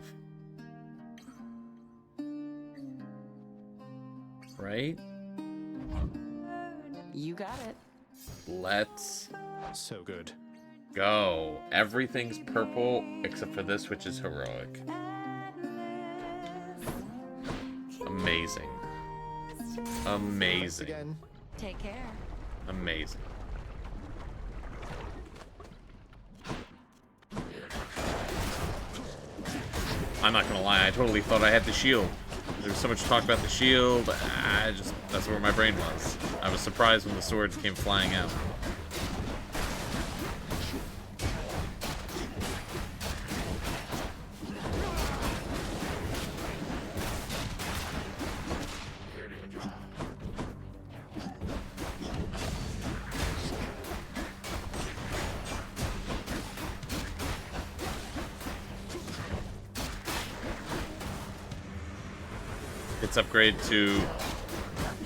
Speaker 1: Right?
Speaker 12: You got it.
Speaker 1: Let's
Speaker 2: So good.
Speaker 1: go. Everything's purple except for this, which is heroic. Amazing. Amazing.
Speaker 2: Again.
Speaker 12: Take care.
Speaker 1: Amazing. I'm not gonna lie, I totally thought I had the shield. There was so much talk about the shield, that's where my brain was. I was surprised when the swords came flying out. Its upgrade to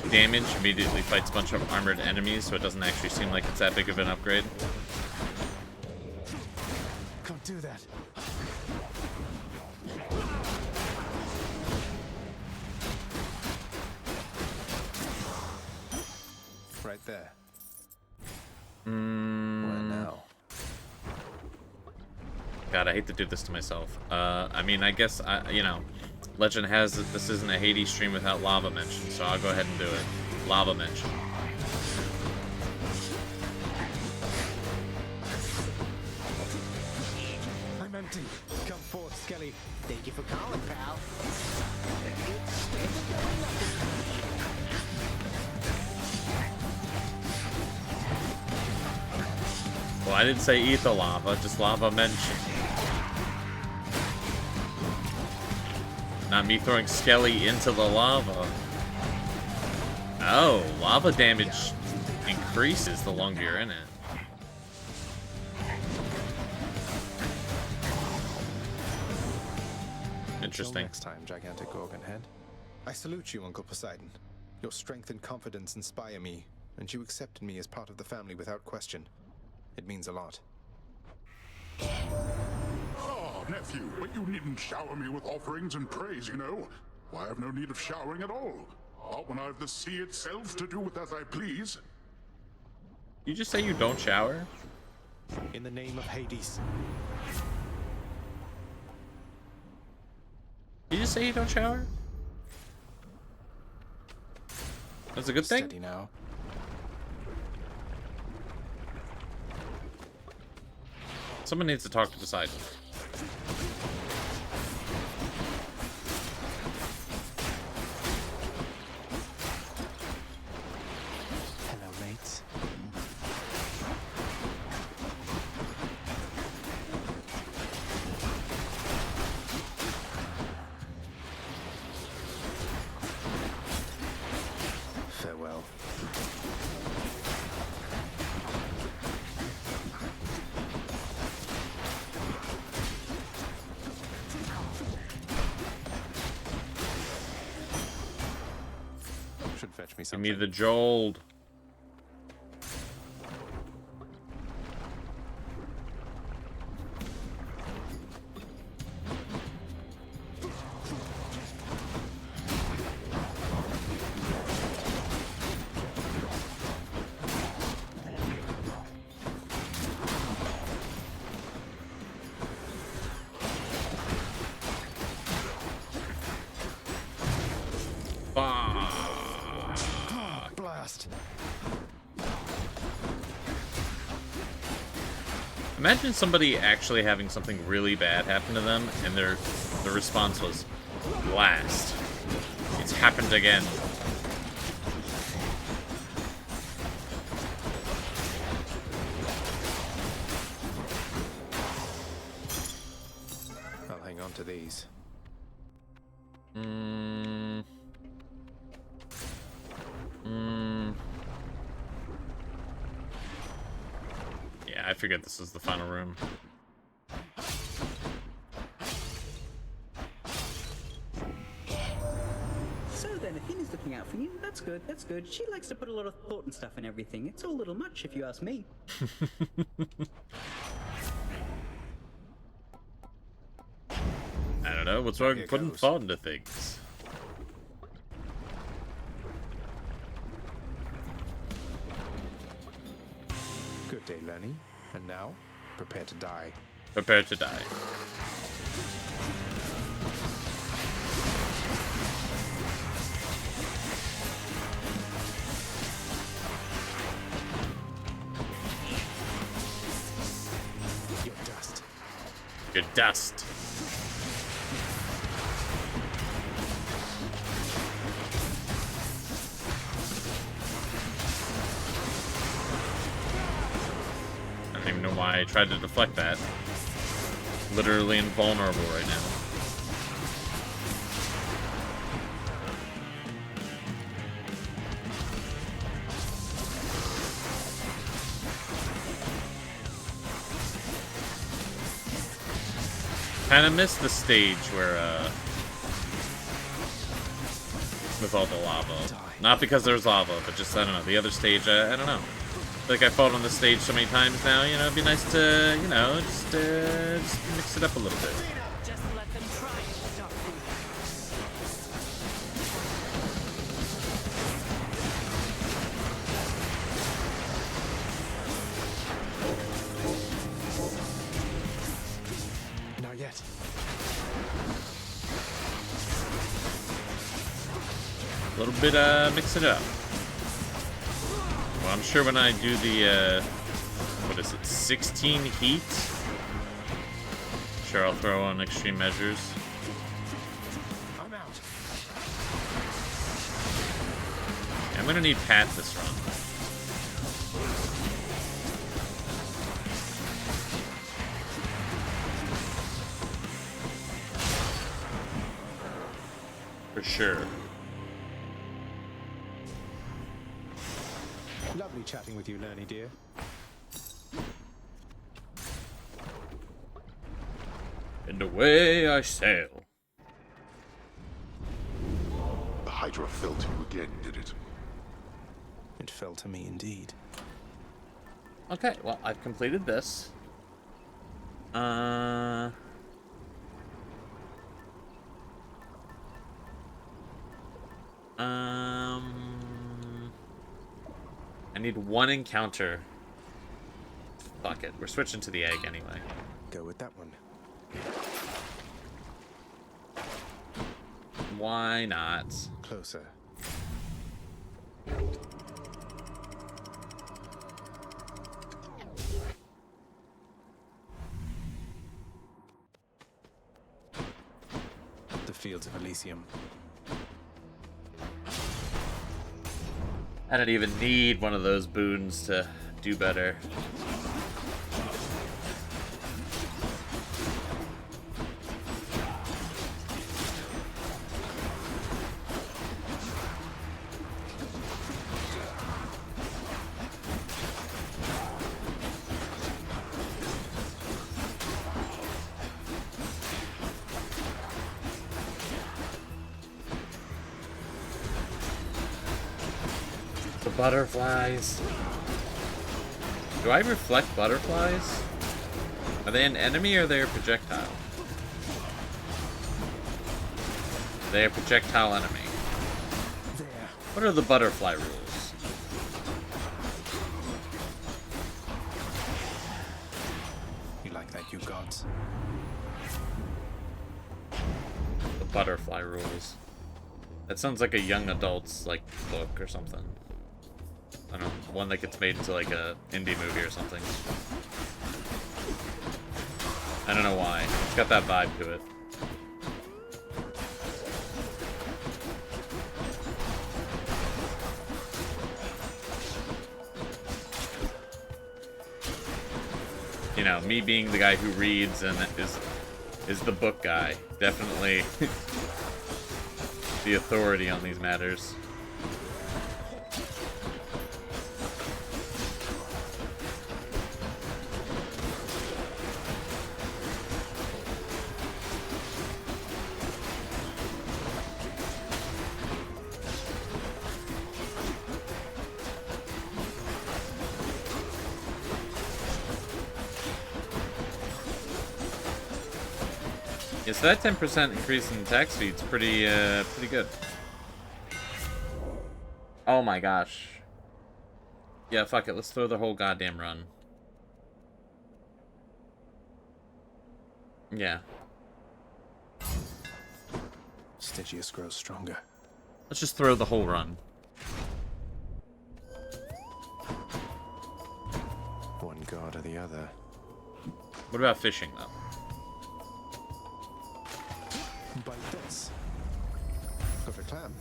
Speaker 1: damage immediately fights a bunch of armored enemies, so it doesn't actually seem like it's that big of an upgrade.
Speaker 2: Can't do that. Right there. Where now?
Speaker 1: God, I hate to do this to myself. I mean, I guess, you know, Legend has that this isn't a Hades stream without lava mention, so I'll go ahead and do it. Lava mention.
Speaker 15: I'm empty. Come forth, Skelly.
Speaker 13: Thank you for calling, pal.
Speaker 1: Well, I didn't say ether lava, just lava mention. Not me throwing Skelly into the lava. Oh, lava damage increases the longer you're in it. Interesting.
Speaker 2: Until next time, gigantic Gorgon head. I salute you, Uncle Poseidon. Your strength and confidence inspire me, and you accepted me as part of the family without question. It means a lot.
Speaker 7: Oh, nephew, but you needn't shower me with offerings and praise, you know. Why, I've no need of showering at all. Not when I've the sea itself to do with as I please.
Speaker 1: You just say you don't shower?
Speaker 2: In the name of Hades.
Speaker 1: You just say you don't shower? That's a good thing?
Speaker 2: Steady now.
Speaker 1: Someone needs to talk to Poseidon.
Speaker 2: Hello, mates. Farewell. Should fetch me
Speaker 1: Give
Speaker 2: something.
Speaker 1: me the Jold.
Speaker 2: Blast.
Speaker 1: Imagine somebody actually having something really bad happen to them, and the response was, blast. It's happened again.
Speaker 2: I'll hang on to these.
Speaker 1: Yeah, I figured this was the final room.
Speaker 9: So then, Athena's looking out for you. That's good, that's good. She likes to put a lot of thought and stuff in everything. It's all a little much, if you ask me.
Speaker 1: don't know. What's wrong with putting thought into things?
Speaker 2: Good day, Lenny. And now, prepare to die.
Speaker 1: Prepare to die.
Speaker 2: You're dust.
Speaker 1: You're dust. I don't even know why I tried to deflect that. Literally invulnerable right now. Kind of missed the stage where, with all the lava. Not because there's lava, but just, I don't know, the other stage, I don't know. Like I fought on the stage so many times now, you know, it'd be nice to, you know, just mix it up a little bit.
Speaker 21: Just let them try and stop you.
Speaker 2: Not yet.
Speaker 1: A little bit, mix it up. Well, I'm sure when I do the, what is it, 16 heat? Sure, I'll throw on extreme measures.
Speaker 2: I'm out.
Speaker 1: I'm gonna need Pat this run. For sure.
Speaker 2: Lovely chatting with you, Lerny dear.
Speaker 1: And away I sail.
Speaker 7: The Hydra fell to you again, did it?
Speaker 2: It fell to me indeed.
Speaker 1: Okay, well, I've completed this. I need one encounter. Fuck it, we're switching to the egg anyway.
Speaker 2: Go with that one.
Speaker 1: Why not?
Speaker 2: Closer. The fields of Elysium.
Speaker 1: I don't even need one of those boons to do better. Butterflies. Do I reflect butterflies? Are they an enemy or are they a projectile? Are they a projectile enemy? What are the butterfly rules?
Speaker 2: You like that, you gods?
Speaker 1: The butterfly rules. That sounds like a young adult's like book or something. I don't know, one that gets made into like a indie movie or something. I don't know why. It's got that vibe to it. You know, me being the guy who reads and is the book guy. Definitely the authority on these matters. Yeah, so that 10% increase in attack speed's pretty good. Oh my gosh. Yeah, fuck it. Let's throw the whole goddamn run. Yeah.
Speaker 2: Stygius grows stronger.
Speaker 1: Let's just throw the whole run.
Speaker 2: One god or the other.
Speaker 1: What about fishing, though?
Speaker 2: Bite this. Got a clam.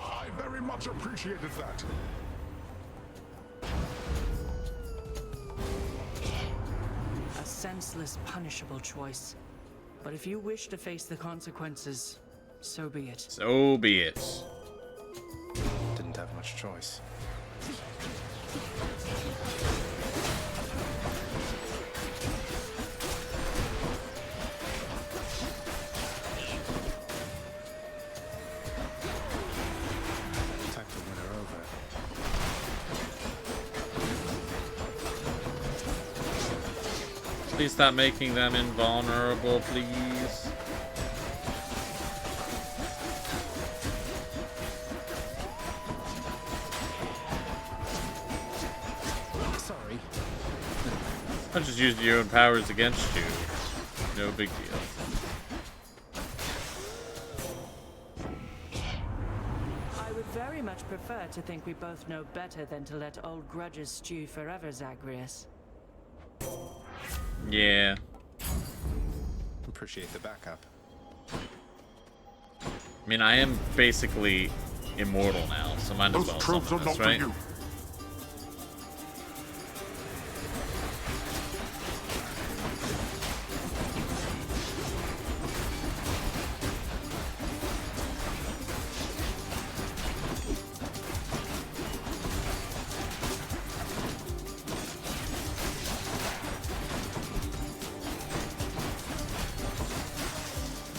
Speaker 7: I very much appreciated that.
Speaker 21: A senseless, punishable choice. But if you wish to face the consequences, so be it.
Speaker 1: So be it.
Speaker 2: Didn't have much choice. Time to win her over.
Speaker 1: Please stop making them invulnerable, please.
Speaker 2: Sorry.
Speaker 1: I just used your own powers against you. No big deal.
Speaker 21: I would very much prefer to think we both know better than to let old grudges stew forever, Zagreus.
Speaker 1: Yeah.
Speaker 2: Appreciate the backup.
Speaker 1: I mean, I am basically immortal now, so might as well summon this, right?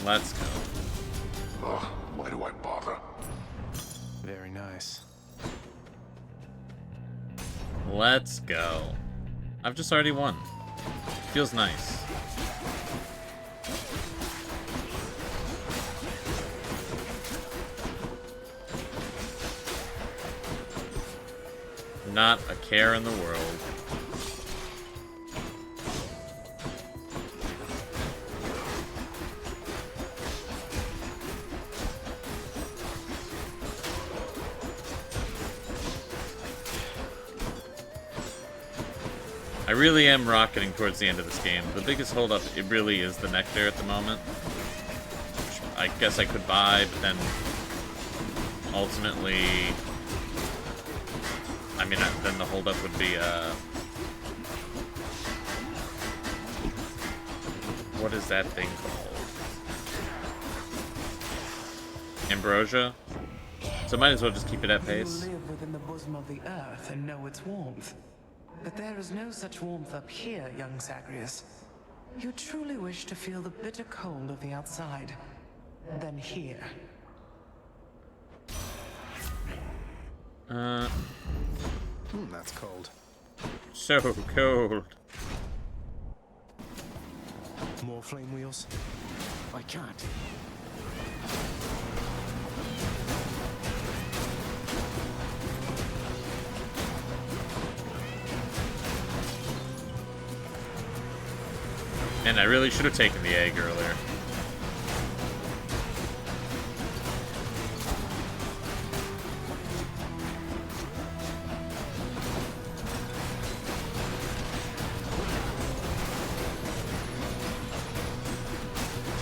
Speaker 1: Let's go.
Speaker 7: Ugh, why do I bother?
Speaker 2: Very nice.
Speaker 1: Let's go. I've just already won. Feels nice. Not a care in the world. I really am rocketing towards the end of this game. The biggest holdup, it really is the nectar at the moment. Which I guess I could buy, but then ultimately, I mean, then the holdup would be, what is that thing called? Ambrosia? So might as well just keep it at pace.
Speaker 3: You live within the bosom of the earth and know its warmth. But there is no such warmth up here, young Zagreus. You truly wish to feel the bitter cold of the outside. Then here.
Speaker 2: That's cold.
Speaker 1: So cold.
Speaker 2: More flame wheels?
Speaker 15: I can't.
Speaker 1: And I really should have taken the egg earlier.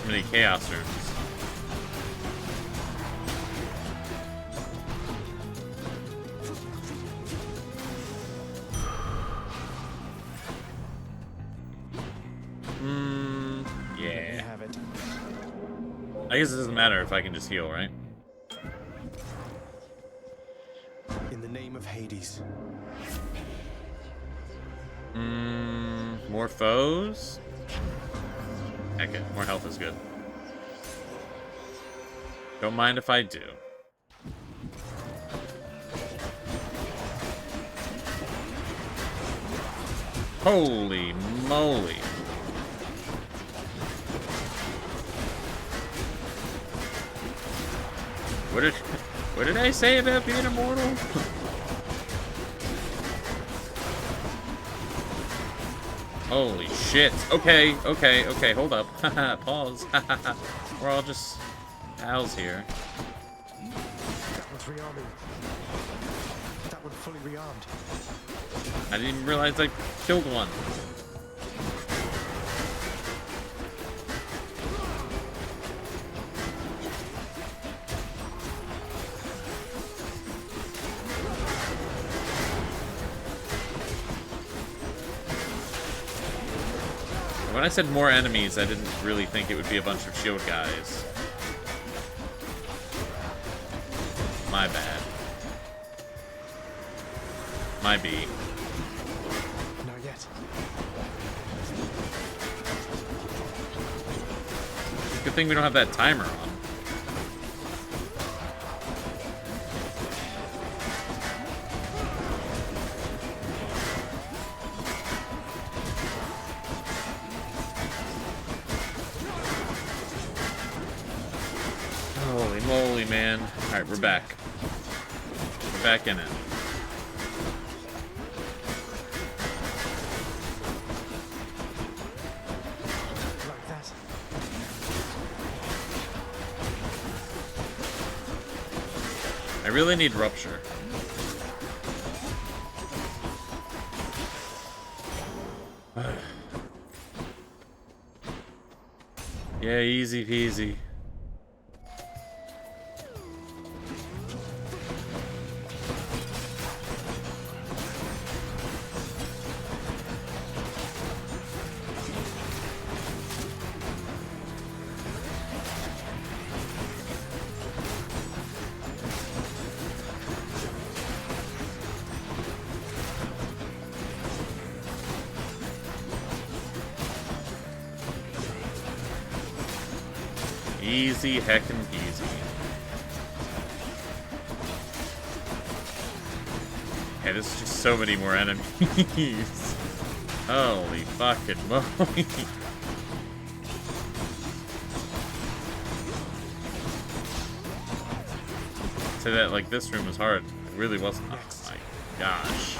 Speaker 1: Too many chaos herbs. Yeah.
Speaker 2: Have it.
Speaker 1: I guess it doesn't matter if I can just heal, right?
Speaker 2: In the name of Hades.
Speaker 1: More foes? Heck it, more health is good. Don't mind if I do. Holy moly. What did I say about being immortal? Holy shit. Okay, hold up. Pause. We're all just pals here.
Speaker 2: That one's rearming. That one fully rearmed.
Speaker 1: I didn't even realize I killed one. When I said more enemies, I didn't really think it would be a bunch of shield guys. My bad. My B.
Speaker 2: Not yet.
Speaker 1: Good thing we don't have that timer on. Holy moly, man. Alright, we're back. We're back in it.
Speaker 2: Like that.
Speaker 1: I really need Rupture. Yeah, easy peasy. Easy heckin' peasy. Yeah, there's just so many more enemies. Holy fucking moly. Say that like this room was hard. It really wasn't. Oh my gosh.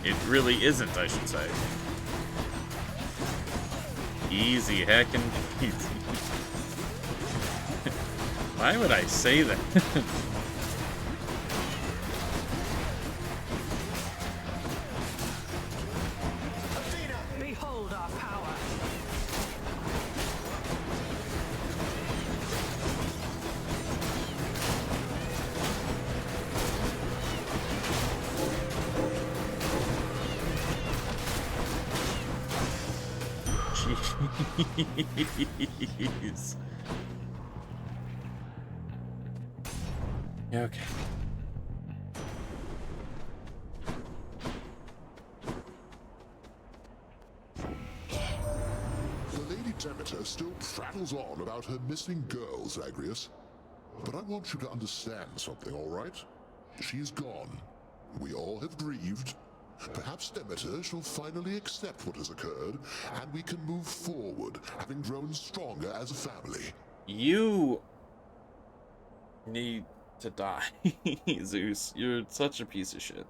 Speaker 1: It really isn't, I should say. Easy heckin' peasy. Why would I say that?
Speaker 21: Behold our power.
Speaker 1: Jeez. Okay.
Speaker 4: The Lady Demeter still prattles on about her missing girls, Agrius. But I want you to understand something, all right? She is gone. We all have grieved. Perhaps Demeter shall finally accept what has occurred, and we can move forward, having grown stronger as a family.
Speaker 1: You need to die, Zeus. You're such a piece of shit.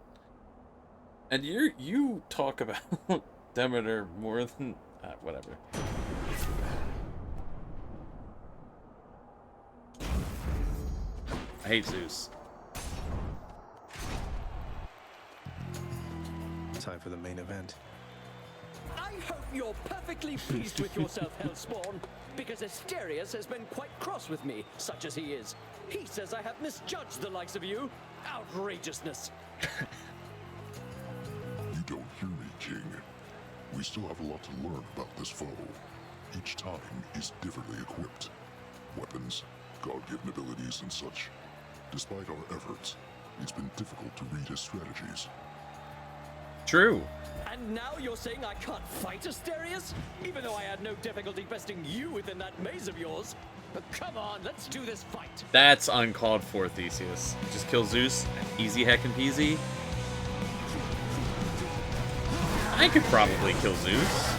Speaker 1: And you talk about Demeter more than whatever. I hate Zeus.
Speaker 2: Time for the main event.
Speaker 14: I hope you're perfectly pleased with yourself, Hellspawn, because Asterius has been quite cross with me, such as he is. He says I have misjudged the likes of you. Outrageousness.
Speaker 4: You don't hear me, King. We still have a lot to learn about this foe. Each time he's differently equipped. Weapons, God-given abilities, and such. Despite our efforts, it's been difficult to read his strategies.
Speaker 1: True.
Speaker 14: And now you're saying I can't fight Asterius? Even though I had no difficulty besting you within that maze of yours? But come on, let's do this fight.
Speaker 1: That's uncalled for, Theseus. Just kill Zeus. Easy heckin' peasy. I could probably kill Zeus.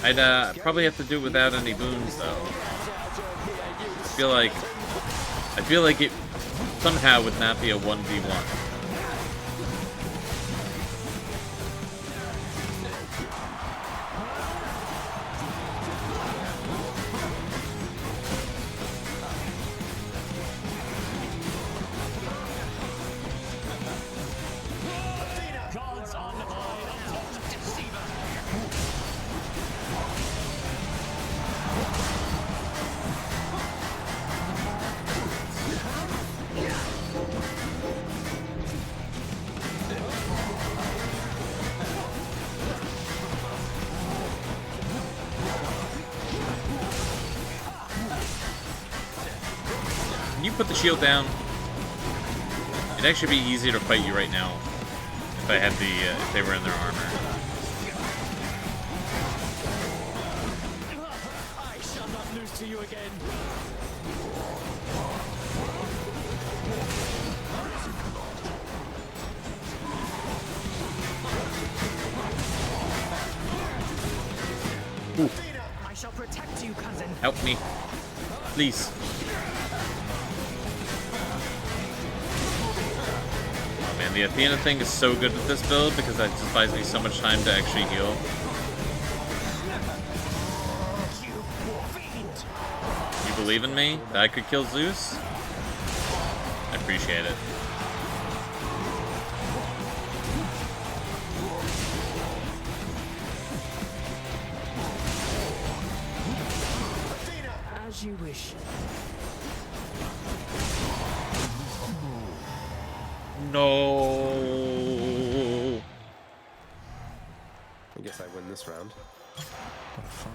Speaker 1: I'd probably have to do it without any boons, though. I feel like it somehow would not be a 1v1. Put the shield down. It'd actually be easier to fight you right now if I had if they were in their armor.
Speaker 14: I shall not lose to you again.
Speaker 1: Ooh.
Speaker 21: I shall protect you, cousin.
Speaker 1: Help me, please. The Athena thing is so good with this build because that just buys me so much time to actually heal. You believe in me that I could kill Zeus? I appreciate it.
Speaker 21: As you wish.
Speaker 1: No.
Speaker 2: I guess I win this round. What a find.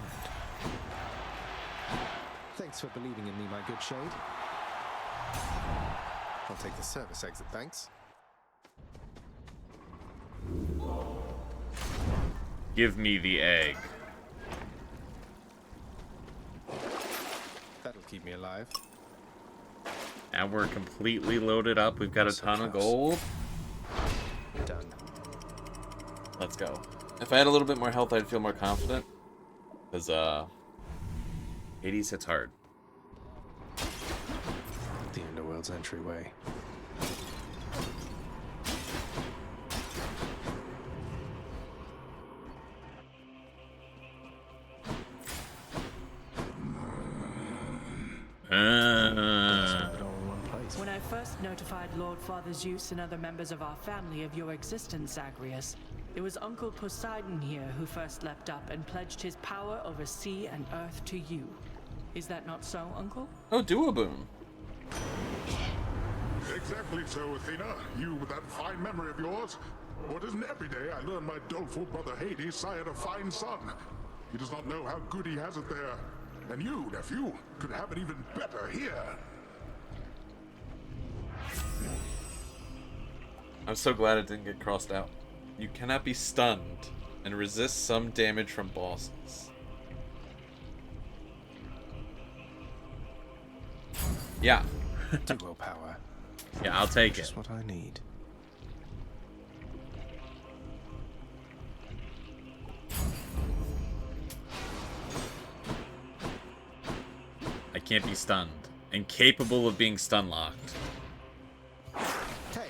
Speaker 2: Thanks for believing in me, my good shade. I'll take the service exit, thanks.
Speaker 1: Give me the egg.
Speaker 2: That'll keep me alive.
Speaker 1: Now we're completely loaded up. We've got a ton of gold.
Speaker 2: Done.
Speaker 1: Let's go. If I had a little bit more health, I'd feel more confident. Because, Hades hits hard.
Speaker 2: The Underworld's entryway.
Speaker 21: When I first notified Lord Father Zeus and other members of our family of your existence, Zagreus, it was Uncle Poseidon here who first leapt up and pledged his power over sea and earth to you. Is that not so, Uncle?
Speaker 1: Oh, Duoboon.
Speaker 7: Exactly so, Athena. You with that fine memory of yours. For it isn't every day I learn my doleful brother Hades sired a fine son. He does not know how good he has it there. And you, nephew, could have it even better here.
Speaker 1: I'm so glad it didn't get crossed out. You cannot be stunned and resist some damage from bosses. Yeah.
Speaker 2: Duo power.
Speaker 1: Yeah, I'll take it.
Speaker 2: Just what I need.
Speaker 1: I can't be stunned. Incapable of being stun locked.
Speaker 2: Hey.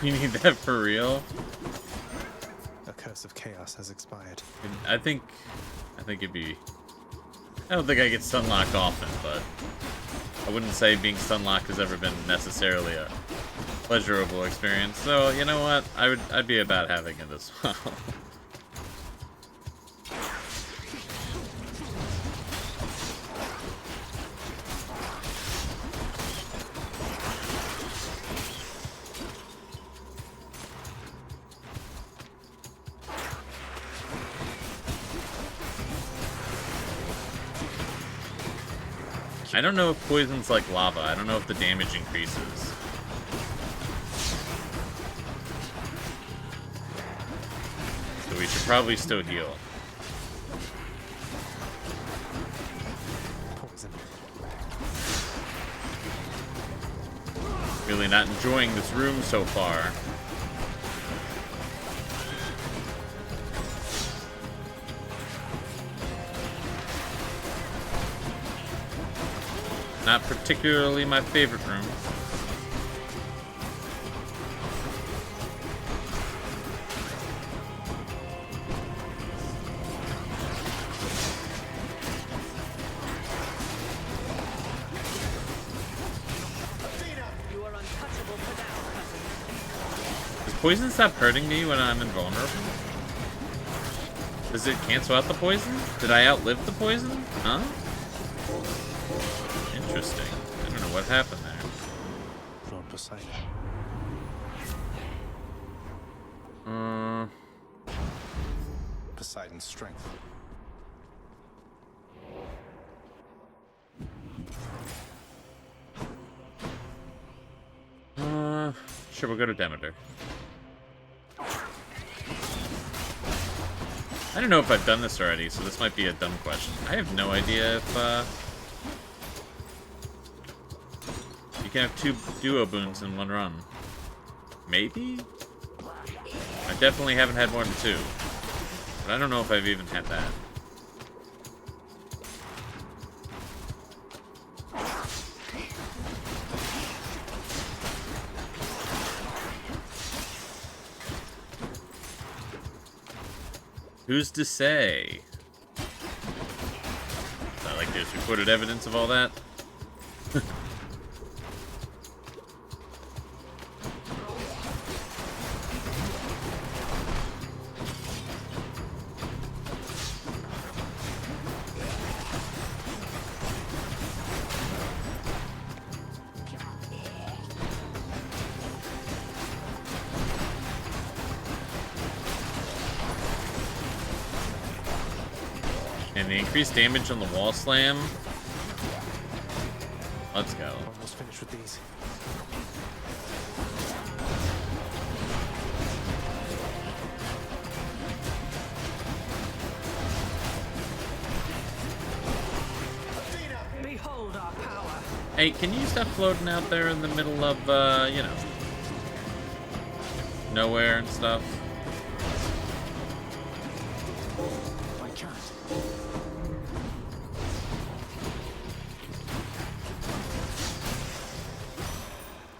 Speaker 1: You need that for real?
Speaker 2: A curse of chaos has expired.
Speaker 1: I think it'd be... I don't think I get stun locked often, but I wouldn't say being stun locked has ever been necessarily a pleasurable experience. So you know what? I'd be about having it as well. I don't know if poison's like lava. I don't know if the damage increases. So we should probably still heal.
Speaker 2: Poison.
Speaker 1: Really not enjoying this room so far. Not particularly my favorite room.
Speaker 21: You are untouchable for now, cousin.
Speaker 1: Does poison stop hurting me when I'm invulnerable? Does it cancel out the poison? Did I outlive the poison? Huh? Interesting. I don't know what happened there.
Speaker 2: Lord Poseidon. Poseidon's strength.
Speaker 1: Sure, we'll go to Demeter. I don't know if I've done this already, so this might be a dumb question. I have no idea if, you can have 2 duo boons in one run. Maybe? I definitely haven't had more than 2. But I don't know if I've even had that. Who's to say? I like this recorded evidence of all that. And the increased damage on the wall slam. Let's go.
Speaker 2: Almost finished with these.
Speaker 21: Behold our power.
Speaker 1: Hey, can you stop floating out there in the middle of, you know, nowhere and stuff?
Speaker 2: I can't.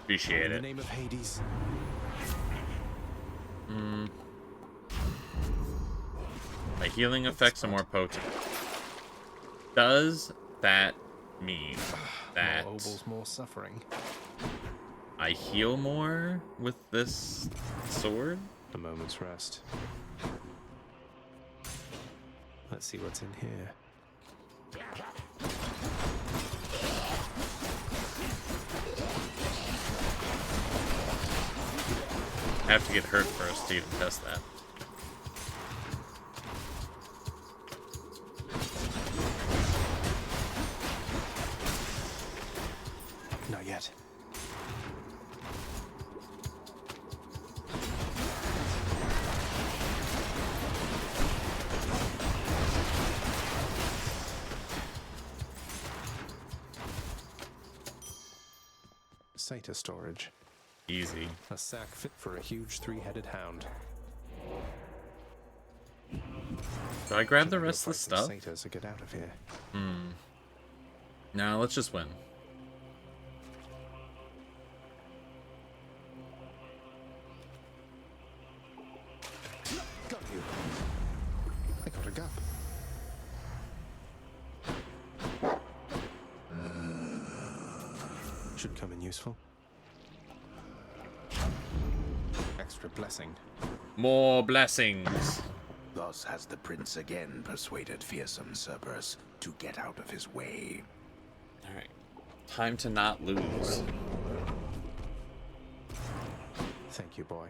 Speaker 1: Appreciate
Speaker 2: In the
Speaker 1: it.
Speaker 2: name of Hades.
Speaker 1: My healing effects are more potent. Does that mean that
Speaker 2: More obols, more suffering.
Speaker 1: I heal more with this sword?
Speaker 2: A moment's rest. Let's see what's in here.
Speaker 1: I have to get hurt first to even test that.
Speaker 2: Not yet. Satyr storage.
Speaker 1: Easy.
Speaker 2: A sack fit for a huge 3-headed hound.
Speaker 1: Do I grab the rest of the stuff?
Speaker 2: Satyrs to get out of here.
Speaker 1: No, let's just win.
Speaker 2: Got you. I got a gap. Should come in useful. Extra blessing.
Speaker 1: More blessings.
Speaker 16: Thus has the prince again persuaded fearsome Cerberus to get out of his way.
Speaker 1: Alright. Time to not lose.
Speaker 2: Thank you, boy.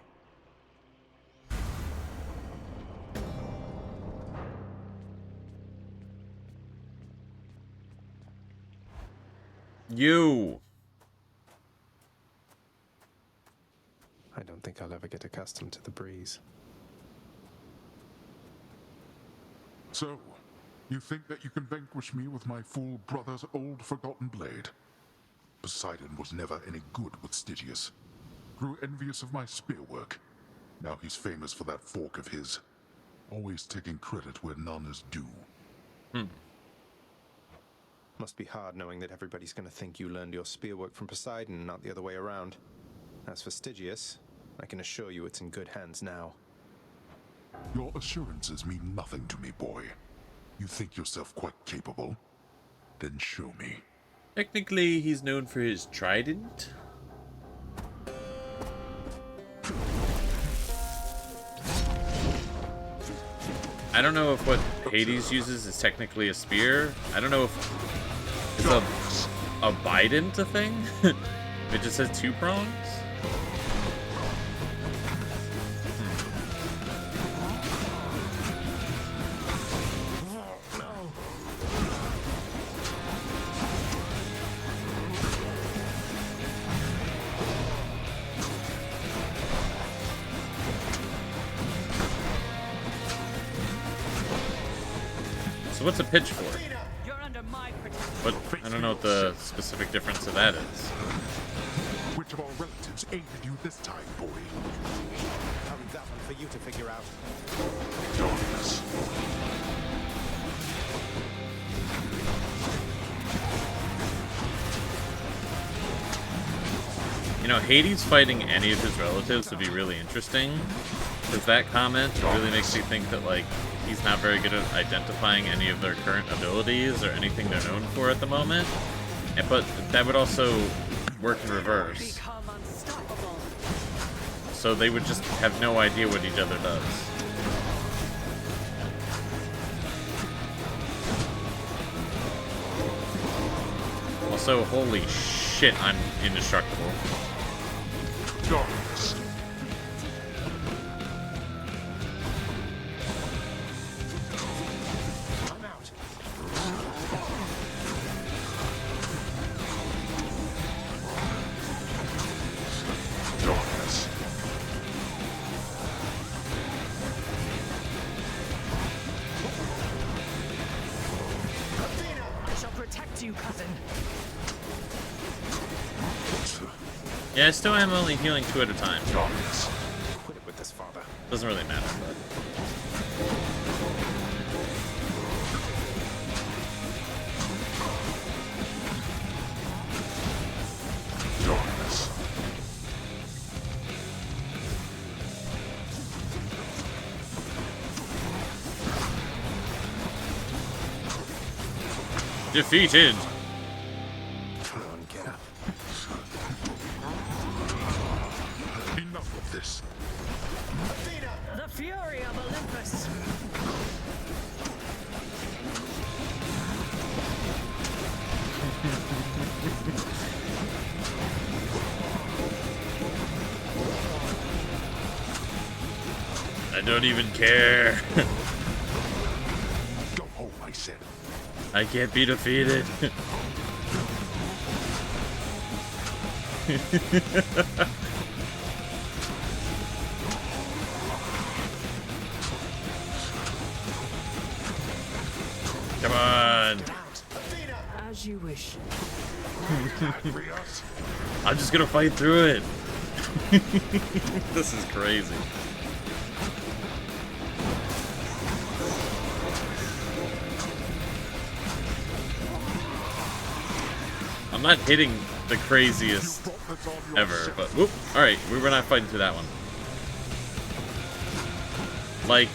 Speaker 1: You!
Speaker 2: I don't think I'll ever get accustomed to the breeze.
Speaker 7: So, you think that you can vanquish me with my full brother's old forgotten blade? Poseidon was never any good with Stygius. Grew envious of my spearwork. Now he's famous for that fork of his. Always taking credit where none is due.
Speaker 2: Must be hard knowing that everybody's going to think you learned your spearwork from Poseidon, not the other way around. As for Stygius, I can assure you it's in good hands now.
Speaker 7: Your assurances mean nothing to me, boy. You think yourself quite capable? Then show me.
Speaker 1: Technically, he's known for his trident. I don't know if what Hades uses is technically a spear. I don't know if it's a bident a thing. It just has 2 prongs. What's a pitchfork? But I don't know what the specific difference of that is.
Speaker 7: Which of our relatives aided you this time, boy?
Speaker 15: I'll leave that one for you to figure out.
Speaker 7: Darkness.
Speaker 1: You know, Hades fighting any of his relatives would be really interesting, because that comment really makes me think that, like, he's not very good at identifying any of their current abilities or anything they're known for at the moment. But that would also work in reverse. So they would just have no idea what each other does. Also, holy shit, I'm indestructible.
Speaker 7: Darkness.
Speaker 1: Yeah, I still am only healing 2 at a time.
Speaker 2: Quit it with this, father.
Speaker 1: Doesn't really matter, but...
Speaker 7: Darkness.
Speaker 1: Defeated!
Speaker 7: Enough of this.
Speaker 21: The fury of Olympus.
Speaker 1: I don't even care.
Speaker 7: Go home, I said.
Speaker 1: I can't be defeated. Come on.
Speaker 21: As you wish.
Speaker 1: I'm just gonna fight through it. This is crazy. I'm not hitting the craziest ever, but whoop. Alright, we were not fighting through that one. Like...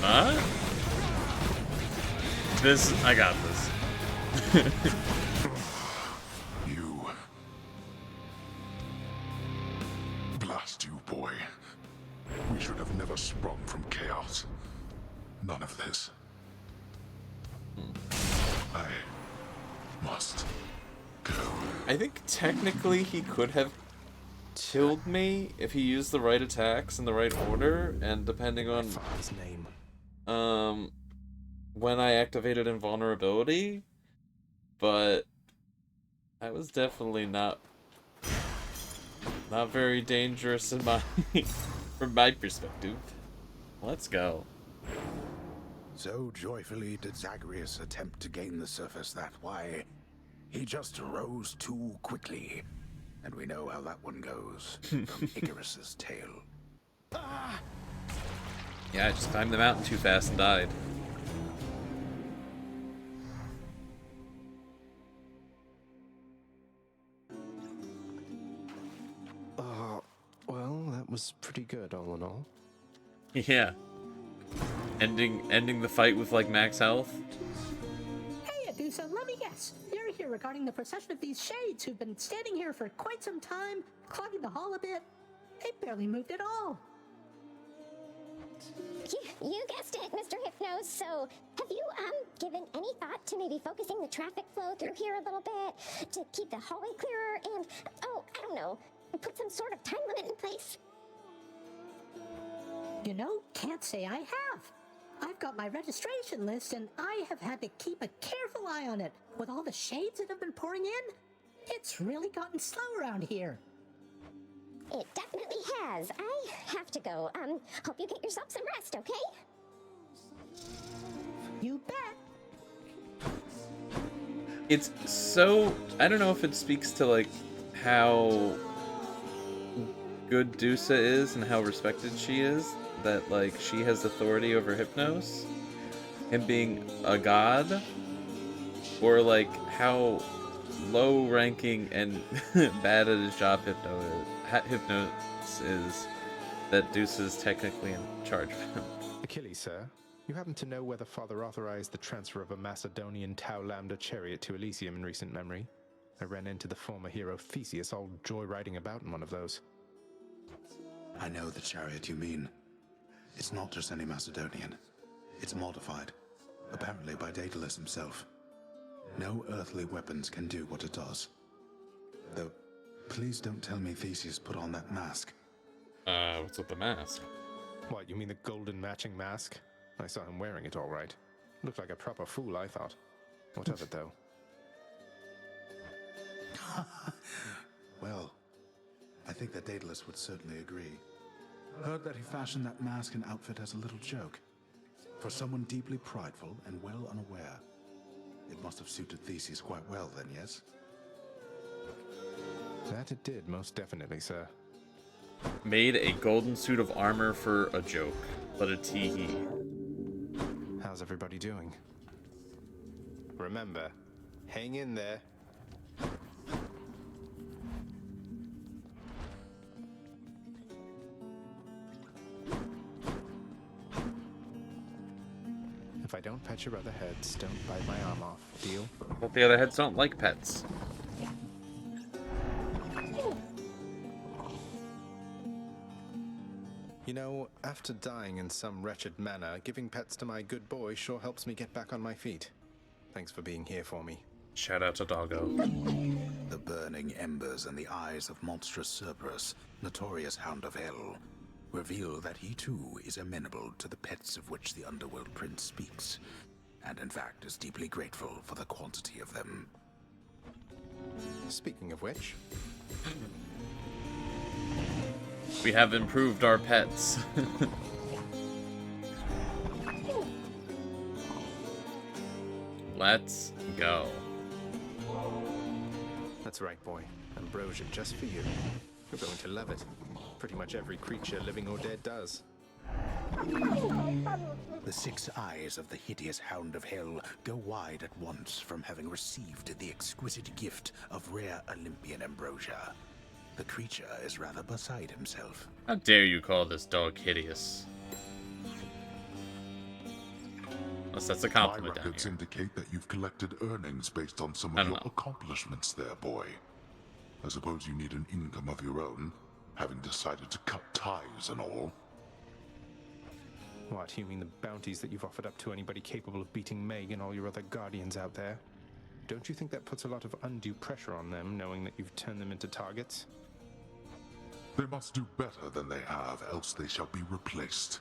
Speaker 1: Huh? This... I got this.
Speaker 7: You... Blast you, boy. We should have never sprung from chaos. None of this. I must go.
Speaker 1: I think technically he could have killed me if he used the right attacks in the right order, and depending on
Speaker 2: his name.
Speaker 1: When I activated invulnerability, but I was definitely not Not very dangerous in my from my perspective. Let's go.
Speaker 16: So joyfully did Zagreus attempt to gain the surface that, why, he just rose too quickly. And we know how that one goes from Icarus's tale.
Speaker 1: Yeah, I just climbed the mountain too fast and died.
Speaker 2: Well, that was pretty good all in all.
Speaker 1: Yeah. Ending the fight with like max health.
Speaker 17: Hey, Adusa, let me guess. You're here regarding the procession of these shades who've been standing here for quite some time, clogging the hall a bit. They barely moved at all.
Speaker 10: You guessed it, Mr. Hypnos. So, have you, given any thought to maybe focusing the traffic flow through here a little bit to keep the hallway clearer and, oh, I don't know, put some sort of time limit in place?
Speaker 17: You know, can't say I have. I've got my registration list, and I have had to keep a careful eye on it. With all the shades that have been pouring in, it's really gotten slow around here.
Speaker 10: It definitely has. I have to go. Hope you get yourself some rest, okay?
Speaker 17: You bet.
Speaker 1: It's so, I don't know if it speaks to like how good Dusa is and how respected she is, that like she has authority over Hypnos, him being a god, or like how low ranking and bad at his job Hypnos is, that Dusa is technically in charge of him.
Speaker 2: Achilles, sir, you happen to know whether Father authorized the transfer of a Macedonian Tau Lambda chariot to Elysium in recent memory? I ran into the former hero Theseus all joyriding about in one of those.
Speaker 18: I know the chariot you mean. It's not just any Macedonian. It's modified, apparently by Daedalus himself. No earthly weapons can do what it does. Though, please don't tell me Theseus put on that mask.
Speaker 1: What's with the mask?
Speaker 2: What, you mean the golden matching mask? I saw him wearing it all right. Looked like a proper fool, I thought. What of it, though?
Speaker 18: Well, I think that Daedalus would certainly agree. Heard that he fashioned that mask and outfit as a little joke. For someone deeply prideful and well unaware. It must have suited Theseus quite well then, yes?
Speaker 2: That it did, most definitely, sir.
Speaker 1: Made a golden suit of armor for a joke, but a tee-hee.
Speaker 2: How's everybody doing? Remember, hang in there. If I don't pet your other heads, don't bite my arm off. Deal?
Speaker 1: But the other heads don't like pets.
Speaker 2: You know, after dying in some wretched manner, giving pets to my good boy sure helps me get back on my feet. Thanks for being here for me.
Speaker 1: Shout out to Doggo.
Speaker 16: The burning embers in the eyes of monstrous Cerberus, notorious Hound of Hell, reveal that he too is amenable to the pets of which the Underworld Prince speaks, and in fact is deeply grateful for the quantity of them.
Speaker 2: Speaking of which...
Speaker 1: we have improved our pets. Let's go.
Speaker 2: That's right, boy. Ambrosia just for you. You're going to love it. Pretty much every creature, living or dead, does.
Speaker 16: The 6 eyes of the hideous Hound of Hell go wide at once from having received the exquisite gift of rare Olympian ambrosia. The creature is rather beside himself.
Speaker 1: How dare you call this dog hideous? Unless that's a compliment
Speaker 7: My
Speaker 1: down
Speaker 7: records
Speaker 1: here.
Speaker 7: indicate that you've collected earnings based on some of your accomplishments there, boy. I suppose you need an income of your own, having decided to cut ties and all.
Speaker 2: What, you mean the bounties that you've offered up to anybody capable of beating Meg and all your other guardians out there? Don't you think that puts a lot of undue pressure on them, knowing that you've turned them into targets?
Speaker 7: They must do better than they have, else they shall be replaced.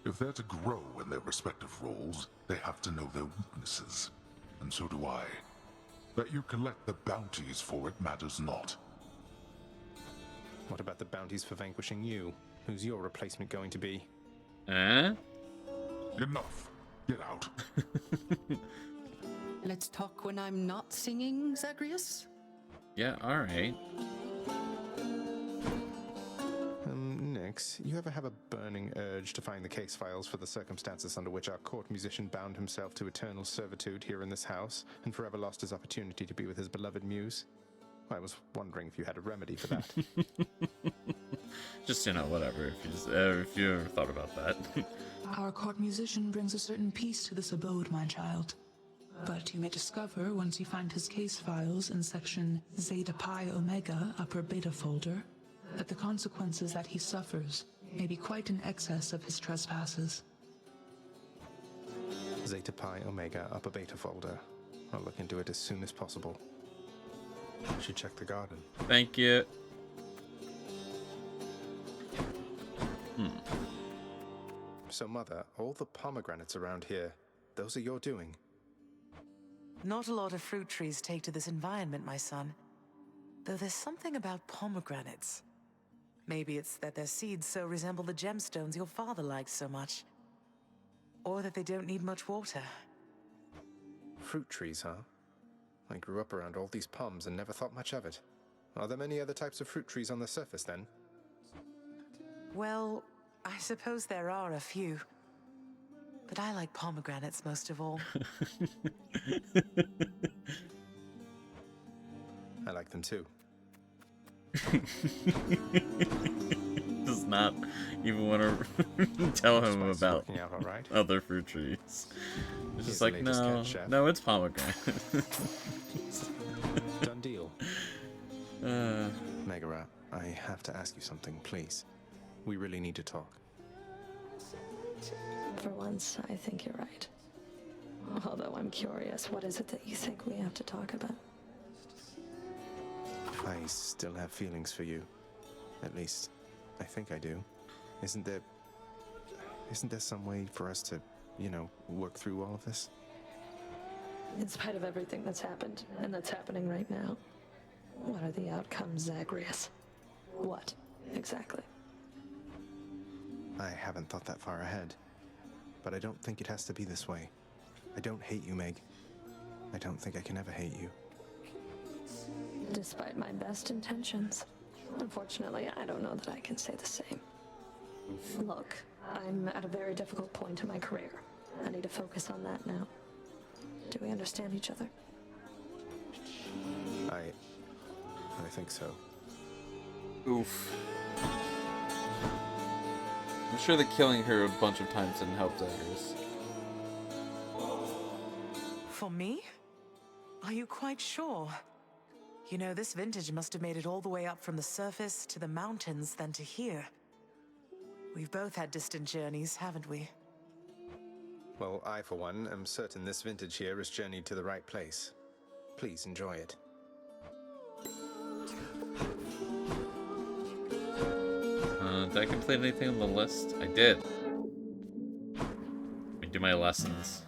Speaker 7: If they're to grow in their respective roles, they have to know their weaknesses. And so do I. That you collect the bounties for it matters not.
Speaker 2: What about the bounties for vanquishing you? Who's your replacement going to be?
Speaker 1: Eh?
Speaker 7: Enough. Get out.
Speaker 20: Let's talk when I'm not singing, Zagreus.
Speaker 1: Yeah, alright.
Speaker 2: Nix, you ever have a burning urge to find the case files for the circumstances under which our court musician bound himself to eternal servitude here in this house and forever lost his opportunity to be with his beloved muse? I was wondering if you had a remedy for that.
Speaker 1: Just, whatever, if you ever thought about that.
Speaker 19: Our court musician brings a certain peace to this abode, my child. But you may discover, once you find his case files in section Zeta Pi Omega upper beta folder, that the consequences that he suffers may be quite in excess of his trespasses.
Speaker 2: Zeta Pi Omega upper beta folder. I'll look into it as soon as possible. I should check the garden.
Speaker 1: Thank you.
Speaker 2: So, Mother, all the pomegranates around here, those are your doing?
Speaker 3: Not a lot of fruit trees take to this environment, my son. Though there's something about pomegranates. Maybe it's that their seeds so resemble the gemstones your father liked so much. Or that they don't need much water.
Speaker 2: Fruit trees, huh? I grew up around all these palms and never thought much of it. Are there many other types of fruit trees on the surface, then?
Speaker 3: Well, I suppose there are a few. But I like pomegranates most of all.
Speaker 2: I like them too.
Speaker 1: Does not even want to tell him about other fruit trees. It's just like, no, it's pomegranate.
Speaker 2: Done deal. Megara, I have to ask you something, please. We really need to talk.
Speaker 11: For once, I think you're right. Although I'm curious, what is it that you think we have to talk about?
Speaker 2: I still have feelings for you. At least, I think I do. Isn't there some way for us to, work through all of this?
Speaker 11: In spite of everything that's happened, and that's happening right now, what are the outcomes, Zagreus? What, exactly?
Speaker 2: I haven't thought that far ahead. But I don't think it has to be this way. I don't hate you, Meg. I don't think I can ever hate you.
Speaker 11: Despite my best intentions. Unfortunately, I don't know that I can say the same. Look, I'm at a very difficult point in my career. I need to focus on that now. Do we understand each other?
Speaker 2: I think so.
Speaker 1: Oof. I'm sure that killing her a bunch of times didn't help Zagreus.
Speaker 3: For me? Are you quite sure? This vintage must have made it all the way up from the surface to the mountains, then to here. We've both had distant journeys, haven't we?
Speaker 2: Well, I, for one, am certain this vintage here has journeyed to the right place. Please enjoy it.
Speaker 1: Did I complete anything on the list? I did. Let me do my lessons.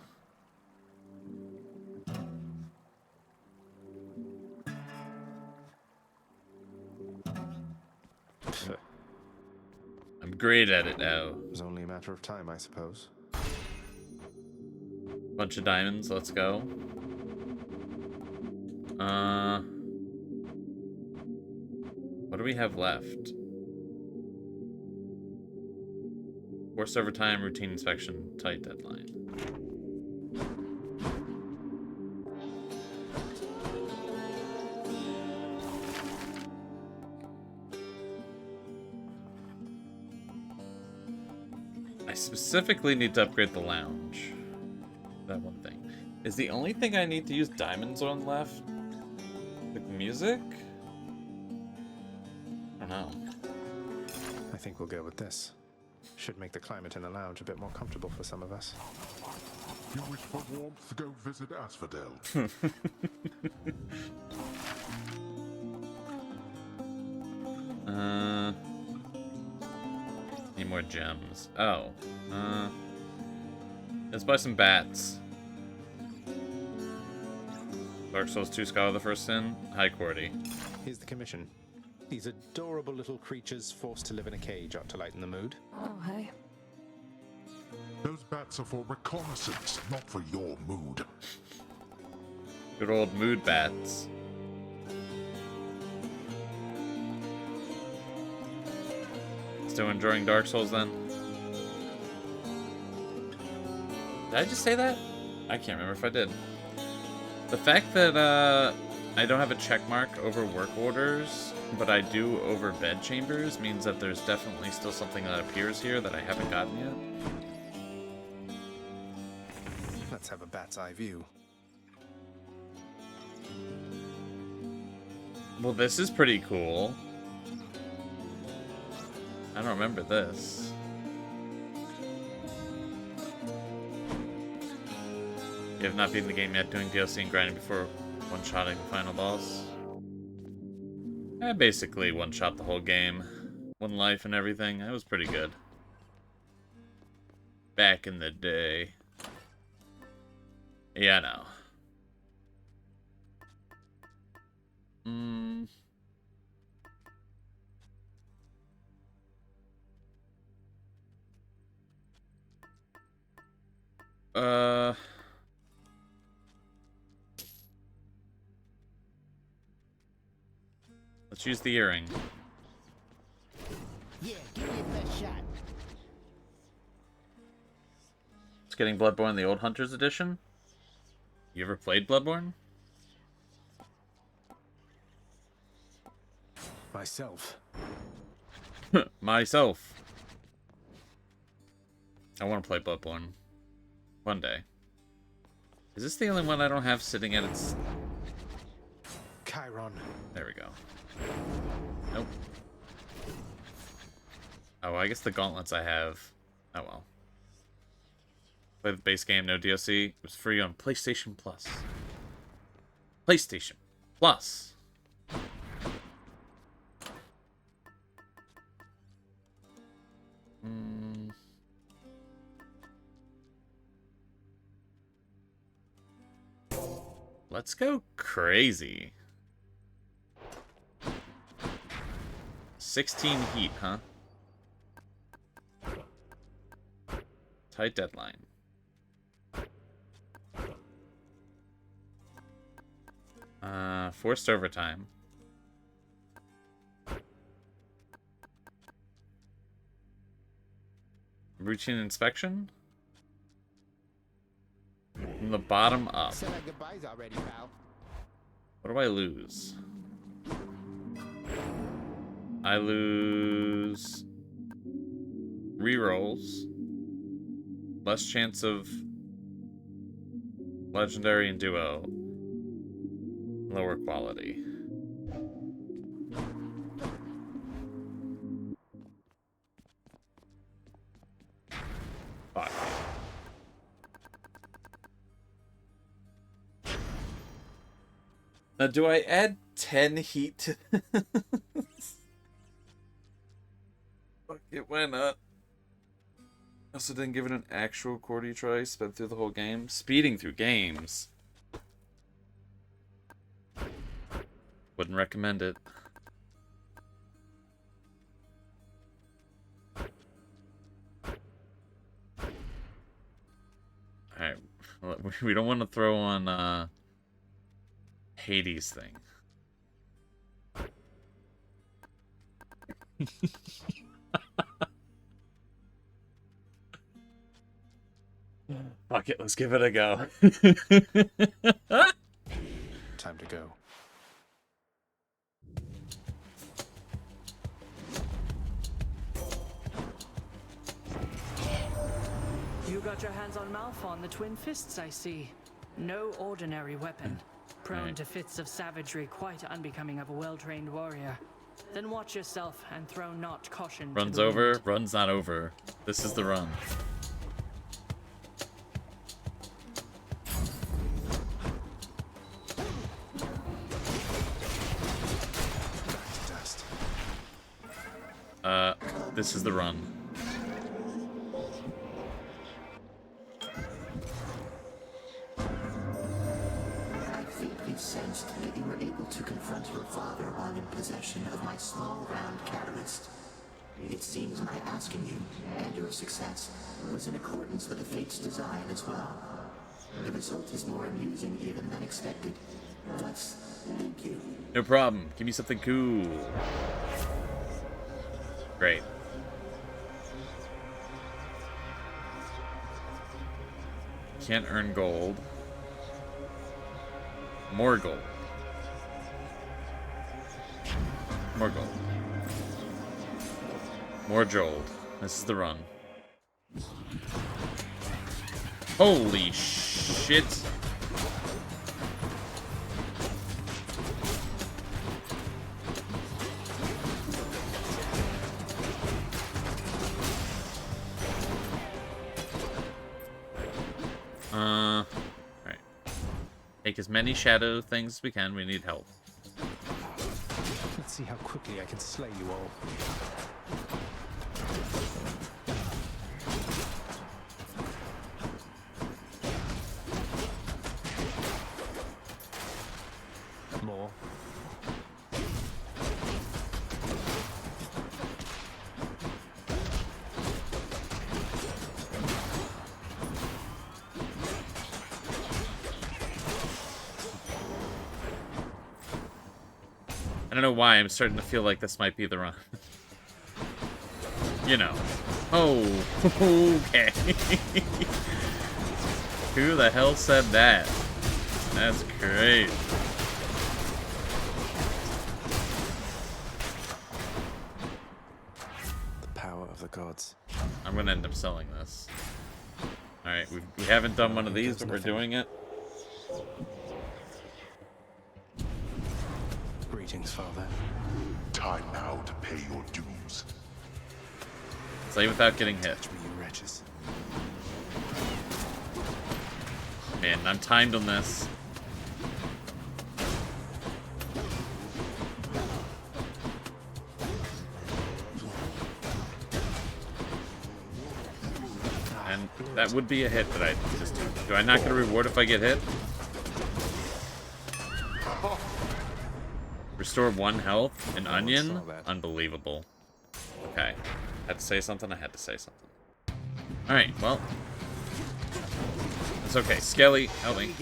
Speaker 1: I'm great at it now.
Speaker 2: It was only a matter of time, I suppose.
Speaker 1: Bunch of diamonds, let's go. What do we have left? 4 server time, routine inspection, tight deadline. I specifically need to upgrade the lounge. That one thing. Is the only thing I need to use diamonds on left the music? I don't know.
Speaker 2: I think we'll go with this. Should make the climate in the lounge a bit more comfortable for some of us.
Speaker 7: You wish for warmth? Go visit Asphodel.
Speaker 1: Need more gems. Oh. Let's buy some bats. Dark Souls 2 Scholar the First Sin. High Quality.
Speaker 2: Here's the commission. These adorable little creatures forced to live in a cage ought to lighten the mood.
Speaker 11: Oh, hey.
Speaker 7: Those bats are for reconnaissance, not for your mood.
Speaker 1: Good old mood bats. Still enjoying Dark Souls then? Did I just say that? I can't remember if I did. The fact that I don't have a check mark over work orders, but I do over bed chambers, means that there's definitely still something that appears here that I haven't gotten yet.
Speaker 2: Let's have a bat's eye view.
Speaker 1: Well, this is pretty cool. I don't remember this. You have not beaten the game yet, doing DLC and grinding before one-shotting the final boss. I basically one-shot the whole game. One life and everything. That was pretty good. Back in the day. Yeah, I know. Let's use the earring.
Speaker 15: Yeah, give me your best shot.
Speaker 1: It's getting Bloodborne the Old Hunters Edition. You ever played Bloodborne?
Speaker 2: Myself.
Speaker 1: Myself. I want to play Bloodborne. One day. Is this the only one I don't have sitting at its...
Speaker 2: Chiron.
Speaker 1: There we go. Nope. Oh, I guess the gauntlets I have... Oh well. Play the base game, no DLC. It was free on PlayStation Plus. PlayStation Plus. Let's go crazy. 16 heat, huh? Tight deadline. Forced overtime. Routine inspection? From the bottom up.
Speaker 15: Said our goodbyes already, pal.
Speaker 1: What do I lose? I lose rerolls, less chance of legendary and duo, lower quality. Fuck. Now, do I add 10 heat to this? Fuck it, why not? Also didn't give it an actual QWERTY try, sped through the whole game. Speeding through games. Wouldn't recommend it. Alright, we don't want to throw on Hades thing. Fuck it, let's give it a go.
Speaker 2: Time to go.
Speaker 21: You got your hands on Malphon, the Twin Fists, I see. No ordinary weapon. Prone to fits of savagery, quite unbecoming of a well-trained warrior. Then watch yourself and throw not caution.
Speaker 1: Runs over, runs not over. This is the run. This is the run.
Speaker 13: I think we sensed that you were able to confront your father while in possession of my small round catalyst. It seems my asking you, and your success, was in accordance with the Fate's design as well. The result is more amusing even than expected. Thus, thank you.
Speaker 1: No problem. Give me something cool. Great. Can't earn gold. More gold. More gold. More Jold. This is the run. Holy shit. Alright. Take as many shadow things as we can. We need help.
Speaker 2: Let's see how quickly I can slay you all. More.
Speaker 1: I don't know why I'm starting to feel like this might be the run. You know. Oh, okay. Who the hell said that? That's great.
Speaker 2: The power of the gods.
Speaker 1: I'm gonna end up selling this. Alright, we haven't done one of these, but we're doing it.
Speaker 2: Greetings, Father.
Speaker 7: Time now to pay your dues.
Speaker 1: Slay without getting hit.
Speaker 2: Touch me, you wretches.
Speaker 1: Man, I'm timed on this. And that would be a hit, but I just do I not get a reward if I get hit? Restore 1 health, an onion? Unbelievable. Okay. Had to say something, I had to say something. Alright, well. It's okay. Skelly, help me.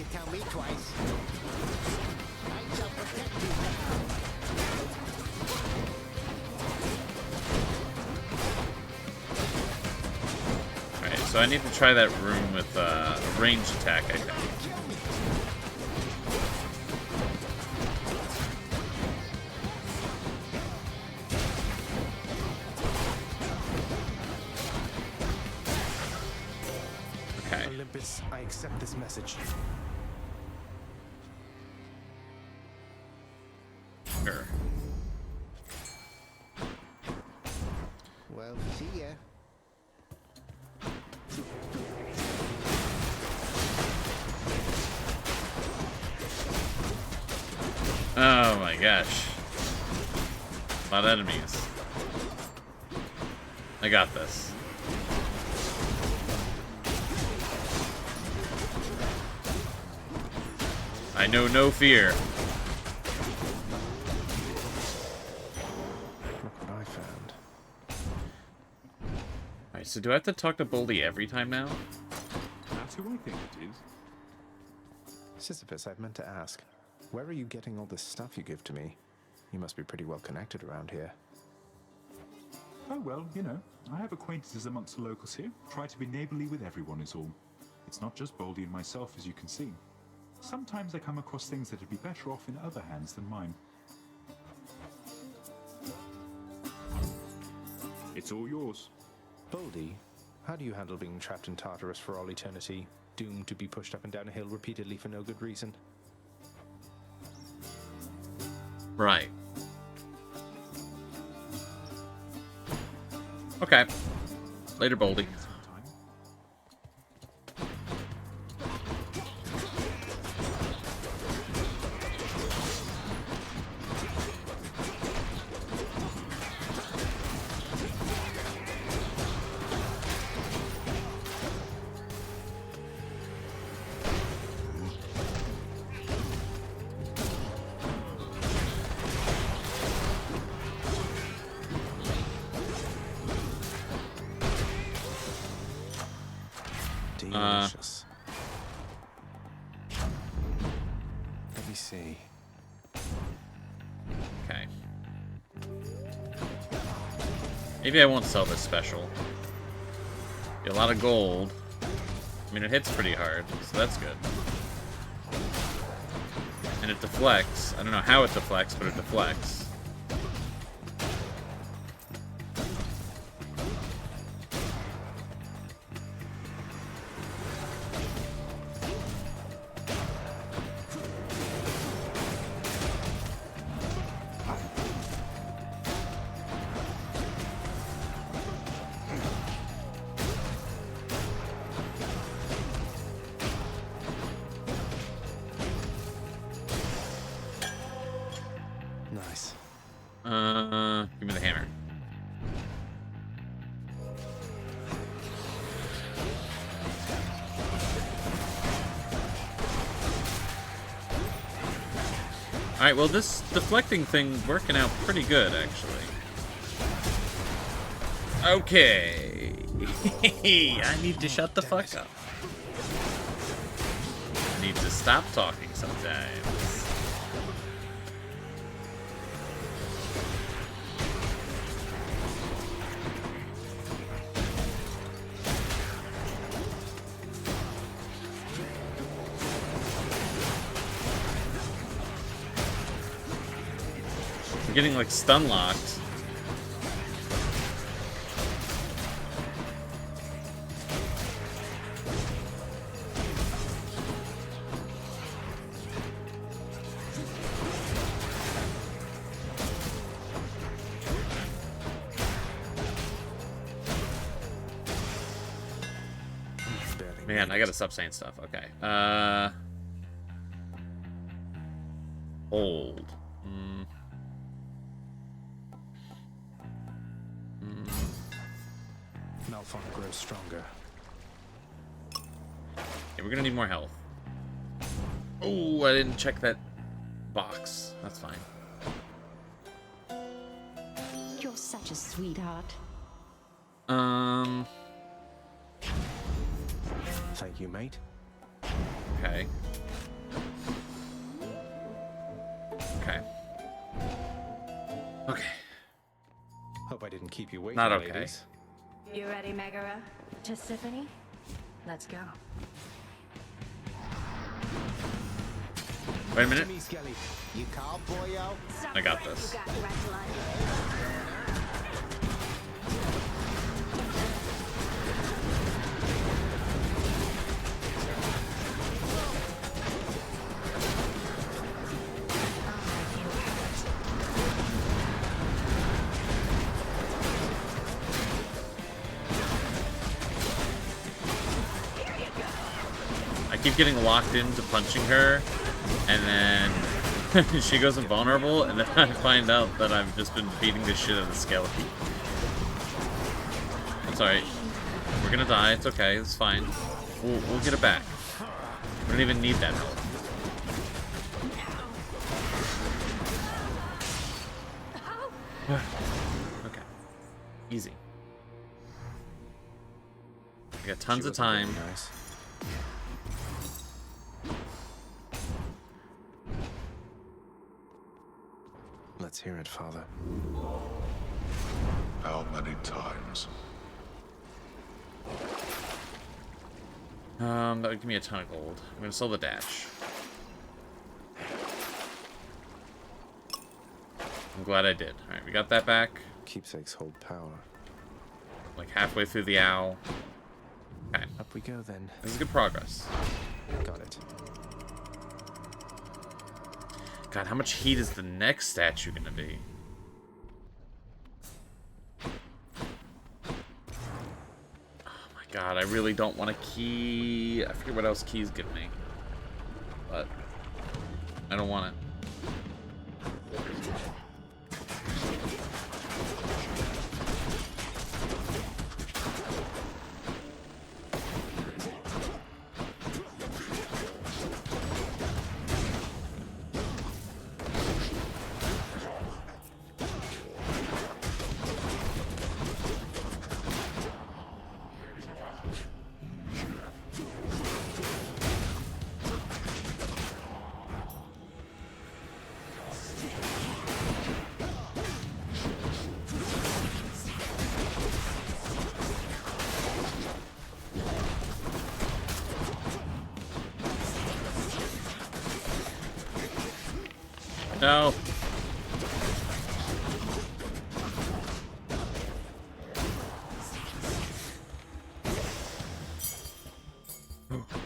Speaker 1: Alright, so I need to try that room with a ranged attack, I think.
Speaker 2: Olympus, I accept this message.
Speaker 1: Sure.
Speaker 15: Well, see ya.
Speaker 1: Oh my gosh. A lot of enemies. I got this. I know no fear.
Speaker 2: Look what I found.
Speaker 1: Alright, so do I have to talk to Boldy every time now?
Speaker 5: That's who I think it is.
Speaker 2: Sisyphus, I've meant to ask. Where are you getting all this stuff you give to me? You must be pretty well connected around here.
Speaker 5: Oh, well, you know, I have acquaintances amongst the locals here. Try to be neighborly with everyone is all. It's not just Boldy and myself, as you can see. Sometimes I come across things that would be better off in other hands than mine. It's all yours.
Speaker 2: Boldy, how do you handle being trapped in Tartarus for all eternity, doomed to be pushed up and down a hill repeatedly for no good reason?
Speaker 1: Right. Okay. Later, Boldy.
Speaker 2: Delicious. Let me see.
Speaker 1: Okay. Maybe I won't sell this special. Be a lot of gold. I mean, it hits pretty hard, so that's good. And it deflects. I don't know how it deflects, but it deflects.
Speaker 2: Nice.
Speaker 1: Give me the hammer. Alright, well this deflecting thing working out pretty good, actually. Okay. I need to shut the fuck up. I need to stop talking sometimes. I'm getting like stun locked. Man, I gotta stop saying stuff. Okay. Hold.
Speaker 2: Malphon grows stronger.
Speaker 1: Yeah, we're gonna need more health. Oh, I didn't check that box. That's fine.
Speaker 10: You're such a sweetheart.
Speaker 2: Thank you, mate.
Speaker 1: Okay. Okay. Okay.
Speaker 2: Hope I didn't keep you waiting,
Speaker 1: Not okay.
Speaker 2: ladies.
Speaker 6: You ready, Megara? Tisiphone? Let's go.
Speaker 1: Wait a minute.
Speaker 15: Me, Skelly. You cowboy out?
Speaker 1: I got this. I keep getting locked into punching her, and then she goes invulnerable, and then I find out that I've just been beating the shit out of the skeleton. It's alright. We're gonna die, it's okay, it's fine. We'll get it back. We don't even need that help. Okay. Easy. I got tons of time.
Speaker 2: Nice. Let's hear it, Father.
Speaker 7: How many times?
Speaker 1: That would give me a ton of gold. I'm gonna sell the dash. I'm glad I did. Alright, we got that back.
Speaker 2: Keepsakes hold power.
Speaker 1: Like halfway through the owl. Okay.
Speaker 2: Up we go then.
Speaker 1: This is good progress.
Speaker 2: Got it.
Speaker 1: God, how much heat is the next statue gonna be? Oh my god, I really don't want a key. I forget what else keys give me. But I don't want it. No.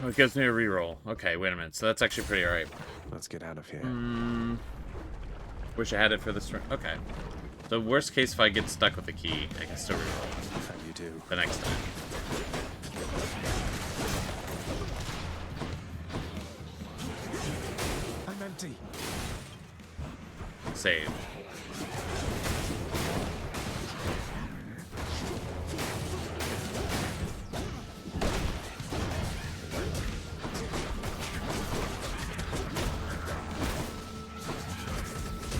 Speaker 1: Oh, it gives me a reroll. Okay, wait a minute. So that's actually pretty alright.
Speaker 2: Let's get out of here.
Speaker 1: Wish I had it for this turn. Okay. So worst case, if I get stuck with the key, I can still reroll.
Speaker 2: How you do?
Speaker 1: The next time.
Speaker 2: I'm empty.
Speaker 1: Save.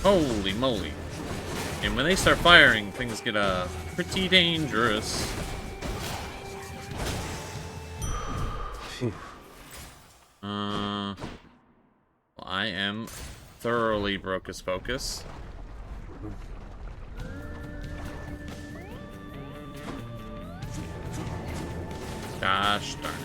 Speaker 1: Holy moly. And when they start firing, things get pretty dangerous. Well, I am thoroughly broke as focus. Gosh darn it.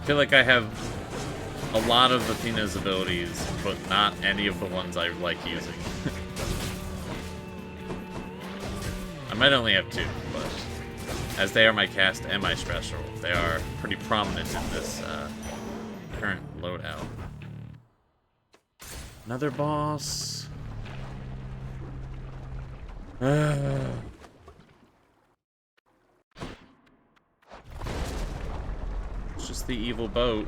Speaker 1: I feel like I have a lot of Athena's abilities, but not any of the ones I like using. I might only have two, but as they are my cast and my special, they are pretty prominent in this current loadout. Another boss. It's just the evil boat.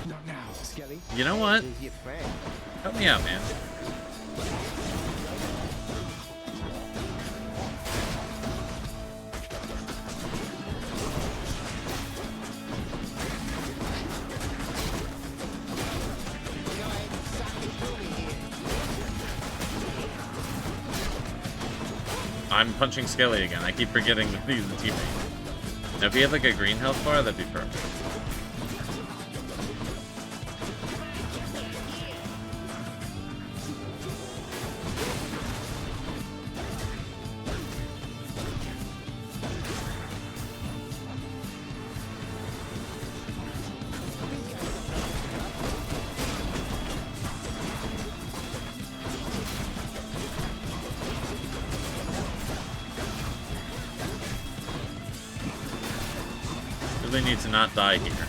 Speaker 15: Not now, Skelly.
Speaker 1: You know what?
Speaker 15: Who's your friend?
Speaker 1: Help me out, man. I'm punching Skelly again. I keep forgetting that he's a teammate. Now, if he had like a green health bar, that'd be perfect. Really need to not die here.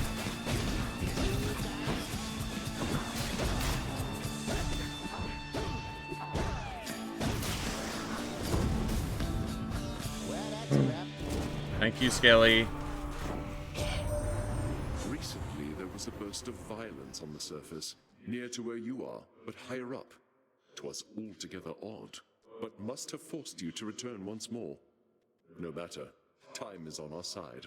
Speaker 1: Thank you, Skelly.
Speaker 8: Recently, there was a burst of violence on the surface, near to where you are, but higher up. 'Twas altogether odd, but must have forced you to return once more. No matter, time is on our side.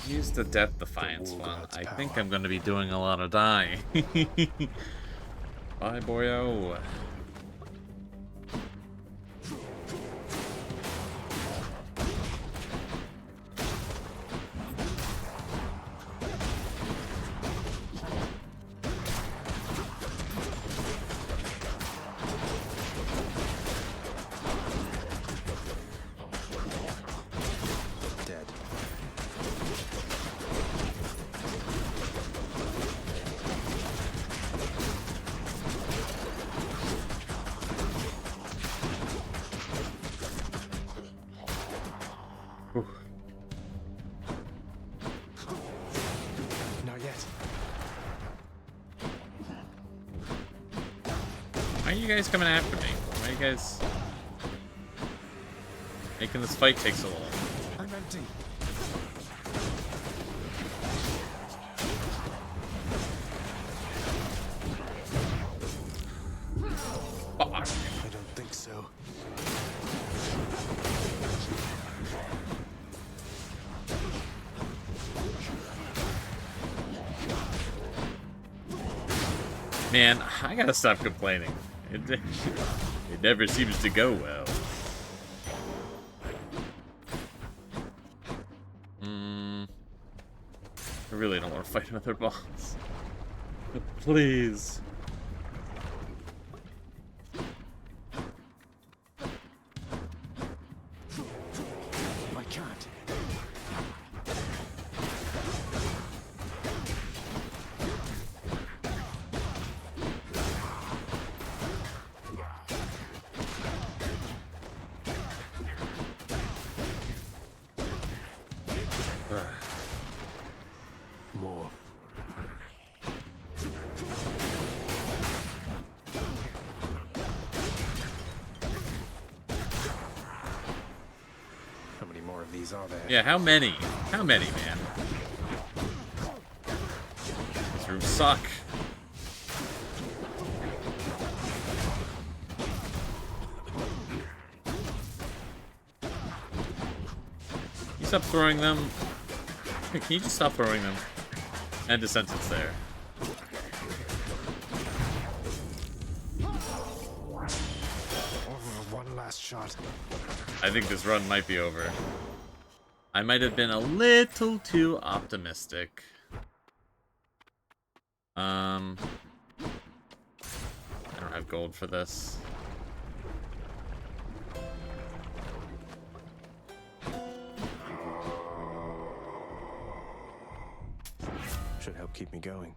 Speaker 1: Use the Death Defiance one. I think I'm going to be doing a lot of dying. Bye, boyo.
Speaker 2: Dead. Not yet.
Speaker 1: Why are you guys coming after me? Why are you guys making this fight take so long?
Speaker 2: I'm empty.
Speaker 1: Fuck.
Speaker 2: I don't think so.
Speaker 1: Man, I gotta stop complaining. It never seems to go well. I really don't want to fight another boss. But please.
Speaker 15: I can't. More. How many more of these are there?
Speaker 1: Yeah, how many? How many, man? These rooms suck. Can you stop throwing them? Hey, can you just stop throwing them? End of sentence there.
Speaker 2: One last shot.
Speaker 1: I think this run might be over. I might have been a little too optimistic. I don't have gold for this.
Speaker 2: Should help keep me going.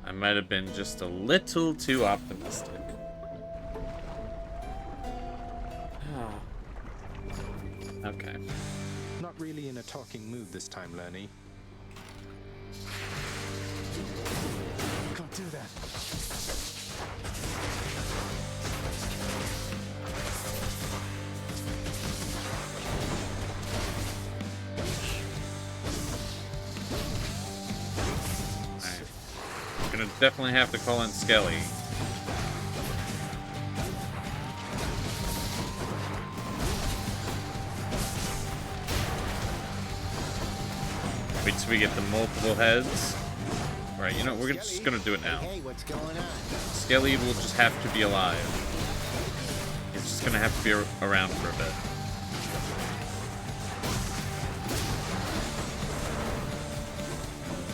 Speaker 1: I might have been just a little too optimistic. Okay.
Speaker 2: Not really in a talking mood this time, Lerny. Can't do that.
Speaker 1: Gonna definitely have to call in Skelly. Wait till we get the multiple heads. Alright, you know, we're just gonna do it now.
Speaker 15: Hey, what's going on?
Speaker 1: Skelly will just have to be alive. He's just gonna have to be around for a bit.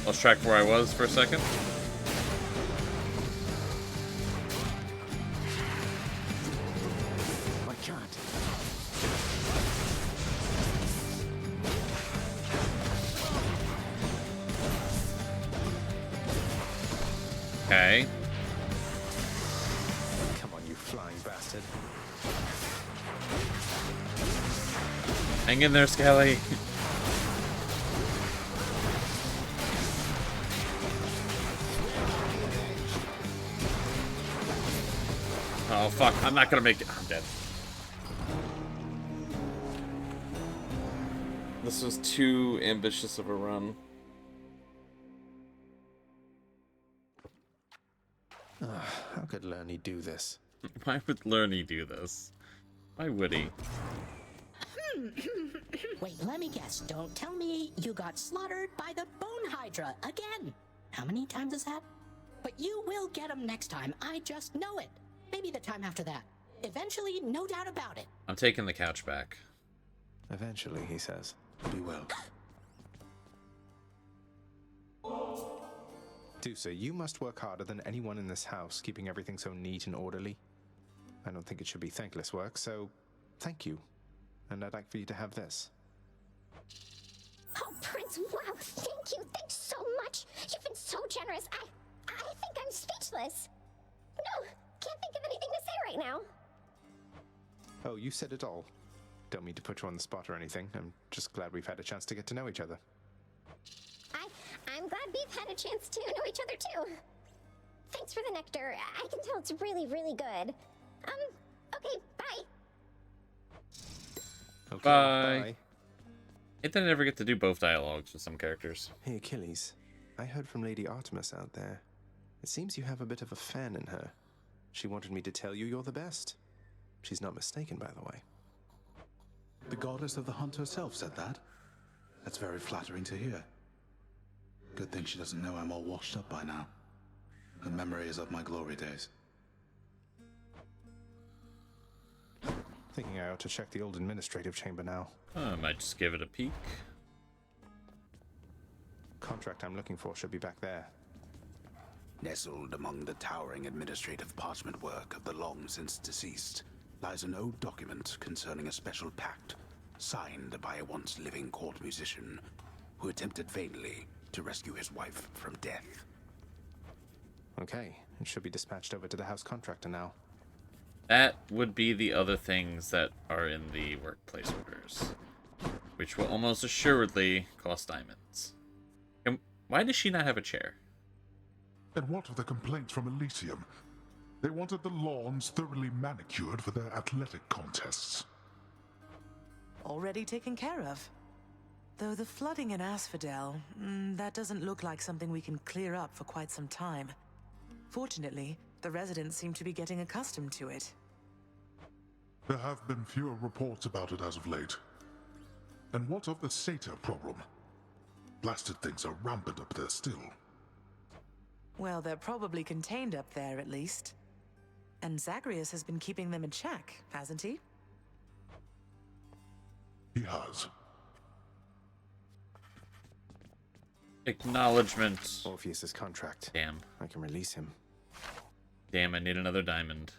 Speaker 1: Lost track where I was for a second.
Speaker 15: I can't.
Speaker 1: Okay.
Speaker 2: Come on, you flying bastard.
Speaker 1: Hang in there, Skelly. Oh fuck, I'm not gonna make it. I'm dead. This was too ambitious of a run.
Speaker 2: How could Lerny do this?
Speaker 1: Why would Lerny do this? Why would he?
Speaker 17: Wait, let me guess. Don't tell me you got slaughtered by the Bone Hydra again. How many times is that? But you will get them next time. I just know it. Maybe the time after that. Eventually, no doubt about it.
Speaker 1: I'm taking the couch back.
Speaker 2: Eventually, he says.
Speaker 18: Be well.
Speaker 2: Dusa, you must work harder than anyone in this house, keeping everything so neat and orderly. I don't think it should be thankless work, so thank you. And I'd like for you to have this.
Speaker 10: Oh, Prince, wow, thank you. Thanks so much. You've been so generous. I think I'm speechless. No, can't think of anything to say right now.
Speaker 2: Oh, you said it all. Don't mean to put you on the spot or anything. I'm just glad we've had a chance to get to know each other.
Speaker 10: I'm glad we've had a chance to know each other too. Thanks for the nectar. I can tell it's really, really good. Okay, bye.
Speaker 2: Okay,
Speaker 1: Bye. I think I never get to do both dialogues with some characters.
Speaker 2: Hey, Achilles. I heard from Lady Artemis out there. It seems you have a bit of a fan in her. She wanted me to tell you you're the best. She's not mistaken, by the way.
Speaker 18: The goddess of the hunt herself said that? That's very flattering to hear. Good thing she doesn't know I'm all washed up by now. Her memory is of my glory days.
Speaker 2: Thinking I ought to check the old administrative chamber now.
Speaker 1: I might just give it a peek.
Speaker 2: Contract I'm looking for should be back there.
Speaker 16: Nestled among the towering administrative parchment work of the long since deceased lies an old document concerning a special pact signed by a once living court musician who attempted vainly to rescue his wife from death.
Speaker 2: Okay, it should be dispatched over to the house contractor now.
Speaker 1: That would be the other things that are in the workplace orders, which will almost assuredly cost diamonds. And why does she not have a chair?
Speaker 7: And what of the complaints from Elysium? They wanted the lawns thoroughly manicured for their athletic contests.
Speaker 3: Already taken care of. Though the flooding in Asphodel, that doesn't look like something we can clear up for quite some time. Fortunately, the residents seem to be getting accustomed to it.
Speaker 7: There have been fewer reports about it as of late. And what of the satyr problem? Blasted things are rampant up there still.
Speaker 3: Well, they're probably contained up there, at least. And Zagreus has been keeping them in check, hasn't he?
Speaker 7: He has.
Speaker 1: Acknowledgement.
Speaker 2: Orpheus's contract.
Speaker 1: Damn.
Speaker 2: I can release him.
Speaker 1: Damn, I need another diamond.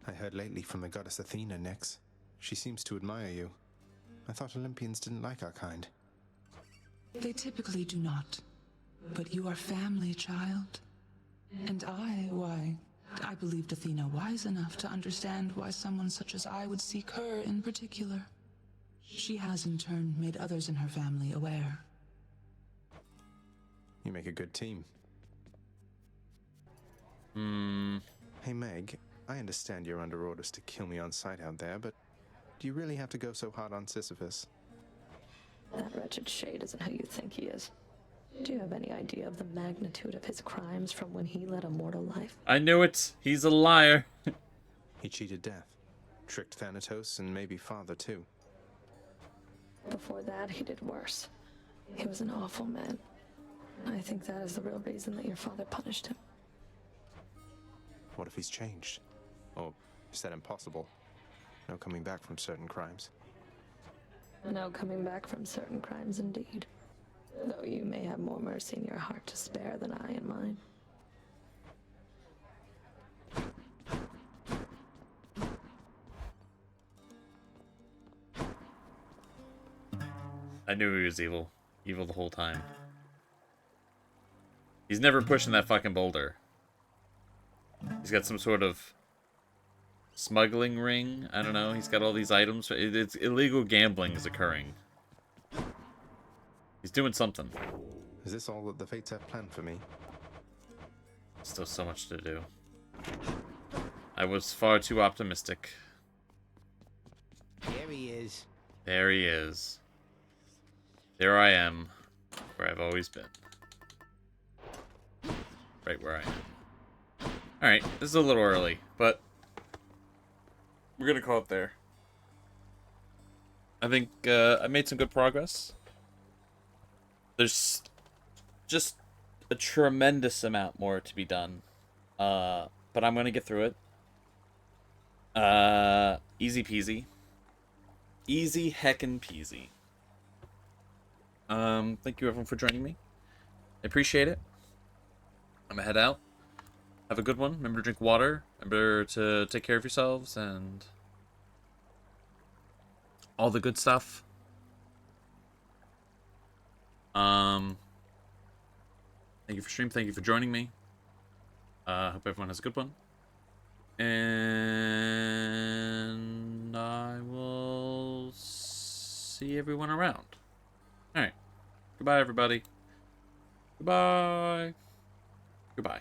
Speaker 2: I heard lately from the goddess Athena, Nyx. She seems to admire you. I thought Olympians didn't like our kind.
Speaker 19: They typically do not. But you are family, child. And why, I believed Athena wise enough to understand why someone such as I would seek her in particular. She has in turn made others in her family aware.
Speaker 2: You make a good team. Hey Meg, I understand you're under orders to kill me on sight out there, but do you really have to go so hard on Sisyphus?
Speaker 11: That wretched shade isn't who you think he is. Do you have any idea of the magnitude of his crimes from when he led a mortal life?
Speaker 1: I knew it. He's a liar.
Speaker 2: He cheated death, tricked Thanatos, and maybe father too.
Speaker 11: Before that, he did worse. He was an awful man. I think that is the real reason that your father punished him.
Speaker 2: What if he's changed? Or is that impossible? No coming back from certain crimes.
Speaker 11: No coming back from certain crimes indeed. Though you may have more mercy in your heart to spare than I in mine.
Speaker 1: I knew he was evil. Evil the whole time. He's never pushing that fucking boulder. He's got some sort of smuggling ring. I don't know. He's got all these items. It's illegal gambling is occurring. He's doing something.
Speaker 2: Is this all that the fates have planned for me?
Speaker 1: Still so much to do. I was far too optimistic.
Speaker 15: There he is.
Speaker 1: There he is. There I am, where I've always been. Right where I am. Alright, this is a little early, but we're gonna call it there. I think I made some good progress. There's just a tremendous amount more to be done. But I'm gonna get through it. Easy peasy. Easy heckin' peasy. Thank you everyone for joining me. I appreciate it. I'm gonna head out. Have a good one. Remember to drink water. Remember to take care of yourselves and all the good stuff. Thank you for stream. Thank you for joining me. Hope everyone has a good one. And I will see everyone around. Alright. Goodbye, everybody. Goodbye. Goodbye.